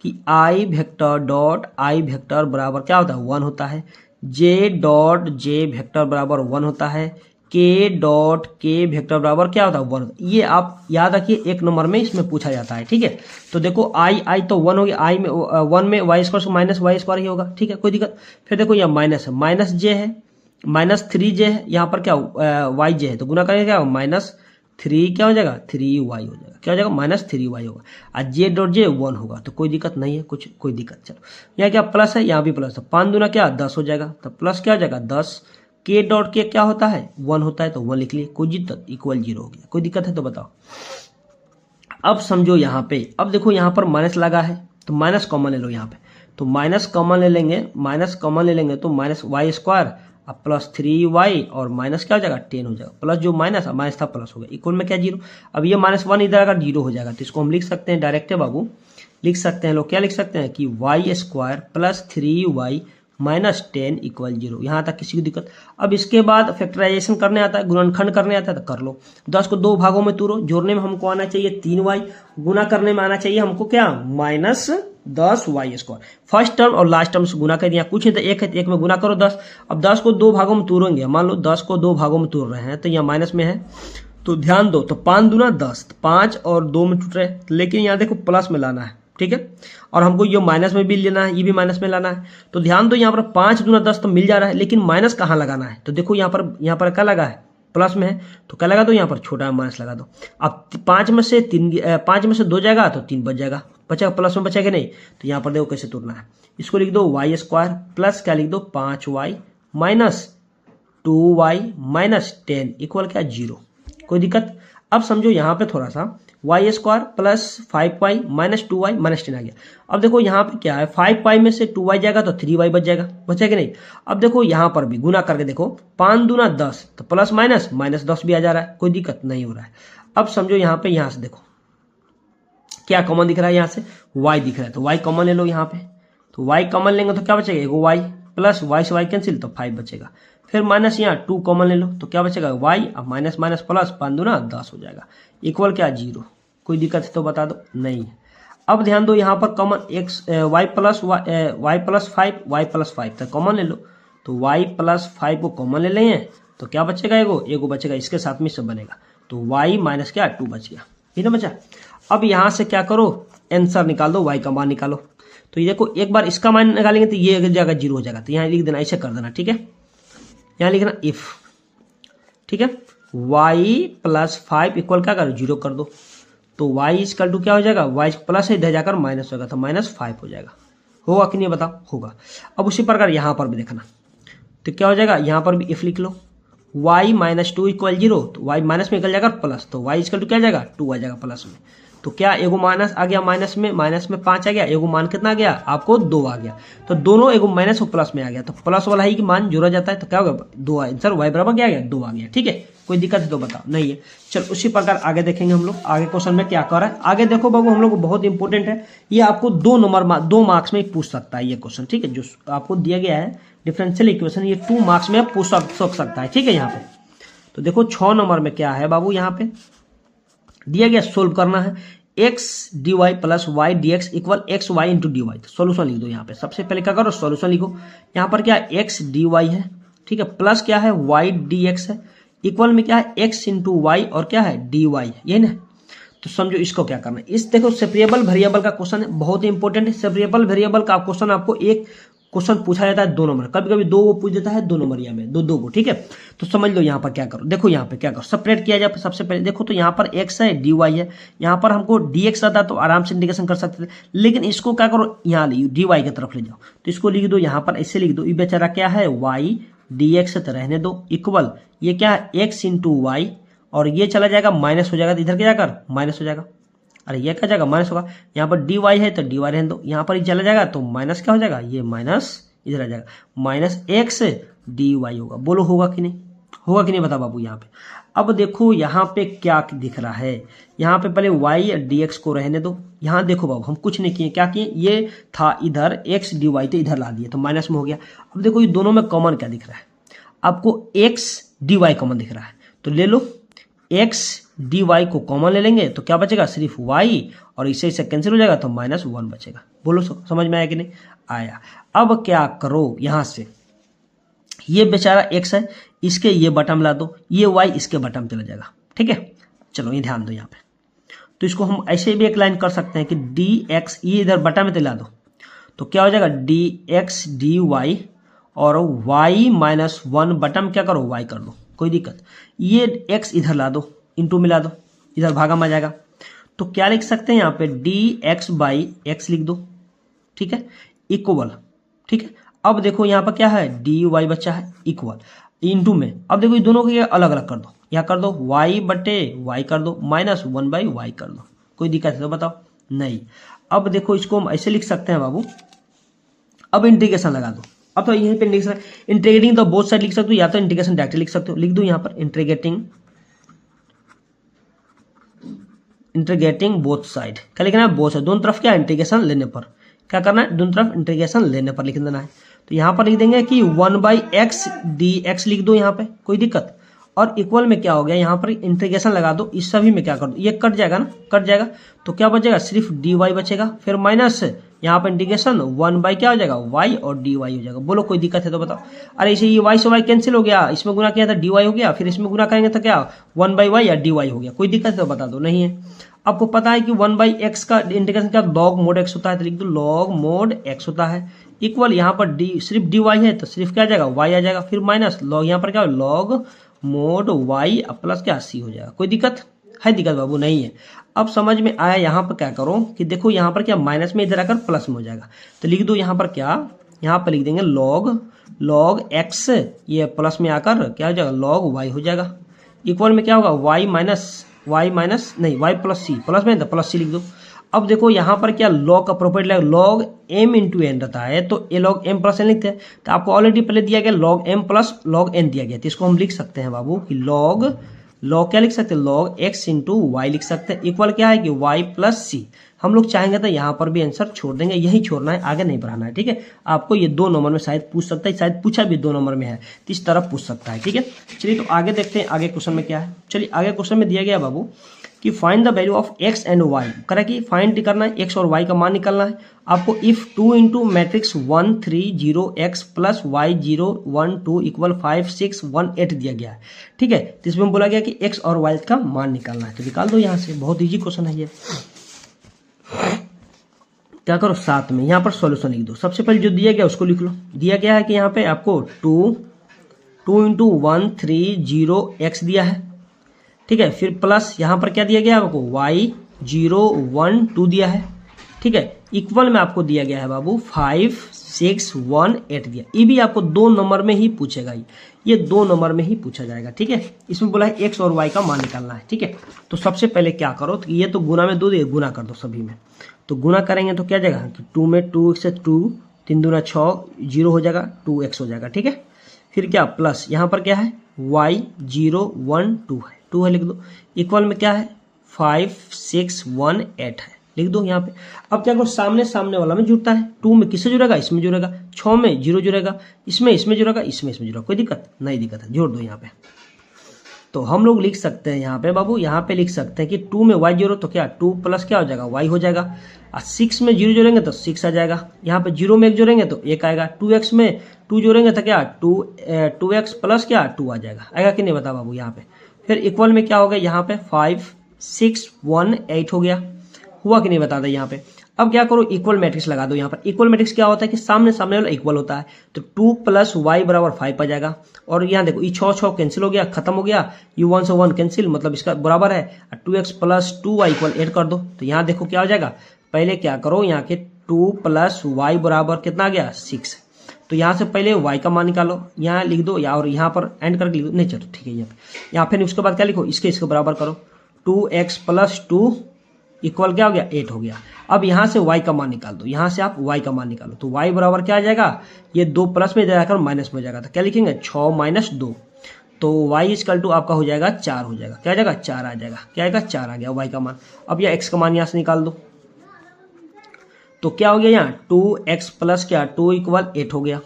कि आई वेक्टर डॉट आई वेक्टर बराबर क्या होता है 1 होता है, जे डॉट जे वेक्टर बराबर 1 होता है, के डॉट के वेक्टर बराबर क्या होता है 1। ये आप याद रखिए, 1 नंबर में इसमें पूछा जाता है, ठीक है। तो देखो आई तो 1 हो गया, आई में 1 में y square minus y square ही होगा, ठीक है, कोई दिक्कत। फिर देखो यह माइनस है, माइनस जे है, माइनस 3j है, यहाँ पर क्या वाई जे है, तो गुना करेंगे क्या माइनस 3 क्या हो जाएगा 3y हो जाएगा, क्या हो जाएगा माइनस 3y होगा, और जे डॉट जे 1 होगा, तो कोई दिक्कत नहीं है, कुछ कोई दिक्कत। चलो यहाँ क्या प्लस है, यहाँ भी प्लस है, 5 दूना क्या 10 हो जाएगा, तो प्लस क्या हो जाएगा 10, के डॉट के क्या होता है 1 होता है, तो 1 लिख लिए, कोई दिक्कत इक्वल 0 हो गया, कोई दिक्कत है तो बताओ। अब समझो यहाँ पे, अब देखो यहाँ पर माइनस लगा है, तो माइनस कॉमन ले लो यहाँ पे, तो माइनस कॉमन ले लेंगे, माइनस कॉमन ले लेंगे तो माइनस वाई स्क्वायर अब प्लस 3y और माइनस क्या हो जाएगा 10 हो जाएगा, प्लस जो माइनस माइनस था प्लस हो गया, इक्वल में क्या 0। अब ये -1 इधर अगर 0 हो जाएगा तो इसको हम लिख सकते हैं डायरेक्ट है बाबू, लिख सकते हैं लोग, क्या लिख सकते हैं कि y square plus 3y minus 10 equal 0। यहाँ तक किसी को दिक्कत? अब इसके बाद फैक्टराइजेशन करने आता है, गुणनखंड करने आता है तो कर लो। 10 को 2 भागों में तोड़ो, जोड़ने में हमको आना चाहिए 3y, गुना करने में आना चाहिए हमको क्या minus 10y square. First term और लास्ट टर्म से गुना कर दिया, कुछ नहीं तो एक है तो एक में गुना करो 10। अब 10 को 2 भागों में तोड़ेंगे, मान लो 10 को 2 भागों में तोड़ रहे हैं तो यहाँ माइनस में है, तो ध्यान दो, तो 5 दूना 10, 5 और 2 में टूट रहे, लेकिन यहाँ देखो प्लस में लाना है, ठीक है। और हमको ये माइनस में भी लेना है, ये भी माइनस में लाना है। तो ध्यान दो, यहाँ पर 5 दूना 10 तो मिल जा रहा है, लेकिन माइनस कहाँ लगाना है? तो देखो यहाँ पर क्या लगा है, प्लस में है, तो क्या लगा दो यहाँ पर छोटा माइनस लगा दो। अब 5 में से 2 जाएगा तो 3 बच जाएगा, बचेगा प्लस में, बचेगा नहीं। तो यहाँ पर देखो कैसे तोड़ना है, इसको लिख दो वाई स्क्वायर प्लस क्या लिख दो 5y minus 2y minus 10 equal क्या 0। कोई दिक्कत? अब समझो यहाँ पे थोड़ा सा y square plus 5y minus 2y minus 10 आ गया। अब देखो यहाँ पे क्या है, 5y में से 2y जाएगा तो 3y बच जाएगा, बचेगा नहीं। अब देखो यहाँ पर भी गुना करके देखो, 5 दूना 10 तो प्लस माइनस माइनस 10 भी आ जा रहा है, कोई दिक्कत नहीं हो रहा है। अब समझो यहाँ पे, यहाँ से देखो क्या कॉमन दिख रहा है, यहाँ से y दिख रहा है, तो y कॉमन ले लो यहाँ पे। तो y कॉमन लेंगे तो क्या बचेगा, एगो y प्लस y से y कैंसिल तो 5 बचेगा। फिर माइनस यहाँ 2 कॉमन ले लो तो क्या बचेगा y, अब माइनस माइनस प्लस 5 दूना 10 हो जाएगा, इक्वल क्या 0। कोई दिक्कत है तो बता दो, नहीं है। अब ध्यान दो, यहाँ पर common y plus 5 y plus 5 तक कॉमन ले लो, तो y प्लस 5 को कॉमन ले लेंगे तो क्या बचेगा, एगो बचेगा, इसके साथ में सब बनेगा, तो y माइनस क्या 2 बच गया, ठीक है बचा। अब यहाँ से क्या करो, आंसर निकाल दो, y का मान निकालो। तो ये देखो, एक बार इसका मान निकालेंगे तो ये जगह 0 हो जाएगा, तो यहाँ लिख देना, ऐसे कर देना, ठीक है। यहाँ लिखना इफ, ठीक है, y प्लस 5 इक्वल क्या करो 0 कर दो, तो y इक्वल टू क्या हो जाएगा, y प्लस है इधर जाकर माइनस होगा तो माइनस 5 हो जाएगा। होगा कि नहीं बताओ, होगा। अब उसी प्रकार यहाँ पर भी देखना, तो क्या हो जाएगा, यहाँ पर भी इफ लिख लो, y माइनस 2 इक्वल 0, तो y माइनस में निकल जाएगा प्लस, तो y इक्वल टू क्या जाएगा 2 आ जाएगा प्लस में। तो क्या एगो माइनस आ गया, माइनस में 5 आ गया, एगो मान कितना आ गया आपको 2 आ गया, तो दोनों एगो माइनस और प्लस में आ गया, तो प्लस वाला ही कि मान जोड़ा जाता है तो क्या होगा 2, आंसर y बराबर क्या आ गया 2 आ गया, ठीक है। कोई दिक्कत है तो बताओ, नहीं है। चल उसी प्रकार आगे देखेंगे हम लोग, आगे क्वेश्चन में क्या कर रहा है। आगे देखो बाबू, हम लोग बहुत इंपॉर्टेंट है, ये आपको 2 मार्क्स में पूछ सकता है ये क्वेश्चन, ठीक है। जो आपको दिया गया है डिफरेंशियल इक्वेशन, ये 2 मार्क्स में पूछ सकता है, ठीक है। यहाँ पे तो देखो 6 नंबर में क्या है बाबू, यहाँ पे दिया गया, सोल्व करना है x dy plus y dx equal x y into d y. तो सोल्यूशन लिख दो, यहाँ पे सबसे पहले क्या करो सोल्यूशन लिखो। यहाँ पर क्या x dy है, ठीक है, प्लस क्या है y dx है, इक्वल में क्या है x इंटू वाई और क्या है dy है, यही ना। तो समझो इसको क्या करना है, इस देखो सेपरेबल वेरिएबल का क्वेश्चन है, बहुत ही इंपॉर्टेंट है। सेपरेबल वेरिएबल का क्वेश्चन आपको एक क्वेश्चन पूछा जाता है 2 नंबर, कभी कभी 2 को पूछ देता है 2 नंबर में, दो को, ठीक है। तो समझ लो यहाँ पर क्या करो, देखो यहाँ पे क्या करो, सेपरेट किया जाए। सबसे पहले देखो तो यहाँ पर x है dy है, यहाँ पर हमको dx आता तो आराम से इंटीग्रेशन कर सकते थे, लेकिन इसको क्या करो यहाँ dy की तरफ ले जाओ, तो इसको लिख दो यहाँ पर, ऐसे लिख दो, ये बेचारा क्या है y dx तो रहने दो, इक्वल ये क्या है x इंटू वाई, और ये चला जाएगा माइनस हो जाएगा, तो इधर क्या जाकर माइनस हो जाएगा, अरे ये क्या जाएगा माइनस होगा। यहाँ पर dy है तो dy रहने दो, यहाँ पर ये चला जाएगा तो माइनस क्या हो जाएगा, ये माइनस इधर आ जाएगा, माइनस x dy होगा। बोलो होगा कि नहीं, होगा कि नहीं बता बाबू यहाँ पे। अब देखो यहाँ पे क्या दिख रहा है, यहाँ पे पहले y dx को रहने दो। यहाँ देखो बाबू हम कुछ नहीं किए, क्या किए, ये था इधर x dy तो इधर ला दिए तो माइनस में हो गया। अब देखो ये दोनों में कॉमन क्या दिख रहा है, आपको x dy कॉमन दिख रहा है, तो ले लो x dy को कॉमन ले लेंगे तो क्या बचेगा, सिर्फ y, और इसे कैंसिल हो जाएगा तो -1 बचेगा। बोलो समझ में आया कि नहीं आया। अब क्या करो, यहाँ से ये बेचारा x है, इसके ये बटन ला दो, ये y इसके बटन चला जाएगा, ठीक है। चलो ये ध्यान दो यहाँ पे, तो इसको हम ऐसे भी एक लाइन कर सकते हैं कि dx, ये इधर बटन में तो ला दो, तो क्या हो जाएगा dx dy, और y -1 बटन क्या करो y कर दो, कोई दिक्कत। ये x इधर ला दो, इंटू मिला दो, इधर भागा में आ जाएगा, तो क्या लिख सकते हैं यहाँ पे dx बाई x लिख दो, ठीक है, इक्वल, ठीक है। अब देखो यहाँ पर क्या है dy बच्चा है, इक्वल इंटू में, अब देखो ये दोनों को अलग अलग कर दो, यहाँ कर दो y बटे y कर दो, -1 बाई y कर दो, कोई दिक्कत है तो बताओ, नहीं। अब देखो इसको हम ऐसे लिख सकते हैं बाबू, अब इंटीग्रेशन लगा दो। अब तो यहीं पे इंटीग्रेटिंग तो बोथ साइड लिख सकते हो, या तो इंटीग्रेशन डायरेक्ट लिख सकते हो, लिख दो यहाँ पर इंटीग्रेटिंग इंटीग्रेटिंग बोथ साइड, क्या लिखना है, बोथ साइड, दोनों तरफ क्या इंटीग्रेशन लेने पर, क्या करना है, दोनों तरफ इंटीग्रेशन लेने पर लिख देना है। तो यहाँ पर लिख देंगे कि 1/x dx लिख दो यहाँ पे, कोई दिक्कत, और इक्वल में क्या हो गया, यहाँ पर इंटीग्रेशन लगा दो, इस सभी में क्या कर दो, ये कट जाएगा ना, कट जाएगा, तो क्या बचेगा, सिर्फ dy बचेगा, फिर माइनस यहाँ पर इंटीग्रेशन 1 क्या हो जाएगा, y और dy हो जाएगा। बोलो कोई दिक्कत है तो बताओ। अरे इसे ये y से y कैंसिल हो गया, इसमें गुना किया था dy हो गया, फिर इसमें गुना करेंगे तो क्या 1/y या dy हो गया, कोई दिक्कत है तो बता दो। नहीं है, आपको पता है कि 1/x का इंटीग्रेशन क्या log mod x होता है, तो लिख दो log mod x होता है, इक्वल यहाँ पर d सिर्फ dy है तो सिर्फ क्या आ जाएगा, y आ जाएगा, फिर माइनस log यहाँ पर क्या log mod y प्लस क्या c हो जाएगा। कोई दिक्कत है, दिक्कत बाबू नहीं है। अब समझ में आया, यहाँ पर क्या करो कि देखो यहाँ पर क्या माइनस में इधर आकर प्लस में हो जाएगा, तो लिख दो यहाँ पर क्या, यहाँ पर लिख देंगे log x, ये प्लस में आकर क्या हो जाएगा log y हो जाएगा, इक्वल में क्या होगा y माइनस नहीं y प्लस c, प्लस में प्लस c लिख दो। अब देखो यहाँ पर क्या log का प्रॉपर्टी लगेगा, log m इंटू एन रहता है, तो ये log m प्लस एन लिखते हैं, तो आपको ऑलरेडी पहले दिया गया log m plus log n दिया गया, तो इसको हम लिख सकते हैं बाबू कि log क्या लिख सकते हैं, log x इंटू वाई लिख सकते हैं, इक्वल क्या है कि y प्लस सी। हम लोग चाहेंगे तो यहाँ पर भी आंसर छोड़ देंगे, यही छोड़ना है, आगे नहीं बढ़ाना है, ठीक है। आपको ये 2 नंबर में शायद पूछ सकता है, शायद पूछा भी 2 नंबर में है, तो इस तरफ पूछ सकता है, ठीक है। चलिए तो आगे देखते हैं आगे क्वेश्चन में क्या है। चलिए आगे क्वेश्चन में दिया गया बाबू कि find the value of x and y, करा कि फाइंड करना है x और y का मान निकालना है आपको। If 2 into matrix 1 3 0 x plus y 0 1 2 equal 5 6 1 8 दिया गया है, ठीक है। तो इसमें बोला गया कि x और y का मान निकालना है, तो निकाल दो यहाँ से, बहुत इजी क्वेश्चन है ये। क्या करो, साथ में यहाँ पर सॉल्यूशन लिख दो। सबसे पहले जो दिया गया उसको लिख लो। दिया गया है कि यहाँ पे आपको 2 इंटू 1 3 0 x दिया है, ठीक है। फिर प्लस यहाँ पर क्या दिया गया है आपको, y 0 1 2 दिया है, ठीक है। इक्वल में आपको दिया गया है बाबू 5 6 1 8 दिया। ये भी आपको 2 नंबर में ही पूछेगा, ये 2 नंबर में ही पूछा जाएगा, ठीक है। इसमें बोला है x और y का मान निकालना है, ठीक है। तो सबसे पहले क्या करो, तो ये तो गुना में 2 दिए, गुना कर दो सभी में। तो गुना करेंगे तो क्या जाएगा कि 2 में 2 से 2 3 दूना 6 0 हो जाएगा, 2x हो जाएगा, ठीक है। फिर क्या प्लस यहाँ पर क्या है y 0 1 2 है, 2 है लिख दो, इक्वल में क्या है 5 6 1 8 है, लिख दो यहाँ पे। अब क्या करो, सामने सामने वाला में जुड़ता है, 2 में किससे जुड़ेगा, इसमें जुड़ेगा, 6 में 0 जुड़ेगा, इसमें जुड़ेगा, इसमें जुड़ेगा, कोई दिक्कत नहीं, दिक्कत है, जोड़ दो यहाँ पे। तो हम लोग लिख सकते हैं यहाँ पे बाबू, यहाँ पे लिख सकते हैं कि 2 में y जोड़ो तो क्या 2 प्लस क्या हो जाएगा y हो जाएगा, और 6 में 0 जोड़ेंगे तो 6 आ जाएगा, यहाँ पे 0 में 1 जोड़ेंगे तो 1 आएगा, 2x में 2 जोड़ेंगे तो क्या 2x प्लस क्या 2 आ जाएगा, आएगा कि नहीं बता बाबू यहाँ पे। फिर इक्वल में क्या हो गया यहाँ पे 5 6 1 8 हो गया, हुआ कि नहीं बता दे यहाँ पे। अब क्या करो, इक्वल मैट्रिक्स लगा दो यहाँ पर। इक्वल मैट्रिक्स क्या होता है कि सामने सामने वाला इक्वल होता है, तो 2 प्लस y बराबर 5 आ जाएगा, और यहाँ देखो ये 6 कैंसिल हो गया, खत्म हो गया, ये 1 से 1 कैंसिल, मतलब इसका बराबर है 2x प्लस 2y इक्वल 8 कर दो। तो यहाँ देखो क्या हो जाएगा, पहले क्या करो यहाँ के 2 प्लस y बराबर कितना आ गया 6, तो यहाँ से पहले y का मान निकालो, यहाँ लिख दो या और यहाँ पर एंड करके लिख दो, नहीं चलो ठीक है यहाँ फिर उसके बाद क्या लिखो, इसके बराबर करो 2x प्लस 2 इक्वल क्या हो गया 8 हो गया। अब यहाँ से y का मान निकाल दो, यहाँ से आप y का मान निकालो, तो y बराबर क्या आ जाएगा, ये 2 प्लस में जाकर माइनस में हो जाएगा, तो क्या लिखेंगे 6 माइनस 2, तो y इक्वल टू आपका हो जाएगा 4 हो जाएगा, क्या आ जाएगा 4 आ जाएगा, क्या आएगा 4 आ गया y का मान। अब यह x का मान यहाँ से निकाल दो, तो क्या हो गया यहाँ 2x प्लस क्या 2 इक्वल 8 हो गया।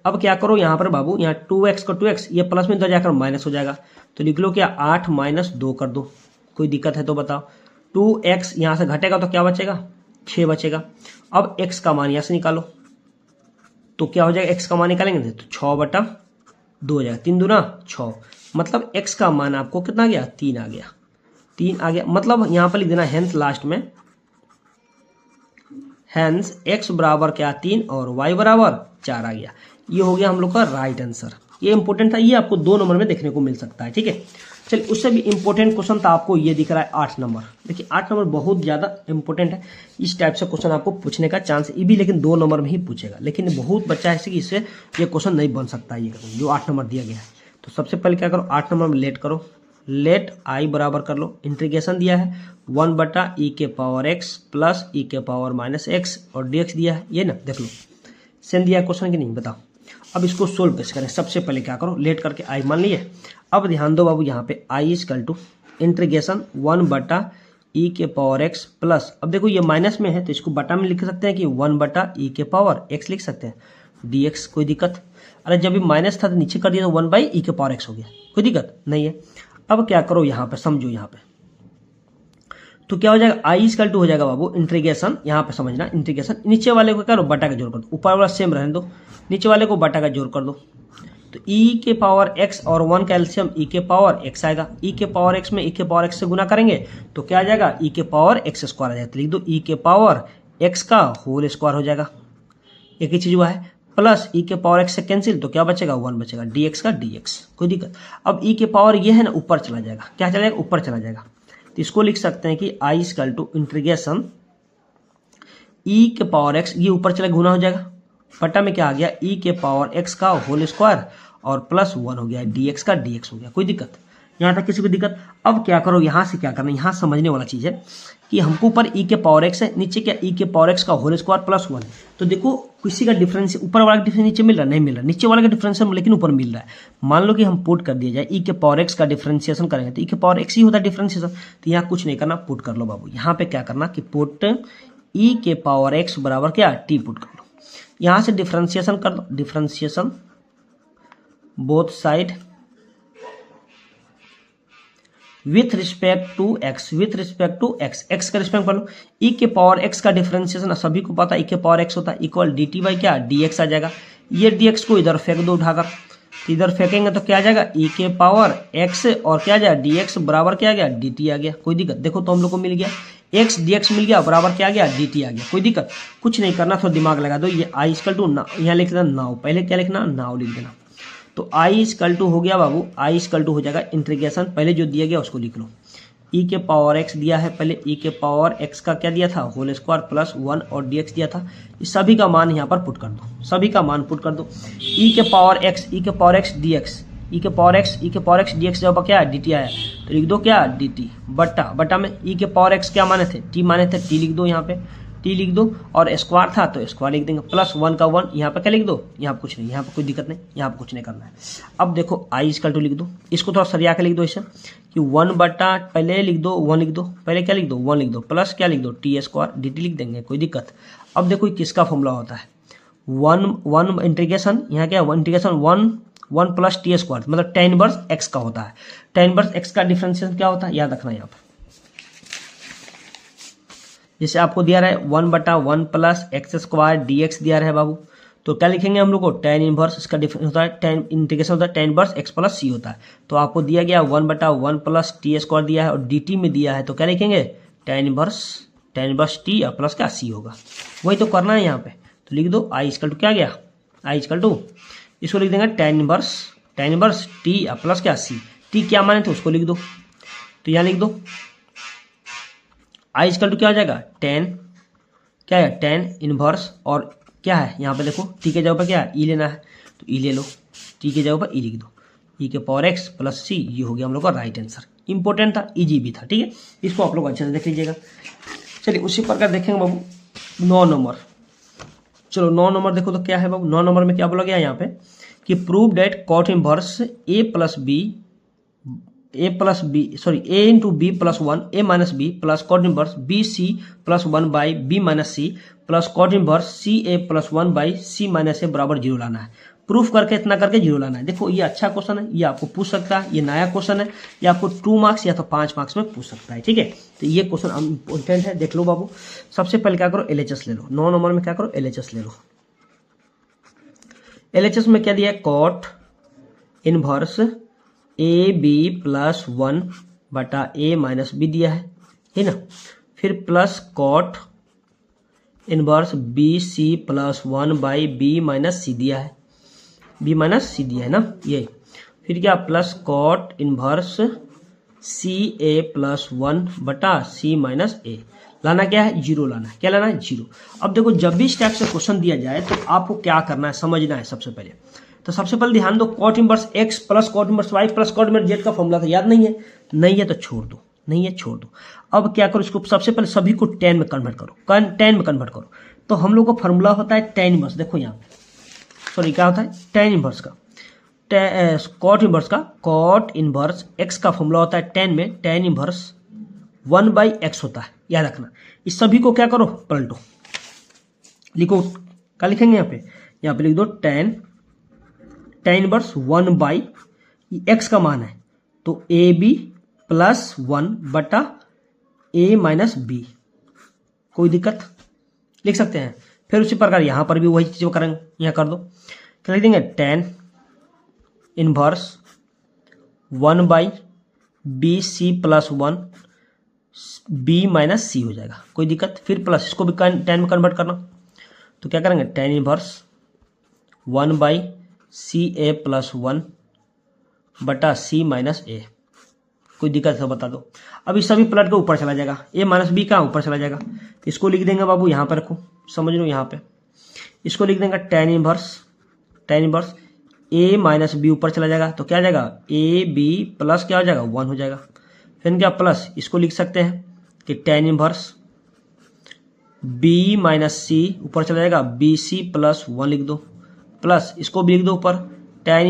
अब क्या करो यहाँ पर बाबू, यहाँ 2x का 2x ये प्लस में इधर जाकर माइनस हो जाएगा, तो लिख लो क्या 8 माइनस 2 कर दो, कोई दिक्कत है तो बताओ। 2x यहाँ से घटेगा तो क्या बचेगा 6 बचेगा। अब x का मान यहाँ से निकालो, तो क्या हो जाएगा, x का मान निकालेंगे तो 6/2 हो जाएगा, 3 दूना 6, मतलब x का मान आपको कितना आ गया 3 आ गया, 3 आ गया। मतलब यहाँ पर लिख देना हेंस लास्ट में, हेंस x बराबर क्या 3 और y बराबर 4 आ गया। ये हो गया हम लोग का राइट आंसर। ये इंपॉर्टेंट था, ये आपको 2 नंबर में देखने को मिल सकता है, ठीक है। चलिए उससे भी इंपॉर्टेंट क्वेश्चन था, आपको ये दिख रहा है 8 नंबर। देखिए 8 नंबर बहुत ज़्यादा इंपॉर्टेंट है, इस टाइप से क्वेश्चन आपको पूछने का चांस है, ये भी लेकिन 2 नंबर में ही पूछेगा, लेकिन बहुत बच्चा है कि इससे ये क्वेश्चन नहीं बन सकता है, ये जो 8 नंबर दिया गया है। तो सबसे पहले क्या करो, 8 नंबर में लेट करो, लेट i बराबर कर लो, इंटीग्रेशन दिया है 1/e के पावर x प्लस e के पावर माइनस x और dx दिया है, ये ना देख लो सेम दिया है क्वेश्चन की नहीं बताओ। अब इसको सोल्व कैसे करें, सबसे पहले क्या करो, लेट करके i मान लिए। अब ध्यान दो बाबू, यहाँ पे i equal to integration 1/e e के पावर एक्स प्लस, अब देखो ये माइनस में है तो इसको बटा में लिख सकते हैं कि 1 बटा ई के पावर एक्स लिख सकते हैं डी एक्स। कोई दिक्कत? अरे जब भी माइनस था तो नीचे कर दिया तो 1 बाई ई के पावर एक्स हो गया, कोई दिक्कत नहीं है। अब क्या करो यहाँ पे समझो, यहाँ पे तो क्या हो जाएगा, आई इक्वल टू हो जाएगा बाबू इंटीग्रेशन, यहाँ पे समझना इंटीग्रेशन, नीचे वाले को करो बटा का जोड़ कर दो, ऊपर वाला सेम रहने दो, नीचे वाले को बटा का जोड़ कर दो। तो ई के पावर एक्स और 1 का एलसीएम ई के पावर एक्स आएगा, ई के पावर एक्स में ई के पावर एक्स से गुना करेंगे तो क्या आ जाएगा, ई के पावर एक्स स्क्वायर आ जाएगा। तो लिख दो ई के पावर एक्स का होल स्क्वायर हो जाएगा, एक ही चीज हुआ है, प्लस ई के पावर एक्स से कैंसिल तो क्या बचेगा, 1 बचेगा, डीएक्स का डीएक्स। कोई दिक्कत? अब ई के पावर ये है ना ऊपर चला जाएगा, क्या चला जाएगा, ऊपर चला जाएगा। तो इसको लिख सकते हैं कि आई इक्वल टू इंटीग्रेशन ई के पावर एक्स, ये ऊपर चला गुना हो जाएगा, बटा में क्या आ गया, ई के पावर एक्स का होल स्क्वायर और प्लस 1 हो गया, डीएक्स का डीएक्स हो गया। कोई दिक्कत? यहाँ तक किसी को दिक्कत? अब क्या करो, यहाँ से क्या करना, यहाँ समझने वाला चीज है कि हमको ऊपर ई के पावर एक्स है, नीचे क्या ई के पावर एक्स का होल स्क्वायर प्लस 1। तो देखो किसी का डिफरेंस ऊपर वाला का डिफरेंस नीचे मिल रहा है, नहीं मिल रहा, नीचे वाले का डिफरेंस लेकिन ऊपर मिल रहा है। मान लो कि हम पुट कर दिया जाए ई के पावर एक्स का डिफरेंशिएशन करेंगे तो ई के पावर एक्स ही होता है डिफरेंशिएशन, तो यहाँ कुछ नहीं करना, पुट कर लो बाबू। यहाँ पे क्या करना कि पुट ई के पावर एक्स बराबर क्या, टी पुट कर लो, यहाँ से डिफरेंशिएशन कर दो, differentiation both side with respect to x, with respect to x, x का रिस्पेक्ट कर लो। ई के पावर एक्स का डिफरेंशिएशन सभी को पता है, ई के पावर एक्स होता है इक्वल डी टी बाई क्या, डी एक्स आ जाएगा। ये डी एक्स को इधर फेंक दो उठाकर, तो इधर फेंकेंगे तो क्या आ जाएगा, ई के पावर एक्स और क्या आ जाएगा, डी एक्स बराबर क्या आ गया, डी टी आ गया। कोई दिक्कत? देखो तो हम लोग को मिल गया एक्स डी एक्स मिल गया, बराबर क्या आ गया, डी टी आ गया। कोई दिक्कत? कुछ नहीं करना, थोड़ा दिमाग लगा दो। ये आई इक्वल टू यहाँ लिख देना नाउ, पहले क्या लिखना, नाउ लिख देना। तो आई इक्वल टू हो गया बाबू, आई इक्वल टू हो जाएगा इंटीग्रेशन, पहले जो दिया गया उसको लिख लो, ई के पावर एक्स दिया है, पहले ई के पावर एक्स का क्या दिया था, होल स्क्वायर प्लस 1 और डीएक्स दिया था, इस सभी का मान यहाँ पर पुट कर दो, सभी का मान पुट कर दो। ई के पावर एक्स, ई के पावर एक्स डीएक्स, ई के पावर एक्स, ई के पावर एक्स डीएक्स जब क्या डी टी आया तो लिख दो क्या, डी टी बटा, बटा में ई के पावर एक्स क्या माने थे, टी माने थे, टी लिख दो यहाँ पे, टी लिख दो, और स्क्वायर था तो स्क्वायर लिख देंगे, प्लस 1 का 1 यहाँ पे क्या लिख दो, यहाँ पे कुछ नहीं, यहाँ पे कोई दिक्कत नहीं, यहाँ पे कुछ नहीं करना है। अब देखो आई इक्वल टू लिख दो, इसको थोड़ा सरिया के लिख दो ऐसे कि 1 बटा, पहले लिख दो 1 लिख दो, पहले क्या लिख दो 1 लिख दो, प्लस क्या लिख दो टी स्क्वायर डी टी लिख देंगे, कोई दिक्कत? अब देखो किसका फॉर्मूला होता है, 1 इंटीग्रेशन, यहाँ क्या इंटीग्रेशन 1 प्लस टी स्क्वायर मतलब tan इनवर्स एक्स का होता है, tan इनवर्स एक्स का डिफरेंशिएशन क्या होता है, याद रखना यहाँ पर। जैसे आपको दिया रहा है 1 बटा 1 plus x square D X दिया रहा है बाबू, तो क्या लिखेंगे हम लोग को, tan इनवर्स, इसका डिफरेंस होता है tan इंटीग्रेशन होता है tan इनवर्स एक्स प्लस सी होता है। तो आपको दिया गया 1 बटा 1 प्लस टी स्क्वायर दिया है और डी टी में दिया है, तो क्या लिखेंगे tan इनवर्स टी और प्लस क्या सी होगा, वही तो करना है यहाँ पे। तो लिख दो आई इक्वल टू क्या गया, आई इक्वल टू, इसको लिख देंगे tan इनवर्स टी और प्लस क्या सी, टी क्या माने थे उसको लिख दो, तो यहाँ लिख दो आई इक्वल टू क्या हो जाएगा, tan क्या है, tan इनवर्स और क्या है यहाँ पे देखो टी के जगह पर क्या है, ई लेना है तो ई ले लो, टी के जगह पर ई लिख दो, ई के पावर एक्स प्लस सी, ये हो गया हम लोग का राइट आंसर। इंपॉर्टेंट था, इजी भी था, ठीक है, इसको आप लोग अच्छे से देख लीजिएगा। चलिए उसी प्रकार देखेंगे बाबू 9 नंबर, चलो 9 नंबर देखो तो क्या है बाबू, 9 नंबर में क्या बोला गया यहाँ पे कि prove that cot inverse a into b plus 1 a minus b plus cot inverse b c plus 1 by b minus c plus cot inverse c a plus 1 by c minus a बराबर 0 लाना है। Proof करके इतना करके 0 लाना है। देखो ये अच्छा क्वेश्चन है, ये आपको पूछ सकता है, ये नया क्वेश्चन है, ये आपको 2 मार्क्स या तो 5 मार्क्स में पूछ सकता है, ठीक है। तो ये क्वेश्चन इंपॉर्टेंट है, देख लो बाबू। सबसे पहले क्या करो, एलएचएस ले लो। 9 नंबर में क्या करो, एलएचएस ले लो। एलएचएस में क्या दिया है, cot inverse a b plus 1 बटा ए माइनस बी दिया है ना। फिर plus cot inverse b c plus 1 by b minus c दिया है, बी माइनस सी दिया है ना ये। फिर क्या, plus cot inverse c a plus 1 बटा सी माइनस ए। लाना क्या है, 0 लाना है। क्या लाना है, 0। अब देखो जब भी इस टाइप से क्वेश्चन दिया जाए तो आपको क्या करना है, समझना है सबसे पहले। तो सबसे पहले ध्यान दो, cot inverse x plus cot inverse y plus cot inverse z का फॉर्मूला था, याद नहीं है? नहीं है तो छोड़ दो, नहीं है छोड़ दो। अब क्या करो, इसको सबसे पहले सभी को tan में कन्वर्ट करो, tan में कन्वर्ट करो। तो हम लोग का फॉर्मूला होता है tan इनवर्स, देखो यहाँ पे, सॉरी क्या होता है, tan इनवर्स का, कॉट इनवर्स का, कॉट इनवर्स एक्स का फॉर्मूला होता है tan में tan इनवर्स 1/x होता है, याद रखना। इस सभी को क्या करो, पलटो, लिखो, क्या लिखेंगे यहाँ पे लिख दो tan इनवर्स 1/x का मान है तो AB प्लस 1 बटा A माइनस बी, कोई दिक्कत, लिख सकते हैं। फिर उसी प्रकार यहाँ पर भी वही चीज़ करेंगे, यहाँ कर दो, क्या लिख देंगे, tan inverse 1/BC plus 1 B minus C हो जाएगा, कोई दिक्कत। फिर प्लस, इसको भी tan में कन्वर्ट करना, तो क्या करेंगे, tan इनवर्स 1/CA प्लस 1 बटा C माइनस A, कोई दिक्कत है बता दो। अब इस सभी पलट के ऊपर चला जाएगा, A माइनस बी का ऊपर चला जाएगा, इसको लिख देंगे बाबू, यहाँ पे रखो, समझ लो, यहाँ पे इसको लिख देंगे tan inverse A minus b ऊपर चला जाएगा, तो क्या जाएगा, AB प्लस क्या हो जाएगा, 1 हो जाएगा। फिर क्या प्लस, इसको लिख सकते हैं कि tan inverse B minus C ऊपर चला जाएगा, BC प्लस 1 लिख दो, प्लस इसको भी लिख दो ऊपर, tan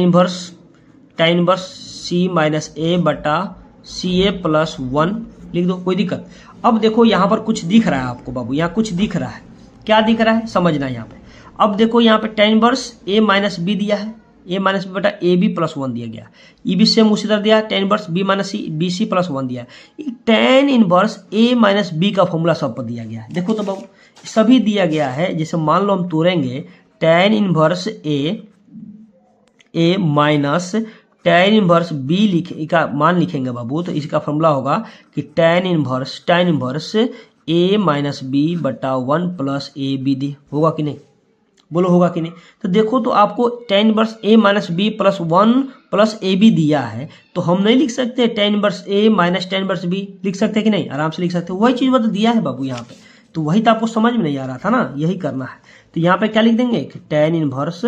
inverse C minus A बटा CA प्लस 1 लिख दो, कोई दिक्कत। अब देखो यहाँ पर कुछ दिख रहा है आपको बाबू, यहाँ कुछ दिख रहा है, क्या दिख रहा है समझना है यहाँ पे। अब देखो यहाँ पे tan inverse A minus b दिया है, A माइनस बी बटा AB प्लस 1 दिया गया, ये भी सेम उसी तरह दिया, tan inverse B minus BC plus 1 दिया है। tan inverse A minus b का फॉर्मूला सब पर दिया गया है, देखो तो बाबू सभी दिया गया है। जैसे मान लो हम तोड़ेंगे tan inverse A minus tan inverse B का मान लिखेंगे बाबू, तो इसका फॉर्मूला होगा कि tan inverse A minus B बटा 1 प्लस AB दी, होगा कि नहीं, बोलो होगा कि नहीं। तो देखो तो आपको tan inverse A minus b plus 1 plus AB दिया है, तो हम नहीं लिख सकते tan inverse A minus tan inverse B, लिख सकते कि नहीं, आराम से लिख सकते। वही चीज़ तो दिया है बाबू यहाँ पे, तो वही तो आपको समझ में नहीं आ रहा था ना, यही करना है। तो यहाँ पे क्या लिख देंगे कि tan inverse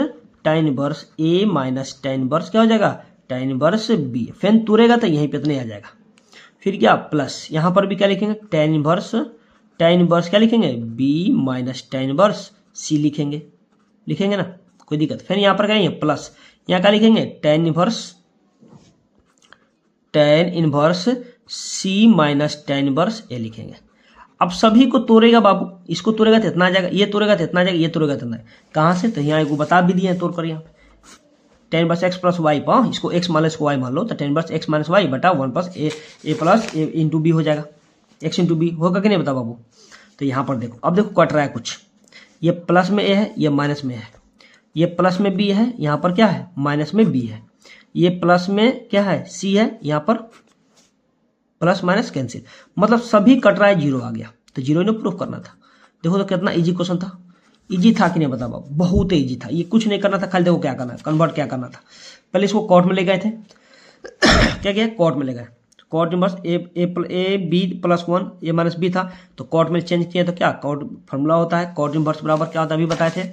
A minus tan inverse क्या हो जाएगा, tan इनवर्स B, फैन तुरेगा तो यहीं पे इतना आ जाएगा। फिर क्या प्लस, यहाँ पर भी क्या लिखेंगे, tan इनवर्स क्या लिखेंगे, B minus tan inverse C लिखेंगे ना, कोई दिक्कत। फिर यहाँ पर क्या लिखेंगे, प्लस, यहाँ क्या लिखेंगे, tan inverse C minus tan inverse A लिखेंगे। अब सभी को तोड़ेगा बाबू, इसको तोड़ेगा तो इतना आ जाएगा, ये तोड़ेगा तो इतना आ जाएगा, ये तोड़ेगा तो इतना, कहाँ से, तो यहाँ एक बता भी दिए तोड़ कर, यहाँ पे tan inverse x plus y, इसको x मान लो, इसको y मान लो, तो tan inverse x minus y बटा 1 plus a plus a into b हो जाएगा, x इंटू बी होगा कि नहीं बता बाबू। तो यहाँ पर देखो, अब देखो कट रहा है कुछ, ये प्लस में a है, ये माइनस में है, ये प्लस में b है, यहाँ पर क्या है, माइनस में b है, ये प्लस में क्या है, c है, यहाँ पर प्लस माइनस कैंसिल, मतलब सभी कट रहा है, जीरो आ गया, तो जीरो ने प्रूफ करना था। देखो तो कितना इजी क्वेश्चन था, इजी था कि नहीं बता बाबू, बहुत इजी था, ये कुछ नहीं करना था, खाली देखो क्या करना है, कन्वर्ट क्या करना था। पहले इसको कोर्ट में ले गए थे क्या किया, कोर्ट में ले गए, cot inverse a b plus 1 A minus b था, तो कोर्ट में चेंज किया, तो क्या कोर्ट फॉर्मूला होता है, कोर्ट इनवर्स बराबर क्या होता है, अभी बताए थे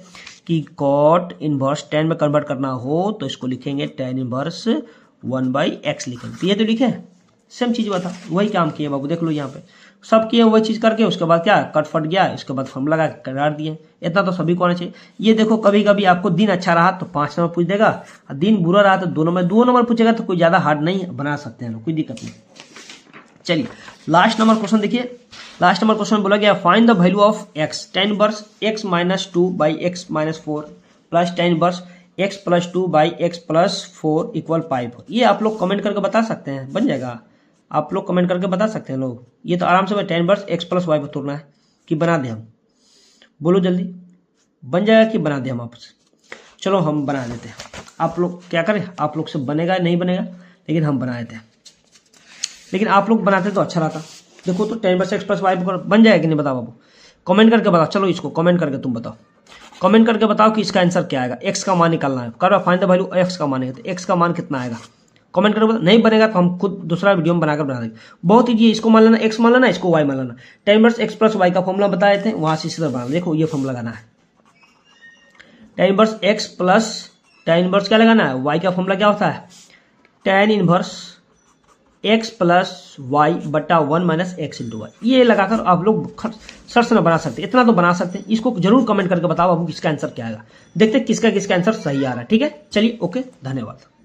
कि कोर्ट इनवर्स tan में कन्वर्ट करना हो तो इसको लिखेंगे tan इनवर्स 1/x लिखेंगे, तो ये तो लिखे सेम चीज़ बता, वही काम किए बाबू, देख लो यहाँ पे सब किए वही चीज़ करके, उसके बाद क्या कट फट गया, इसके बाद फॉर्मूला लगा करार दिए, इतना तो सभी को आना चाहिए। ये देखो कभी कभी आपको दिन अच्छा रहा तो 5 नंबर पूछ देगा, और दिन बुरा रहा तो 2 नंबर पूछेगा, तो कोई ज़्यादा हार्ड नहीं बना सकते हैं, कोई दिक्कत नहीं। चलिए लास्ट नंबर क्वेश्चन देखिए, लास्ट नंबर क्वेश्चन बोला गया find the value of x, tan inverse x minus 2/x minus 4 plus tan inverse x plus 2/x plus 4 equal 5। ये आप लोग कमेंट करके बता सकते हैं, बन जाएगा, आप लोग कमेंट करके बता सकते हैं लोग, ये तो आराम से tan inverse x plus y पर तोड़ना है कि बना दें हम, बोलो जल्दी, बन जाएगा कि बना दें हम आपसे, चलो हम बना देते हैं। आप लोग क्या करें, आप लोग से बनेगा नहीं बनेगा, लेकिन हम बना देते हैं, लेकिन आप लोग बनाते तो अच्छा रहता। देखो तो tan inverse x plus y पर बन जाएगा कि नहीं बताओ बाबू, कमेंट करके बताओ, चलो इसको कमेंट करके तुम बताओ, कमेंट करके बताओ कि इसका आंसर क्या आएगा, x का मान निकालना है, करो फाइंड द वैल्यू x का मान है, तो x का मान कितना आएगा, कमेंट करके बताओ। नहीं बनेगा तो हम खुद दूसरा वीडियो में बनाकर बना देंगे, बहुत ईजी है, इसको मान लेना x मान लेना, इसको y मान लेना, tan inverse x plus y का फॉर्मूला बताए थे, वहां से इसी तरह बना, देखो ये फॉर्मूला लगाना है, tan inverse x plus tan inverse क्या लगाना है, y का फॉर्मूला क्या होता है, tan inverse x plus y बटा 1 माइनस एक्स इंटू वाई, ये लगाकर आप लोग सर से बना सकते हैं, इतना तो बना सकते हैं। इसको जरूर कमेंट करके बताओ आपको किसका आंसर क्या आएगा, देखते किसका आंसर सही आ रहा है। ठीक है, चलिए ओके, धन्यवाद।